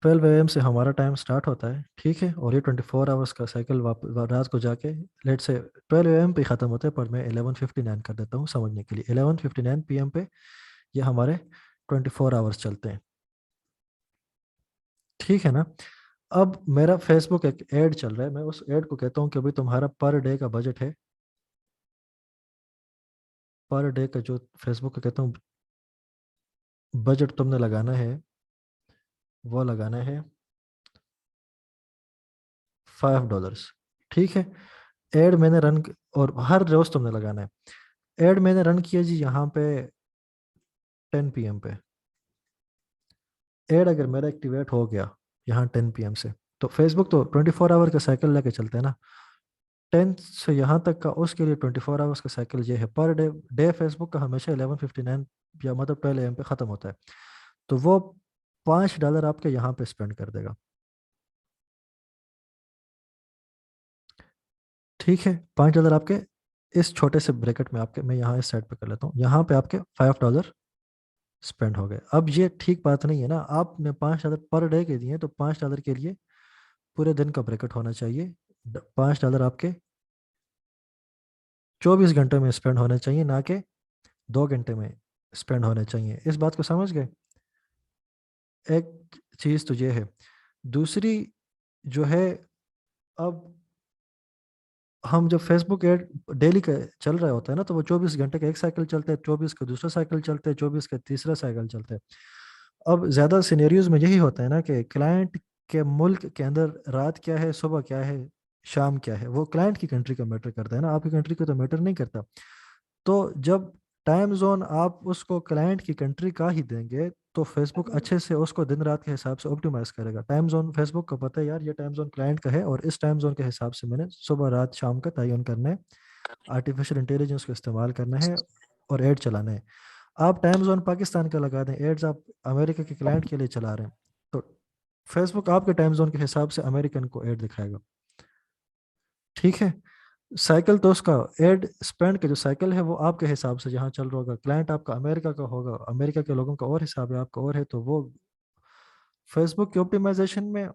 A: 12 AM से हमारा टाइम स्टार्ट होता है। ठीक है, और ये 24 आवर्स का साइकिल रात को जाके लेट से 12 AM पे ख़त्म होता है, पर मैं 11:59 कर देता हूँ समझने के लिए। 11:59 PM पे ये हमारे 24 आवर्स चलते हैं। ठीक है ना। अब मेरा फेसबुक एक ऐड चल रहा है, मैं उस ऐड को कहता हूँ कि भाई तुम्हारा पर डे का बजट है, पर डे का जो फेसबुक का कहता हूँ बजट तुमने लगाना है, वो लगाना है $5। ठीक है, एड मैंने रन, और हर रोज तुमने लगाना है। एड मैंने रन किया जी यहाँ पे 10 PM पे। एड अगर मेरा एक्टिवेट हो गया यहाँ 10 PM से, तो फेसबुक तो 24 आवर का साइकिल लेके चलते हैं ना। 10 से यहाँ तक का उसके लिए 24 आवर्स का साइकिल ये है। पर डे डे फेसबुक का हमेशा 11:59 या मतलब 12 AM पे ख़त्म होता है। तो वो $5 आपके यहाँ पे स्पेंड कर देगा। ठीक है, $5 आपके इस छोटे से ब्रैकेट में आपके, मैं यहाँ इस साइड पे कर लेता हूँ, यहाँ पे आपके $5 स्पेंड हो गए। अब ये ठीक बात नहीं है ना, आपने $5 पर डे के दिए, तो $5 के लिए पूरे दिन का ब्रैकेट होना चाहिए। $5 आपके 24 घंटे में स्पेंड होने चाहिए, ना कि 2 घंटे में स्पेंड होने चाहिए। इस बात को समझ गए? एक चीज़ तो ये है। दूसरी जो है, अब हम जब फेसबुक ऐड डेली का चल रहा होता है ना, तो वो 24 घंटे का एक साइकिल चलता है, 24 का दूसरा साइकिल चलता है, 24 का तीसरा साइकिल चलता है। अब ज़्यादा सिनेरियोज में यही होता है ना कि क्लाइंट के मुल्क के अंदर रात क्या है, सुबह क्या है, शाम क्या है, वो क्लाइंट की कंट्री का मैटर करता है ना, आपकी कंट्री को तो मैटर नहीं करता। तो जब टाइम जोन आप उसको क्लाइंट की कंट्री का ही देंगे, तो फेसबुक अच्छे से उसको दिन रात के हिसाब से ऑप्टिमाइज करेगा। टाइम जोन फेसबुक को पता है यार, ये टाइम जोन क्लाइंट का है, और इस टाइम जोन के हिसाब से मैंने सुबह रात शाम का तयन करना है, आर्टिफिशियल इंटेलिजेंस को इस्तेमाल करना है, और ऐड चलाना है। आप टाइम जोन पाकिस्तान का लगा दें, एड्स आप अमेरिका के क्लाइंट के लिए चला रहे हैं, तो फेसबुक आपके टाइम जोन के हिसाब से अमेरिकन को ऐड दिखाएगा। ठीक है, साइकिल तो उसका एड स्पेंड का जो साइकिल है वो आपके हिसाब से जहाँ चल रहा होगा। क्लाइंट आपका अमेरिका का होगा, अमेरिका के लोगों का और हिसाब है, आपका और है, तो वो फेसबुक के ऑप्टिमाइजेशन में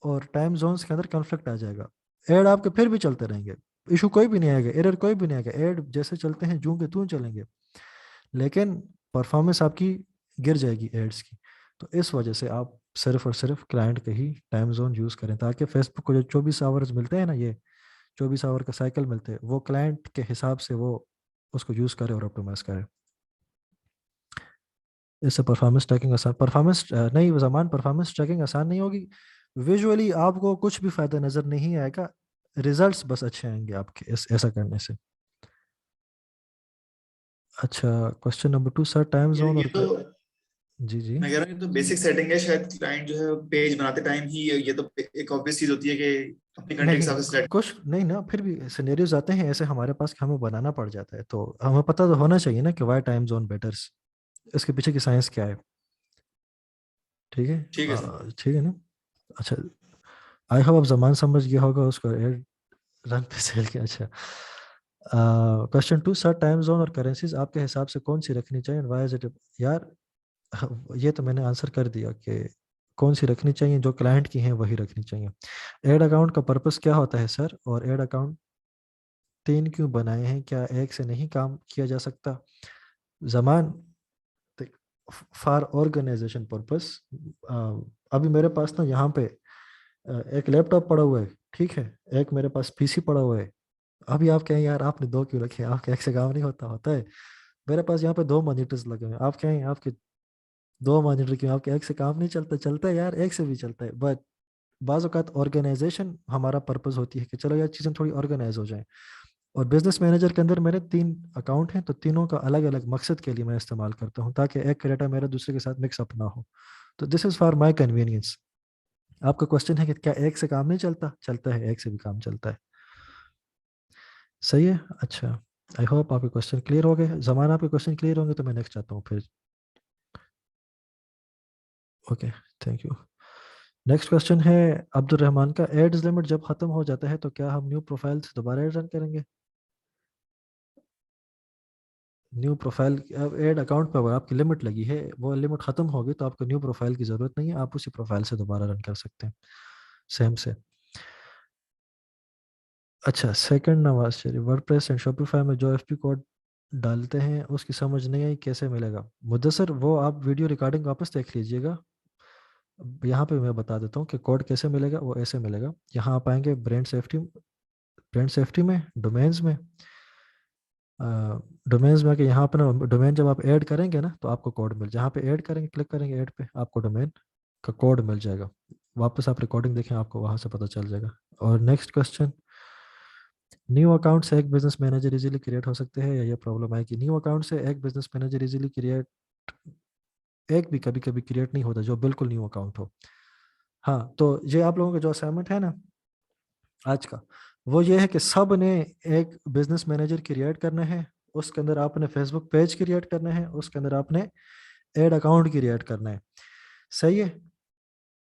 A: और टाइम जोन्स के अंदर कॉन्फ्लिक्ट आ जाएगा। एड आपके फिर भी चलते रहेंगे, इशू कोई भी नहीं आएगा, एरर कोई भी नहीं आएगा, एड जैसे चलते हैं जूं के तूं चलेंगे, लेकिन परफॉर्मेंस आपकी गिर जाएगी एड्स की। तो इस वजह से आप सिर्फ और सिर्फ क्लाइंट के ही टाइम जोन यूज़ करें, ताकि फेसबुक को जो 24 आवर्स मिलते हैं ना, ये 24 आवर का साइकिल मिलते हैं, वो क्लाइंट के हिसाब से वो उसको यूज़ करे और ऑप्टिमाइज करे। इससे परफॉर्मेंस ट्रैकिंग आसान, परफॉर्मेंस नहीं ज़मान, परफॉर्मेंस ट्रैकिंग आसान नहीं होगी। विजुअली आपको कुछ भी फ़ायदा नज़र नहीं आएगा, रिजल्ट्स बस अच्छे आएंगे आपके इस ऐसा करने से। अच्छा, question number 2 sir, time zone
B: ये
A: और
B: तो
A: जी जी।
B: मैं कह रहा हूँ, ये तो बेसिक सेटिंग है शायद। क्लाइंट जो है पेज बनाते टाइम ही ये तो एक ऑब्वियस चीज होती है कि अपनी कंट्री के
A: नहीं,
B: हिसाब से सिलेक्ट।
A: कुछ नहीं ना, फिर भी सिनेरियोज आते हैं ऐसे हमारे पास कि हमें बनाना पड़ जाता है, तो हमें पता तो होना चाहिए ना कि वाई टाइम जोन बेटर्स, इसके पीछे की साइंस क्या है। ठीक है,
B: ठीक है सर।
A: ठीक है ना। अच्छा, आई होप अब जमान समझ गया होगा उसको एड रन पे सेल किया। अच्छा, क्वेश्चन 2 सर, टाइम जोन और करेंसीज आपके हिसाब से कौन सी रखनी चाहिए, वाई इज इट? यार ये तो मैंने आंसर कर दिया कि कौन सी रखनी चाहिए, जो क्लाइंट की हैं वही रखनी चाहिए। एड अकाउंट का पर्पस क्या होता है सर, और एड अकाउंट 3 क्यों बनाए हैं, क्या एक से नहीं काम किया जा सकता? Zaman, for organization purpose. अभी मेरे पास ना यहाँ पे एक लैपटॉप पड़ा हुआ है, ठीक है, एक मेरे पास पीसी पड़ा हुआ है। अभी आप कहें यार आपने दो क्यों रखे, आपके एक से काम नहीं होता, होता है। मेरे पास यहाँ पे दो मॉनिटर्स लगे हुए हैं, आप कहें आपके दो मॉनिटर क्यों, आपके एक से काम नहीं चलता, चलता है यार, एक से भी चलता है। बट बाज़ औक़ात ऑर्गेनाइजेशन हमारा पर्पस होती है कि चलो यार चीज़ें थोड़ी ऑर्गेनाइज हो जाएं। और बिजनेस मैनेजर के अंदर मेरे 3 अकाउंट हैं, तो तीनों का अलग अलग मकसद के लिए मैं इस्तेमाल करता हूँ, ताकि एक डाटा मेरा दूसरे के साथ मिक्स अप ना हो। तो this is for my convenience. आपका क्वेश्चन है कि क्या एक से काम नहीं चलता, चलता है, एक से भी काम चलता है। सही है, अच्छा। आई होप आपके क्वेश्चन क्लियर हो गए। जमाना आपके क्वेश्चन क्लियर होंगे तो मैं नेक्स्ट चाहता हूँ फिर। Okay, thank you. Next question है अब्दुल रहमान का, एड्स लिमिट जब खत्म हो जाता है तो क्या हम न्यू प्रोफाइल से दोबारा एड रन करेंगे? न्यू प्रोफाइल एड अकाउंट पर आपकी लिमिट लगी है, वो लिमिट खत्म होगी तो आपको न्यू प्रोफाइल की जरूरत नहीं है, आप उसी प्रोफाइल से दोबारा रन कर सकते हैं सेम से। अच्छा, second Nawaz Sharif, WordPress and Shopify में जो एफपी कोड डालते हैं उसकी समझ नहीं आई, कैसे मिलेगा? मुदस्सर, वो आप वीडियो रिकॉर्डिंग वापस देख लीजिएगा। यहाँ पे मैं बता देता हूँ कि कोड कैसे मिलेगा। वो ऐसे मिलेगा, यहाँ आप आएंगे ब्रांड सेफ्टी में, डोमेन्स में, डोमेन्स में आके यहाँ अपना डोमेन जब आप ऐड करेंगे ना तो आपको कोड जहाँ पे ऐड करेंगे, क्लिक करेंगे ऐड पे, आपको डोमेन का कोड मिल जाएगा। वापस आप रिकॉर्डिंग देखें, आपको वहाँ से पता चल जाएगा। और नेक्स्ट क्वेश्चन, न्यू अकाउंट से एक बिजनेस मैनेजर इजीली क्रिएट हो सकते हैं या ये प्रॉब्लम है कि न्यू अकाउंट से एक बिजनेस मैनेजर इजीली क्रिएट, एक भी कभी कभी क्रिएट नहीं होता जो बिल्कुल न्यू अकाउंट हो। हाँ, तो ये आप लोगों का जो असाइनमेंट है ना आज का, वो ये है कि सब ने एक बिजनेस मैनेजर क्रिएट करना है, उसके अंदर आपने फेसबुक पेज क्रिएट करना है, उसके अंदर आपने एड अकाउंट क्रिएट करना है। सही है,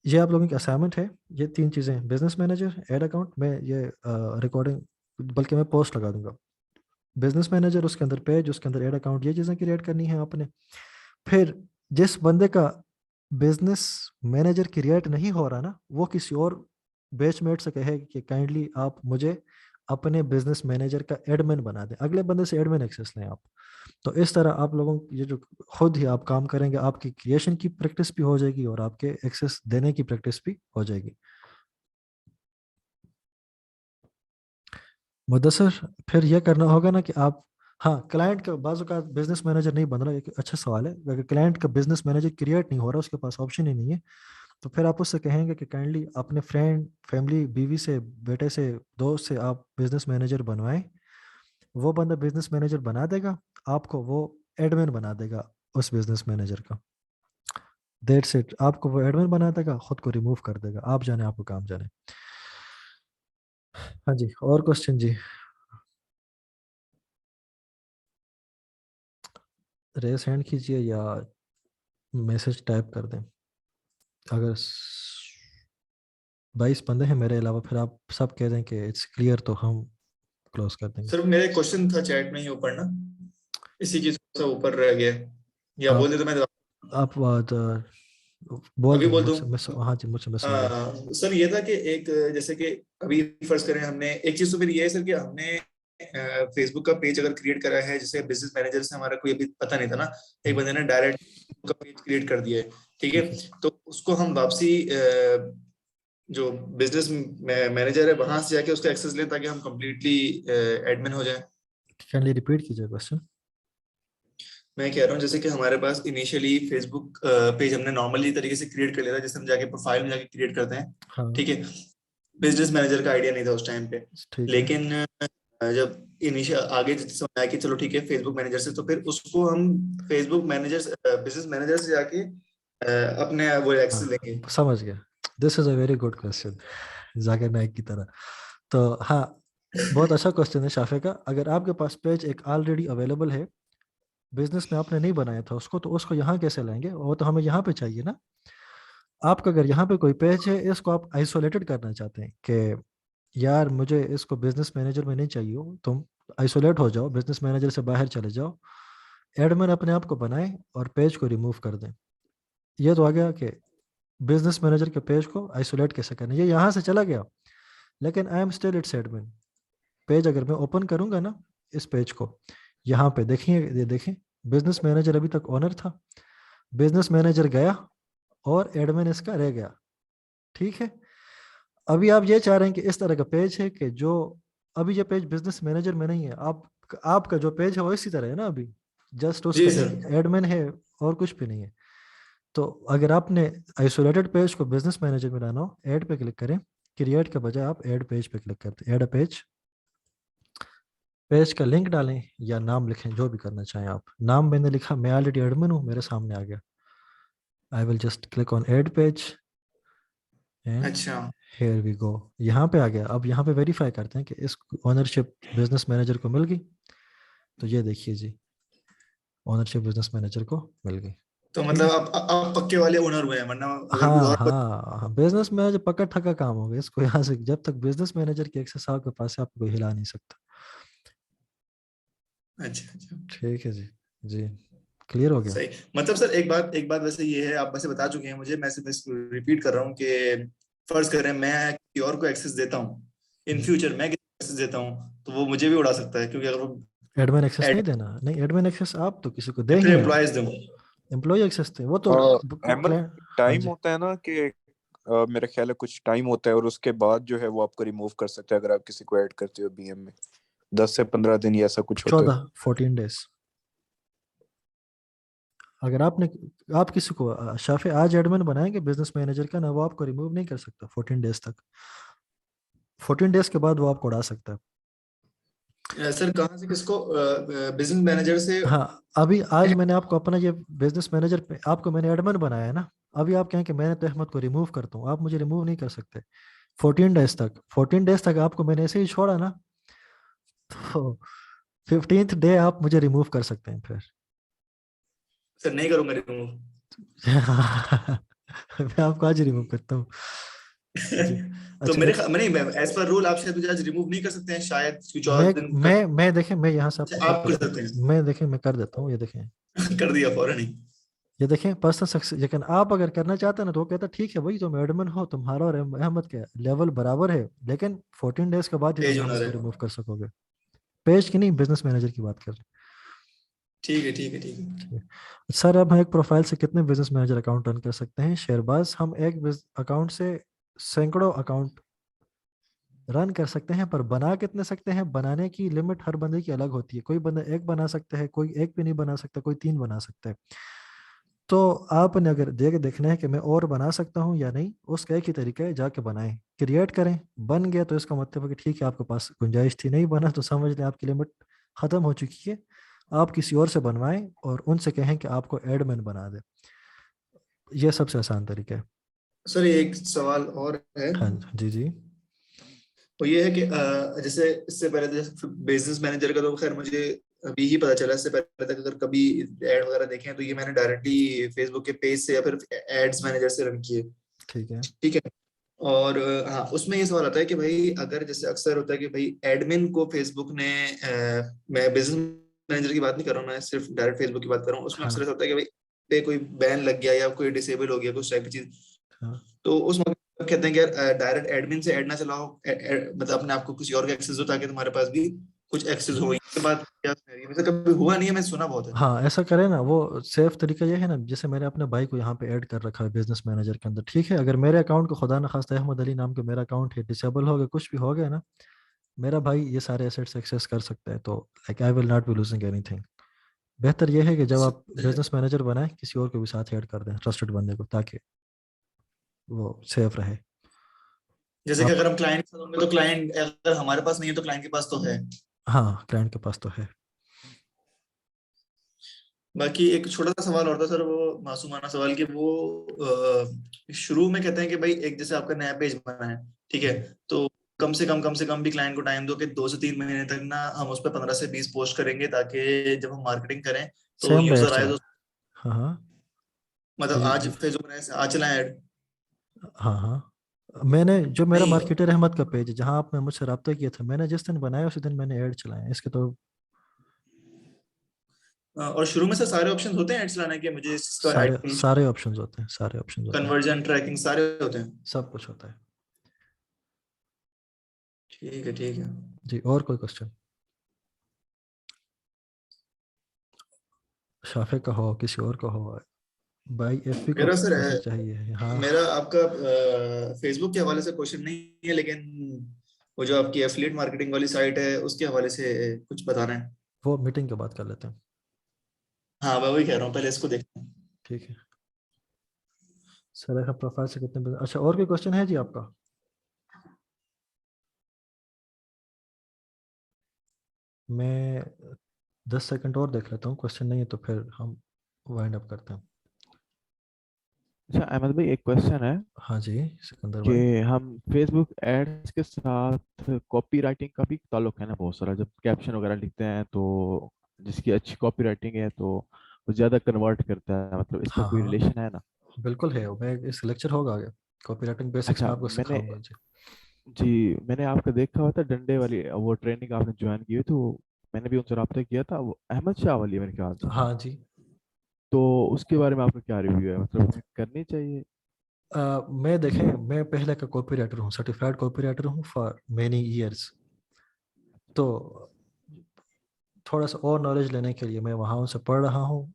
A: ये आप लोगों की असाइनमेंट है। ये 3 चीज़ें, बिजनेस मैनेजर, एड अकाउंट, मैं ये रिकॉर्डिंग बल्कि मैं पोस्ट लगा दूंगा। बिजनेस मैनेजर, उसके अंदर पेज, उसके अंदर एड अकाउंट, ये चीज़ें क्रिएट करनी है आपने। फिर जिस बंदे का बिजनेस मैनेजर क्रिएट नहीं हो रहा ना, वो किसी और बैचमेट से कहे कि काइंडली आप मुझे अपने बिजनेस मैनेजर का एडमिन बना दें, अगले बंदे से एडमिन एक्सेस लें आप। तो इस तरह आप लोगों ये जो खुद ही आप काम करेंगे, आपकी क्रिएशन की प्रैक्टिस भी हो जाएगी और आपके एक्सेस देने की प्रैक्टिस भी हो जाएगी। मुदस्सर, फिर यह करना होगा ना कि आप, हाँ, क्लाइंट का बाजू का बिजनेस मैनेजर नहीं बन रहा, एक अच्छा सवाल है। अगर क्लाइंट का बिजनेस मैनेजर क्रिएट नहीं हो रहा, उसके पास ऑप्शन ही नहीं है, तो फिर आप उससे कहेंगे कि काइंडली अपने फ्रेंड, फैमिली, बीवी से, बेटे से, दोस्त से आप बिजनेस मैनेजर बनवाएं। वो बंदा बिजनेस मैनेजर बना देगा आपको, वो एडमिन बना देगा उस बिजनेस मैनेजर का। दैट्स इट, आपको वो एडमिन बना देगा, खुद को रिमूव कर देगा, आप जाने आपको काम जाने। हाँ जी, और क्वेश्चन जी? रेस हैंड कीजिए या मैसेज टाइप कर दें। अगर 22 बंदे हैं मेरे अलावा, फिर आप सब कह दें कि इट्स क्लियर तो हम क्लोज कर देंगे।
B: सर मेरा क्वेश्चन था चैट में ही ऊपर ना, इसी की थोड़ा सा ऊपर रह गया, या बोल दे तो मैं
A: आप बोल
B: अभी
A: दें
B: बोल दूं?
A: मुझसे, हाँ जी, मुझसे मैं सुन रहा हूँ।
B: सर ये था कि एक जैसे कि अभी फर्ज करें हमने एक चीज, तो फिर ये है सर कि हमने फेसबुक का पेज अगर क्रिएट करा है, जैसे बिजनेस मैनेजर से हमारा कोई अभी पता नहीं था ना, एक बंदे ने डायरेक्ट का पेज क्रिएट कर दिया है, ठीक है, तो उसको हम वापसी जो बिजनेस मैनेजर है वहां से जाके उसका एक्सेस लें ताकि हम कंप्लीटली एडमिन हो जाए।
A: कैन यू रिपीट कीजिए क्वेश्चन?
B: मैं कह रहा हूँ जैसे कि हमारे पास इनिशियली फेसबुक पेज हमने नॉर्मली तरीके से क्रिएट कर लिया था, जैसे हम जाके प्रोफाइल में जाके क्रिएट करते हैं,
A: हाँ,
B: ठीक है, बिजनेस मैनेजर का आइडिया नहीं था उस टाइम पे,
A: ठीक है।
B: लेकिन जब इनिशियल आगे समझ आया कि चलो ठीक है फेसबुक मैनेजर से, तो फिर उसको हम फेसबुक मैनेजर बिजनेस मैनेजर से जाके अपने वो एक्सेस लेंगे।
A: समझ गया, this is a very good question, Zakir Naik की तरह। तो हाँ, बहुत अच्छा क्वेश्चन है शाफे का। अगर आपके पास पेज एक ऑलरेडी अवेलेबल है, बिजनेस में आपने नहीं बनाया था उसको, तो उसको यहाँ कैसे लाएंगे? वो तो हमें यहाँ पे चाहिए ना। आपका अगर यहाँ पे कोई पेज है, इसको आप आइसोलेटेड करना चाहते हैं कि यार मुझे इसको बिजनेस मैनेजर में नहीं चाहिए, तुम आइसोलेट हो जाओ, बिजनेस मैनेजर से बाहर चले जाओ, एडमिन अपने आप को बनाए और पेज को रिमूव कर दें। ये तो आ गया कि बिजनेस मैनेजर के पेज को आइसोलेट कैसे करना। ये यहाँ से चला गया, लेकिन I am still it's admin. Page अगर मैं ओपन करूंगा ना, इस पेज को यहाँ पे देखिए, ये देखें, बिजनेस मैनेजर अभी तक ओनर था, बिजनेस मैनेजर गया और एडमिन इसका रह गया, ठीक है। अभी आप ये चाह रहे हैं कि इस तरह का पेज है कि जो, अभी ये पेज बिजनेस मैनेजर में नहीं है, आपका जो पेज है वो इसी तरह है ना अभी, जस्ट
B: जी
A: उसका जो
B: सर।
A: एडमिन है और कुछ भी नहीं है। तो अगर आपने आइसोलेटेड पेज को बिजनेस मैनेजर में लाना हो, ऐड पे क्लिक करें, क्रिएट के बजाय आप ऐड पेज पे क्लिक करते हैं, ऐड अ पेज। पेज का लिंक डालें या नाम लिखें, जो भी करना चाहें आप। नाम मैंने लिखा, मैं ऑलरेडी एडमिन हूँ, मेरे सामने आ गया। I will just click on add page and
B: अच्छा
A: हेयर वी गो, यहाँ पे आ गया। अब यहाँ पे वेरीफाई करते हैं कि इस ओनरशिप बिजनेस मैनेजर को मिल गई। तो ये देखिए जी, ओनरशिप बिजनेस मैनेजर को मिल गई।
B: तो
A: ठीक
B: मतलब
A: है,
B: आप पक्के वाले ओनर हुए हैं, वरना अगर कोई
A: हाँ
B: और
A: हाँ, बिजनेस मैनेजर पकड़ ठका काम हो गया इसको। यहाँ से जब तक बिजनेस मैनेजर की एक्सेस आपके पास है, आपको कोई हिला नहीं सकता।
B: अच्छा अच्छा
A: ठीक है जी। जी, क्लियर हो गया।
B: सही। मतलब सर एक बात वैसे ये है, आप वैसे बता चुके हैं मुझे, मैं सिर्फ रिपीट कर रहा हूँ कि फर्ज करें मैं किसी और को एक्सेस देता हूँ, इन फ्यूचर मैं किसी को एक्सेस देता हूँ, तो वो मुझे भी उड़ा सकता है, क्योंकि अगर वो
A: एडमिन एक्सेस नहीं देना, नहीं, एडमिन एक्सेस आप तो किसी को दे ही
B: फिर
A: ना,
B: एम्प्लॉयज दूँ।
A: एम्प्लॉय एक्सेस थे वो तो
F: अहमद,
A: क्लाइंट। हाँ
F: टाइम
A: जी,
F: होता है ना कि मेरा ख्याल है कुछ टाइम होता है और उसके बाद जो है वो आपको रिमूव कर सकता है अगर आप किसी को ऐड करते हो बीएम में। 10 से 15 दिन या ऐसा कुछ होता है।
A: 14 डेज। अगर आपने, आप किसी को शाफे आज एडमिन बनाएंगे बिजनेस मैनेजर का ना, वो आपको रिमूव नहीं कर सकता 14 डेज तक। 14 डेज के बाद वो आपको उड़ा सकता है।
B: सर कहाँ से किसको, बिजनेस मैनेजर से?
A: हाँ, अभी आज मैंने आपको अपना ये बिजनेस मैनेजर पे आपको मैंने एडमिन बनाया है ना, अभी आप कहें कि मैंने तो अहमद को रिमूव करता हूँ, आप मुझे रिमूव नहीं कर सकते 14 डेज तक। 14 डेज तक आपको मैंने ऐसे ही छोड़ा ना, तो 15th डे आप मुझे रिमूव कर सकते हैं फिर।
B: सर नहीं करूंगा रिमूव।
A: मैं आपको आज रिमूव करता हूँ। जी,
B: तो
A: अच्छा एक,
B: मैंने एज पर रूल आप शायद मुझे आज रिमूव नहीं कर सकते हैं, शायद कुछ और
A: मैं
B: दिन कर।
A: मैं देखें, मैं यहाँ से आपको
B: अच्छा, आप कर
A: करके,
B: सकते
A: मैं देखें मैं कर देता हूँ, ये देखें,
B: हैं। कर दिया फौरन ही।
A: ये देखें पर्सनल सक्सेस। लेकिन आप अगर करना चाहते हैं ना, तो वो कहता है ठीक है भाई, तुम एडमिन हो, तुम्हारा और अहमद के लेवल बराबर है, लेकिन 14 डेज के बाद ही
B: पेज
A: तुम
B: ओनर
A: इसको
B: है।
A: रिमूव कर सकोगे। पेज की नहीं, बिजनेस मैनेजर की बात कर रहे
B: ठीक है ठीक है ठीक
A: हैं।
B: है।
A: ठीक है सर, अब हम एक प्रोफाइल से कितने बिजनेस मैनेजर अकाउंट रन कर सकते हैं? शेयरबाज हम एक अकाउंट से सैकड़ों अकाउंट रन कर सकते हैं, पर बना कितने सकते हैं? बनाने की लिमिट हर बंदे की अलग होती है, कोई बंदा एक बना सकता है, कोई एक भी नहीं बना सकता, कोई 3 बना सकता है। तो आपने अगर देखना है कि मैं और बना सकता हूँ या नहीं, उसका एक ही तरीका है, जाके बनाएं, क्रिएट करें। बन गया तो इसका मतलब है कि ठीक है, आपके पास गुंजाइश थी। नहीं बना तो समझ लें आपकी लिमिट खत्म हो चुकी है। आप किसी और से बनवाएं और उनसे कहें कि आपको एडमिन बना दे। ये सबसे आसान तरीका है।
B: सर एक सवाल और है।
A: हाँ जी जी।
B: वो ये है कि जैसे इससे पहले तो जैसे बिजनेस मैनेजर का तो खैर मुझे अभी ही पता चला, इससे पहले तक अगर कभी एड वगैरह देखे हैं तो ये मैंने डायरेक्टली फेसबुक के पेज से या फिर एड्स मैनेजर से रन किए।
A: ठीक है।
B: ठीक है। और हाँ, उसमें ये सवाल आता है कि भाई अगर जैसे अक्सर होता है कि भाई एडमिन को फेसबुक ने, मैं बिजनेस मैनेजर की बात नहीं कर रहा हूँ, मैं सिर्फ डायरेक्ट फेसबुक की बात कर रहा हूँ, उसमें अक्सर
A: हाँ
B: ऐसा होता है कि भाई पे कोई बैन लग गया या कोई डिसेबल हो गया कुछ टाइप की चीज,
A: हाँ।
B: तो उस मौके पर कहते हैं कि यार डायरेक्ट एडमिन से ऐड ना चलाओ, मतलब अपने आप को किसी और का एक्सेस दो ताकि तुम्हारे पास भी कुछ एक्सेस हो। ये बात क्या है? वैसे कभी हुआ नहीं है, मैंने सुना बहुत है।
A: हाँ, ऐसा करें ना, वो सेफ तरीका ये है ना, जैसे मैंने अपने भाई को यहाँ पे ऐड कर रखा है बिजनेस मैनेजर के अंदर, ठीक है। अगर मेरे अकाउंट को खुदा न खास्ता अहमद अली नाम के मेरा अकाउंट है, डिसेबल हो गया, कुछ भी हो गया ना, मेरा भाई ये सारे एसेट्स एक्सेस कर सकता है। तो like I will not be losing anything. बेहतर यह है कि जब आप बिजनेस मैनेजर बनाए, किसी और को भी साथ ऐड कर दें, ट्रस्टेड बंदे को, ताकि वो सेफ रहे।
B: जैसे कि
A: आप,
B: अगर हम क्लाइंट के साथ होंगे तो क्लाइंट अगर हमारे पास नहीं है तो क्लाइंट के पास तो है।
A: हाँ, क्लाइंट के पास तो है।
B: बाकी एक छोटा सा सवाल और था सर, वो मासूमाना सवाल कि वो शुरू में कहते हैं कि भाई एक जैसे आपका नया पेज बना है, ठीक है, तो कम से कम भी क्लाइंट को टाइम दो कि 2 से 3 महीने तक ना हम उस पर 15 से 20 पोस्ट करेंगे, ताकि जब हम मार्केटिंग करें तो
A: सेम पे ऐड
B: यूजर आए
A: चला।
B: तो
A: हाँ हाँ।
B: मतलब
A: ये
B: आज फेसबुक में आज चला ऐड।
A: हाँ हाँ, मैंने जो मेरा
B: नहीं,
A: मार्केटर अहमद का पेज है, जहाँ आपने मुझसे रब्ता किया था, मैंने जिस दिन बनाया उसी दिन मैंने ऐड चलाए इसके तो।
B: और शुरू में से सारे ऑप्शन होते हैं एड्स लाने के, मुझे इसका
A: सारे
B: आईडी,
A: सारे ऑप्शंस होते हैं, सारे ऑप्शंस होते हैं,
B: कन्वर्जन ट्रैकिंग सारे होते हैं।
A: सब कुछ होता है।
B: ठीक है ठीक है।
A: जी, और कोई क्वेश्चन? शाफे का हो, किसी और का हो? भाई एफबी को
B: मेरा सर
A: कैसे चाहिए? हाँ
B: मेरा आपका फेसबुक के हवाले से क्वेश्चन नहीं है, लेकिन वो जो आपकी एफिलिएट मार्केटिंग वाली साइट है उसके हवाले से कुछ बताना है।
A: वो मीटिंग के बाद कर लेते हैं।
B: हाँ मैं वही कह रहा हूँ, पहले इसको देखते हैं।
A: ठीक है सर, प्रोफाइल से कितने अच्छा, और कोई क्वेश्चन है जी आपका? मैं 10 सेकंड और देख लेता हूँ, क्वेश्चन नहीं है तो फिर हम वाइंड अप करते हैं।
I: अच्छा अहमद भाई, एक क्वेश्चन है
A: हाँ जी सिकंदर भाई।
I: कि हम फेसबुक एड्स के साथ कॉपी राइटिंग का भी ताल्लुक है ना बहुत सारा। जब कैप्शन वगैरह लिखते हैं तो जिसकी अच्छी कॉपी राइटिंग है तो वो ज़्यादा कन्वर्ट करता है, मतलब इसका
A: हाँ
I: कोई
A: हाँ
I: रिलेशन है ना?
A: बिल्कुल है, मैं इस लेक्चर होगा आगे, कॉपीराइटिंग बेसिक्स में
I: अच्छा
A: आपको
I: मैंने
A: सिखाऊंगा जी।
I: जी मैंने आपका देखा हुआ था डंडे वाली वो ट्रेनिंग आपने ज्वाइन की हुई, तो मैंने भी उनसे रब्ता किया था, वो अहमद शाह वाली है मेरे ख्याल से।
A: हाँ जी।
I: तो उसके बारे में आपका क्या रिव्यू है, मतलब हमें करनी चाहिए?
A: मैं देखें, मैं पहले का कॉपीराइटर हूँ, सर्टिफाइड कॉपीराइटर हूँ फॉर मेनी ईयर्स। तो थोड़ा सा और नॉलेज लेने के लिए मैं वहाँ उनसे पढ़ रहा हूँ।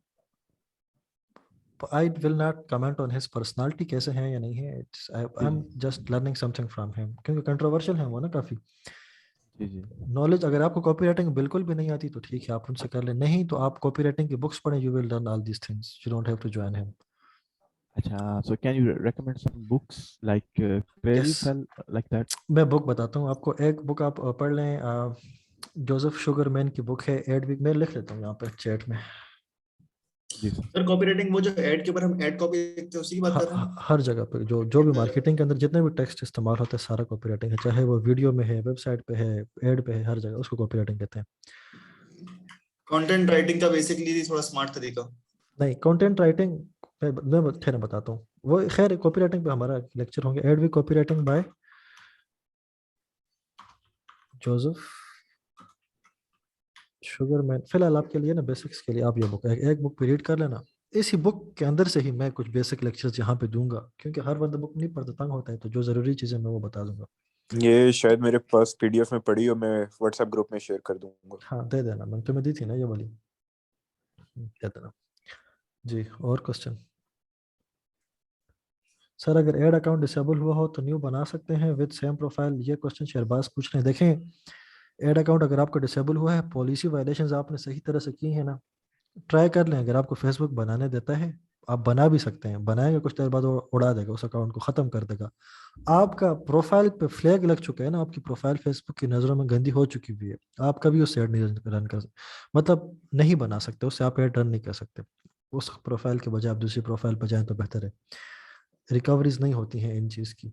A: I will not comment on his personality कैसे हैं या नहीं है, I am just learning something from him, क्योंकि कंट्रोवर्शियल है वो ना काफ़ी।
I: जी जी।
A: नॉलेज अगर आपको कॉपी राइटिंग बिल्कुल भी नहीं आती तो ठीक है, आप उनसे कर लें, नहीं तो आप कॉपी राइटिंग की बुक्स पढ़ें, you will learn all these things, you don't have to join him.
I: अच्छा, so can you recommend some books like Crazy
A: yes,
I: Fell like that?
A: मैं बुक बताता हूँ आपको, एक बुक आप पढ़ लें, जोसेफ शुगरमैन की बुक है एड वीक, मैं लिख लेता हूँ यहाँ पे चैट में।
I: जी सर।
B: सर कॉपी राइटिंग वो जो ऐड के ऊपर हम ऐड कॉपी लिखते हैं उसी की बात कर रहे हैं?
A: हर जगह पे जो भी मार्केटिंग के अंदर जितने भी टेक्स्ट इस्तेमाल होते हैं सारा कॉपी राइटिंग है, चाहे वो वीडियो में है, वेबसाइट पे है, एड पे है, हर जगह उसको कॉपी राइटिंग कहते हैं।
B: कंटेंट राइटिंग का बेसिकली थोड़ा स्मार्ट तरीका।
A: नहीं, कंटेंट राइटिंग मैं खैर बताता हूँ, वो खैर कॉपी राइटिंग पे हमारा लेक्चर होंगे, Adweek copywriting by Joseph Sugarman. फिलहाल आपके लिए ना बेसिक्स के लिए आप ये बुक एक बुक पे रीड कर लेना, इसी बुक के अंदर से ही मैं कुछ बेसिक लेक्चर्स यहाँ पे दूंगा, क्योंकि हर बंदा बुक नहीं पढ़ता, तंग होता है, तो जो जरूरी चीज़ें मैं वो बता दूंगा।
F: ये शायद मेरे पास पीडीएफ में पड़ी हो, मैं व्हाट्सएप ग्रुप में शेयर कर दूंगा।
A: हाँ दे देना, मैंने तुम्हें दी थी ना ये वाली, दे देना जी। और क्वेश्चन? सर अगर एड अकाउंट डिसेबल हुआ हो तो न्यू बना सकते हैं विद सेम प्रोफाइल, ये क्वेश्चन शहबाज पूछ रहे हैं। देखें, एड अकाउंट अगर आपका डिसेबल हुआ है, पॉलिसी वायलेशंस आपने सही तरह से की है ना, ट्राई कर लें, अगर आपको फेसबुक बनाने देता है आप बना भी सकते हैं, बनाएंगे कुछ देर बाद वो उड़ा देगा, उस अकाउंट को ख़त्म कर देगा। आपका प्रोफाइल पे फ्लैग लग चुका है ना, आपकी प्रोफाइल फेसबुक की नज़रों में गंदी हो चुकी भी है, आप कभी उससे ऐड नहीं रन कर, मतलब नहीं बना सकते उससे, आप ऐड रन नहीं कर सकते। उस प्रोफाइल के बजाय आप दूसरी प्रोफाइल पर जाएं तो बेहतर है, रिकवरीज नहीं होती हैं इन चीज़ की।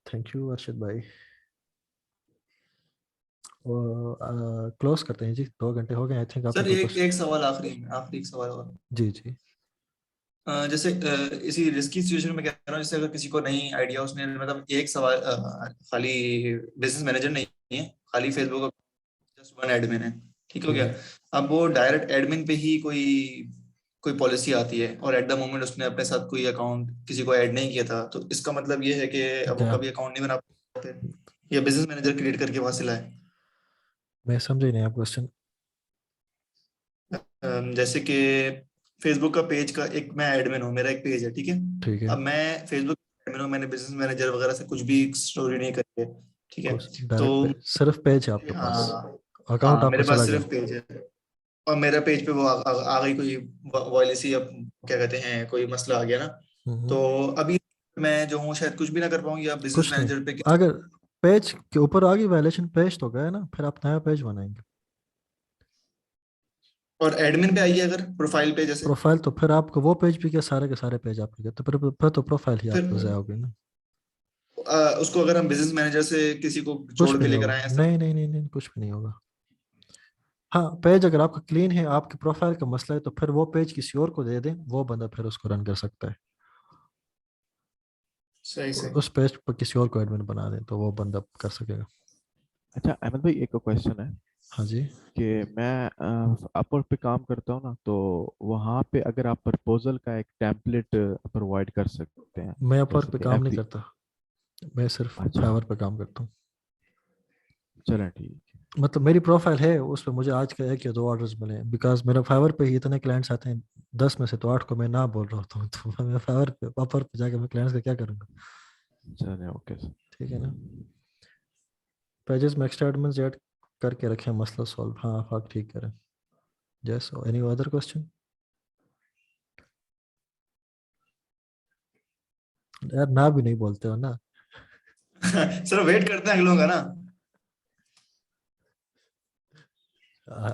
A: थैंक यू अर्शद भाई। क्लोज करते हैं जी, 2 घंटे हो गए आई थिंक। आपका
B: सर
A: कोई
B: एक
A: क्वेश्चन?
B: एक सवाल आखिरी एक सवाल और।
A: जी जी।
B: जैसे इसी रिस्की सिचुएशन में कह रहा हूँ, जैसे अगर किसी को नहीं आइडिया, उसने मतलब एक सवाल, खाली बिजनेस मैनेजर नहीं है, खाली फेसबुक जस्ट वन एडमिन है, ठीक हो
A: ठीक
B: गया।
A: है।
B: अब वो डायरेक्ट एडमिन पे ही कोई कोई पॉलिसी आती है और एट द मोमेंट उसने अपने साथ कोई अकाउंट किसी को ऐड नहीं किया था, तो इसका मतलब ये है कि अब वो
A: क्या?
B: कभी अकाउंट नहीं बना पाते या बिजनेस मैनेजर क्रिएट करके वहां से लाए।
A: मैं समझ ही नहीं आप क्वेश्चन।
B: जैसे कि फेसबुक का पेज का एक मैं एडमिन हूँ, मेरा एक पेज है, ठीक है।
A: ठीक है।
B: अब मैं फेसबुक एडमिन हूँ, मैंने बिजनेस मैनेजर वगैरह से कुछ भी स्टोरी नहीं करी है, ठीक है।
A: कुछ
B: तो
A: डायरेक्ट पे सिर्फ पेज है आपके पास,
B: हाँ,
A: अकाउंट
B: हाँ
A: आपका
B: मेरे
A: चला
B: पास
A: गया।
B: सिर्फ पेज है, और मेरा पेज पे वो आ गई कोई पॉलिसी, अब क्या कहते हैं, कोई मसला आ गया ना,
A: हम्म।
B: तो अभी मैं जो हूँ शायद कुछ भी ना कर पाऊँ, या बिजनेस
A: कुछ नहीं,
B: मैनेजर पे
A: अगर पेज के ऊपर आ गई वायलेशन, पेज तो गया ना, फिर आप नया पेज बनाएंगे।
B: और एडमिन पे आइए अगर प्रोफाइल पे जैसे,
A: प्रोफाइल तो फिर आपको वो पेज भी क्या, सारे के सारे पेज आपके गए, तो फिर तो प्रोफाइल ही
B: फिर
A: आपको ज़ाया होगी ना।
B: उसको अगर हम बिजनेस मैनेजर से किसी को
A: कुछ
B: जोड़
A: भी
B: के
A: नहीं
B: लेकर
A: होगा,
B: आए ऐसा?
A: नहीं नहीं नहीं नहीं, कुछ भी नहीं होगा। हाँ, पेज अगर आपका क्लीन है, आपके प्रोफाइल का मसला है, तो फिर वो पेज किसी और को दे दें, वो बंदा फिर उसको रन कर सकता है।
B: सही सही।
A: उस पेज पर किसी और को एडमिन बना दें तो वो बंदा कर सकेगा।
I: अच्छा अहमद भाई, एक क्वेश्चन है
A: हाँ जी।
I: कि मैं अपवर्क पे काम करता हूँ ना, तो वहाँ पे अगर आप प्रपोजल का एक टेम्पलेट प्रोवाइड कर सकते हैं,
A: मैं अपवर्क
I: जैसे
A: पे
I: कि
A: काम नहीं
I: एफबी।
A: करता, मैं सिर्फ
I: अच्छा
A: फाइवर पे काम करता हूँ।
I: चलें ठीक है।
A: मतलब मेरी प्रोफाइल है उस पर मुझे आज का 1 या 2 ऑर्डर्स मिले हैं, बिकॉज मेरा फाइवर पे ही इतने क्लाइंट्स आते हैं, 10 में से तो 8 को मैं ना बोल रहा होता हूँ, तो मैं फाइवर पे ऑफर पे जाके मैं क्लाइंट्स का क्या करूँगा?
I: चलिए ओके सर।
A: ठीक है ना? पेजेस में एक्स्ट्रा एडमिन्स ऐड करके रखें, मसला सॉल्व। हाँ फाक ठीक करें। जैस एनी अदर क्वेश्चन? यार ना भी नहीं बोलते हो ना।
B: सर वेट करते हैं अगलों का ना।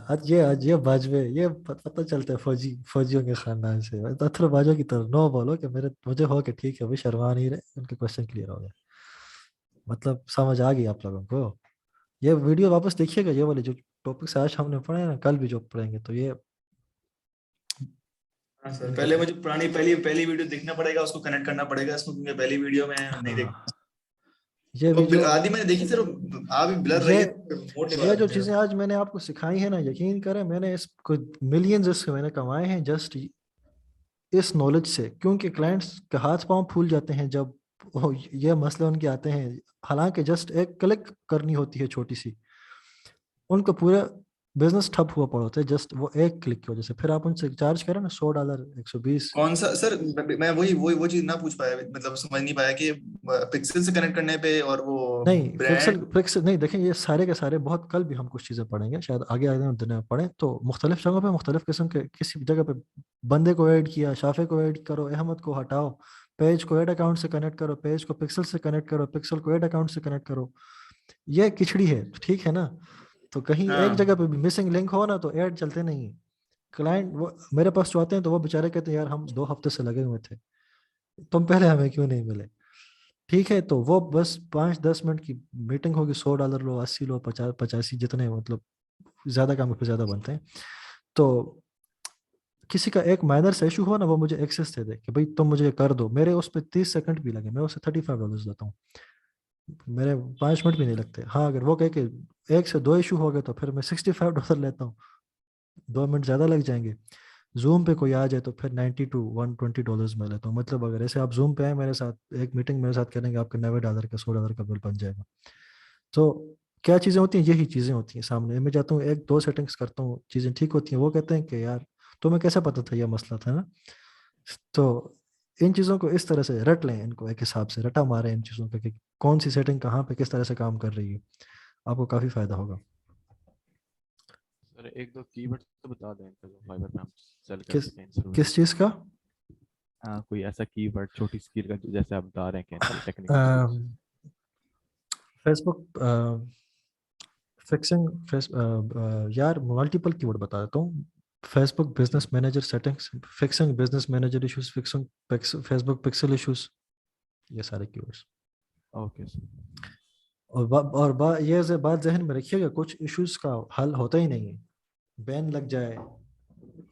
A: आज ये बाजवे ये पता चलता है फौजियों के खानदान से। अथर बाजवा की तरह नो बोलो कि मेरे मुझे हो कि ठीक है भाई, शर्मा नहीं रहे, उनके क्वेश्चन क्लियर हो गए। मतलब समझ आ गई आप लोगों को? ये वीडियो वापस देखिएगा, ये वाले जो टॉपिक्स आज हमने पढ़े हैं ना, कल भी जो पढ़ेंगे, तो ये
B: हाँ सर, पहले मुझे पुरानी पहली पहली वीडियो देखना पड़ेगा, उसको कनेक्ट करना पड़ेगा इसमें, क्योंकि पहली वीडियो में नहीं देख
A: हाँ, ये
B: वो
A: वीडियो
B: आदि मैंने देखी सर, आप भी ब्लर रही
A: ये
B: है, मोटे
A: ये
B: वाला
A: जो
B: था।
A: चीजें आज मैंने आपको सिखाई है ना, यकीन करें मैंने इसको मिलियंस इसके मैंने कमाए हैं जस्ट इस नॉलेज से, क्योंकि क्लाइंट्स के हाथ पांव फूल जाते हैं जब ये मसले उनके आते हैं, हालांकि जस्ट एक क्लिक करनी होती है छोटी सी, उनका पूरा बिजनेस ठप हुआ पड़ा होता है जस्ट वो एक क्लिक की वजह से। फिर आप उनसे चार्ज करें ना $100 120।
B: कौन सा सर? मैं वही वही वो चीज ना पूछ पाया, मतलब समझ नहीं पाया कि पिक्सल से कनेक्ट करने पे और वो
A: नहीं पिक्सल
B: ब्रांड।
A: पिक्सल नहीं, देखें ये सारे के सारे बहुत, कल भी हम कुछ चीज़ें पढ़ेंगे शायद आगे आगे दिन में पढ़ें, तो मुख्तलिफ जगहों पे मुख्तलिफ किस्म के, किसी जगह पे बंदे को ऐड किया, शाफे को ऐड करो, अहमद को हटाओ, पेज को ऐड अकाउंट से कनेक्ट करो, पेज को पिक्सल से कनेक्ट करो, पिक्सल को ऐड अकाउंट से कनेक्ट करो, ये खिचड़ी है, ठीक है ना? तो कहीं एक
B: हाँ
A: जगह पे भी मिसिंग लिंक हो ना, तो ऐड चलते नहीं। क्लाइंट वो मेरे पास जो आते हैं तो वो बेचारे कहते हैं यार हम 2 हफ्ते से लगे हुए थे, तुम पहले हमें क्यों नहीं मिले? ठीक है, तो वो बस 5-10 मिनट की मीटिंग होगी, $100 लो, 80 लो, 50 85 जितने, मतलब ज्यादा काम पे ज्यादा बनते हैं। तो किसी का एक माइनर से इशू हो ना, वो मुझे एक्सेस दे दे कि भाई तुम मुझे कर दो, मेरे उस पर 30 सेकंड भी लगे मैं उसे $35 देता हूँ, मेरे 5 मिनट भी नहीं लगते। हाँ अगर वो कहे कि 1 से 2 इशू हो गए तो फिर मैं $65 लेता हूँ, 2 मिनट ज्यादा लग जाएंगे। जूम पे कोई आ जाए तो फिर $90 to $120 में लेता हूँ। मतलब अगर ऐसे आप जूम पे आए मेरे साथ, एक मीटिंग मेरे साथ करेंगे, आपके $90 का $100 का बिल बन जाएगा। तो क्या चीज़ें होती हैं, यही चीज़ें होती हैं सामने। मैं जाता हूँ 1-2 सेटिंग्स करता हूँ, चीज़ें ठीक होती हैं, वो कहते हैं कि यार तुम्हें कैसे पता था यह मसला था ना? तो इन चीज़ों को इस तरह से रट लें, इनको एक हिसाब से रटा मारें इन चीज़ों का कि कौन सी सेटिंग कहाँ पे किस तरह से काम कर रही है, आपको काफ़ी फायदा होगा।
I: सर एक दो कीवर्ड तो बता दें इनका जो फाइवर पे हम सेल कर
A: किस
I: सकें इन सर्विस।
A: किस चीज़ का?
I: हाँ कोई ऐसा कीवर्ड छोटी स्किल का जैसे आप बता रहे हैं कि technical skills.
A: Facebook fixing face यार मल्टीपल कीवर्ड बता देता हूँ। Facebook business manager settings, fixing business manager issues, fixing Facebook pixel issues, ये सारे कीवर्ड्स।
I: Okay sir.
A: ये बात जहन में रखिएगा, कुछ इश्यूज का हल होता ही नहीं है, बैन लग जाए,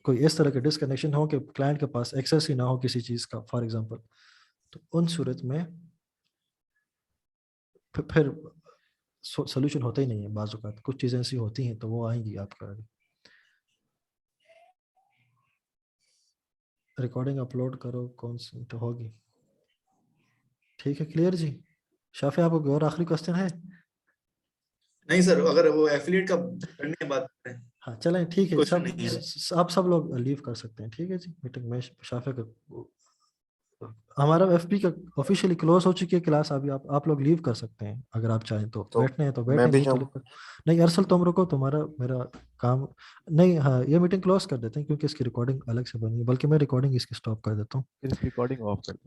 A: कोई इस तरह के डिसकनेक्शन हो कि क्लाइंट के पास एक्सेस ही ना हो किसी चीज़ का फॉर एग्जांपल, तो उन सूरत में फिर सोल्यूशन होता ही नहीं है। बाज़ औक़ात कुछ चीज़ें ऐसी होती हैं तो वो आएंगी आपका आगे। रिकॉर्डिंग अपलोड करो, कौन सी तो होगी? ठीक है, क्लियर जी। शाफे आपको कोई और आखिरी क्वेश्चन है?
B: नहीं सर, अगर वो एफिलिएट का करने की बात करें,
A: हाँ चलें ठीक है,
B: क्वेश्चन
A: सब
B: नहीं है।
A: आप सब लोग लीव कर सकते हैं, ठीक है जी। मीटिंग में शाफे का हमारा एफपी का ऑफिशियली क्लोज हो चुकी है क्लास, अभी आप लोग लीव कर सकते हैं अगर आप चाहें तो,
F: तो
A: बैठने हैं तो
F: मैं
A: बैठे,
F: भी
A: नहीं तो
F: जाऊँ?
A: leave कर। नहीं अरसल तुम रुको, तुम्हारा मेरा काम नहीं। हाँ ये मीटिंग क्लोज कर देते हैं क्योंकि इसकी रिकॉर्डिंग अलग से बनी है, बल्कि मैं रिकॉर्डिंग इसकी स्टॉप कर देता हूँ।
I: इस रिकॉर्डिंग ऑफ कर दो।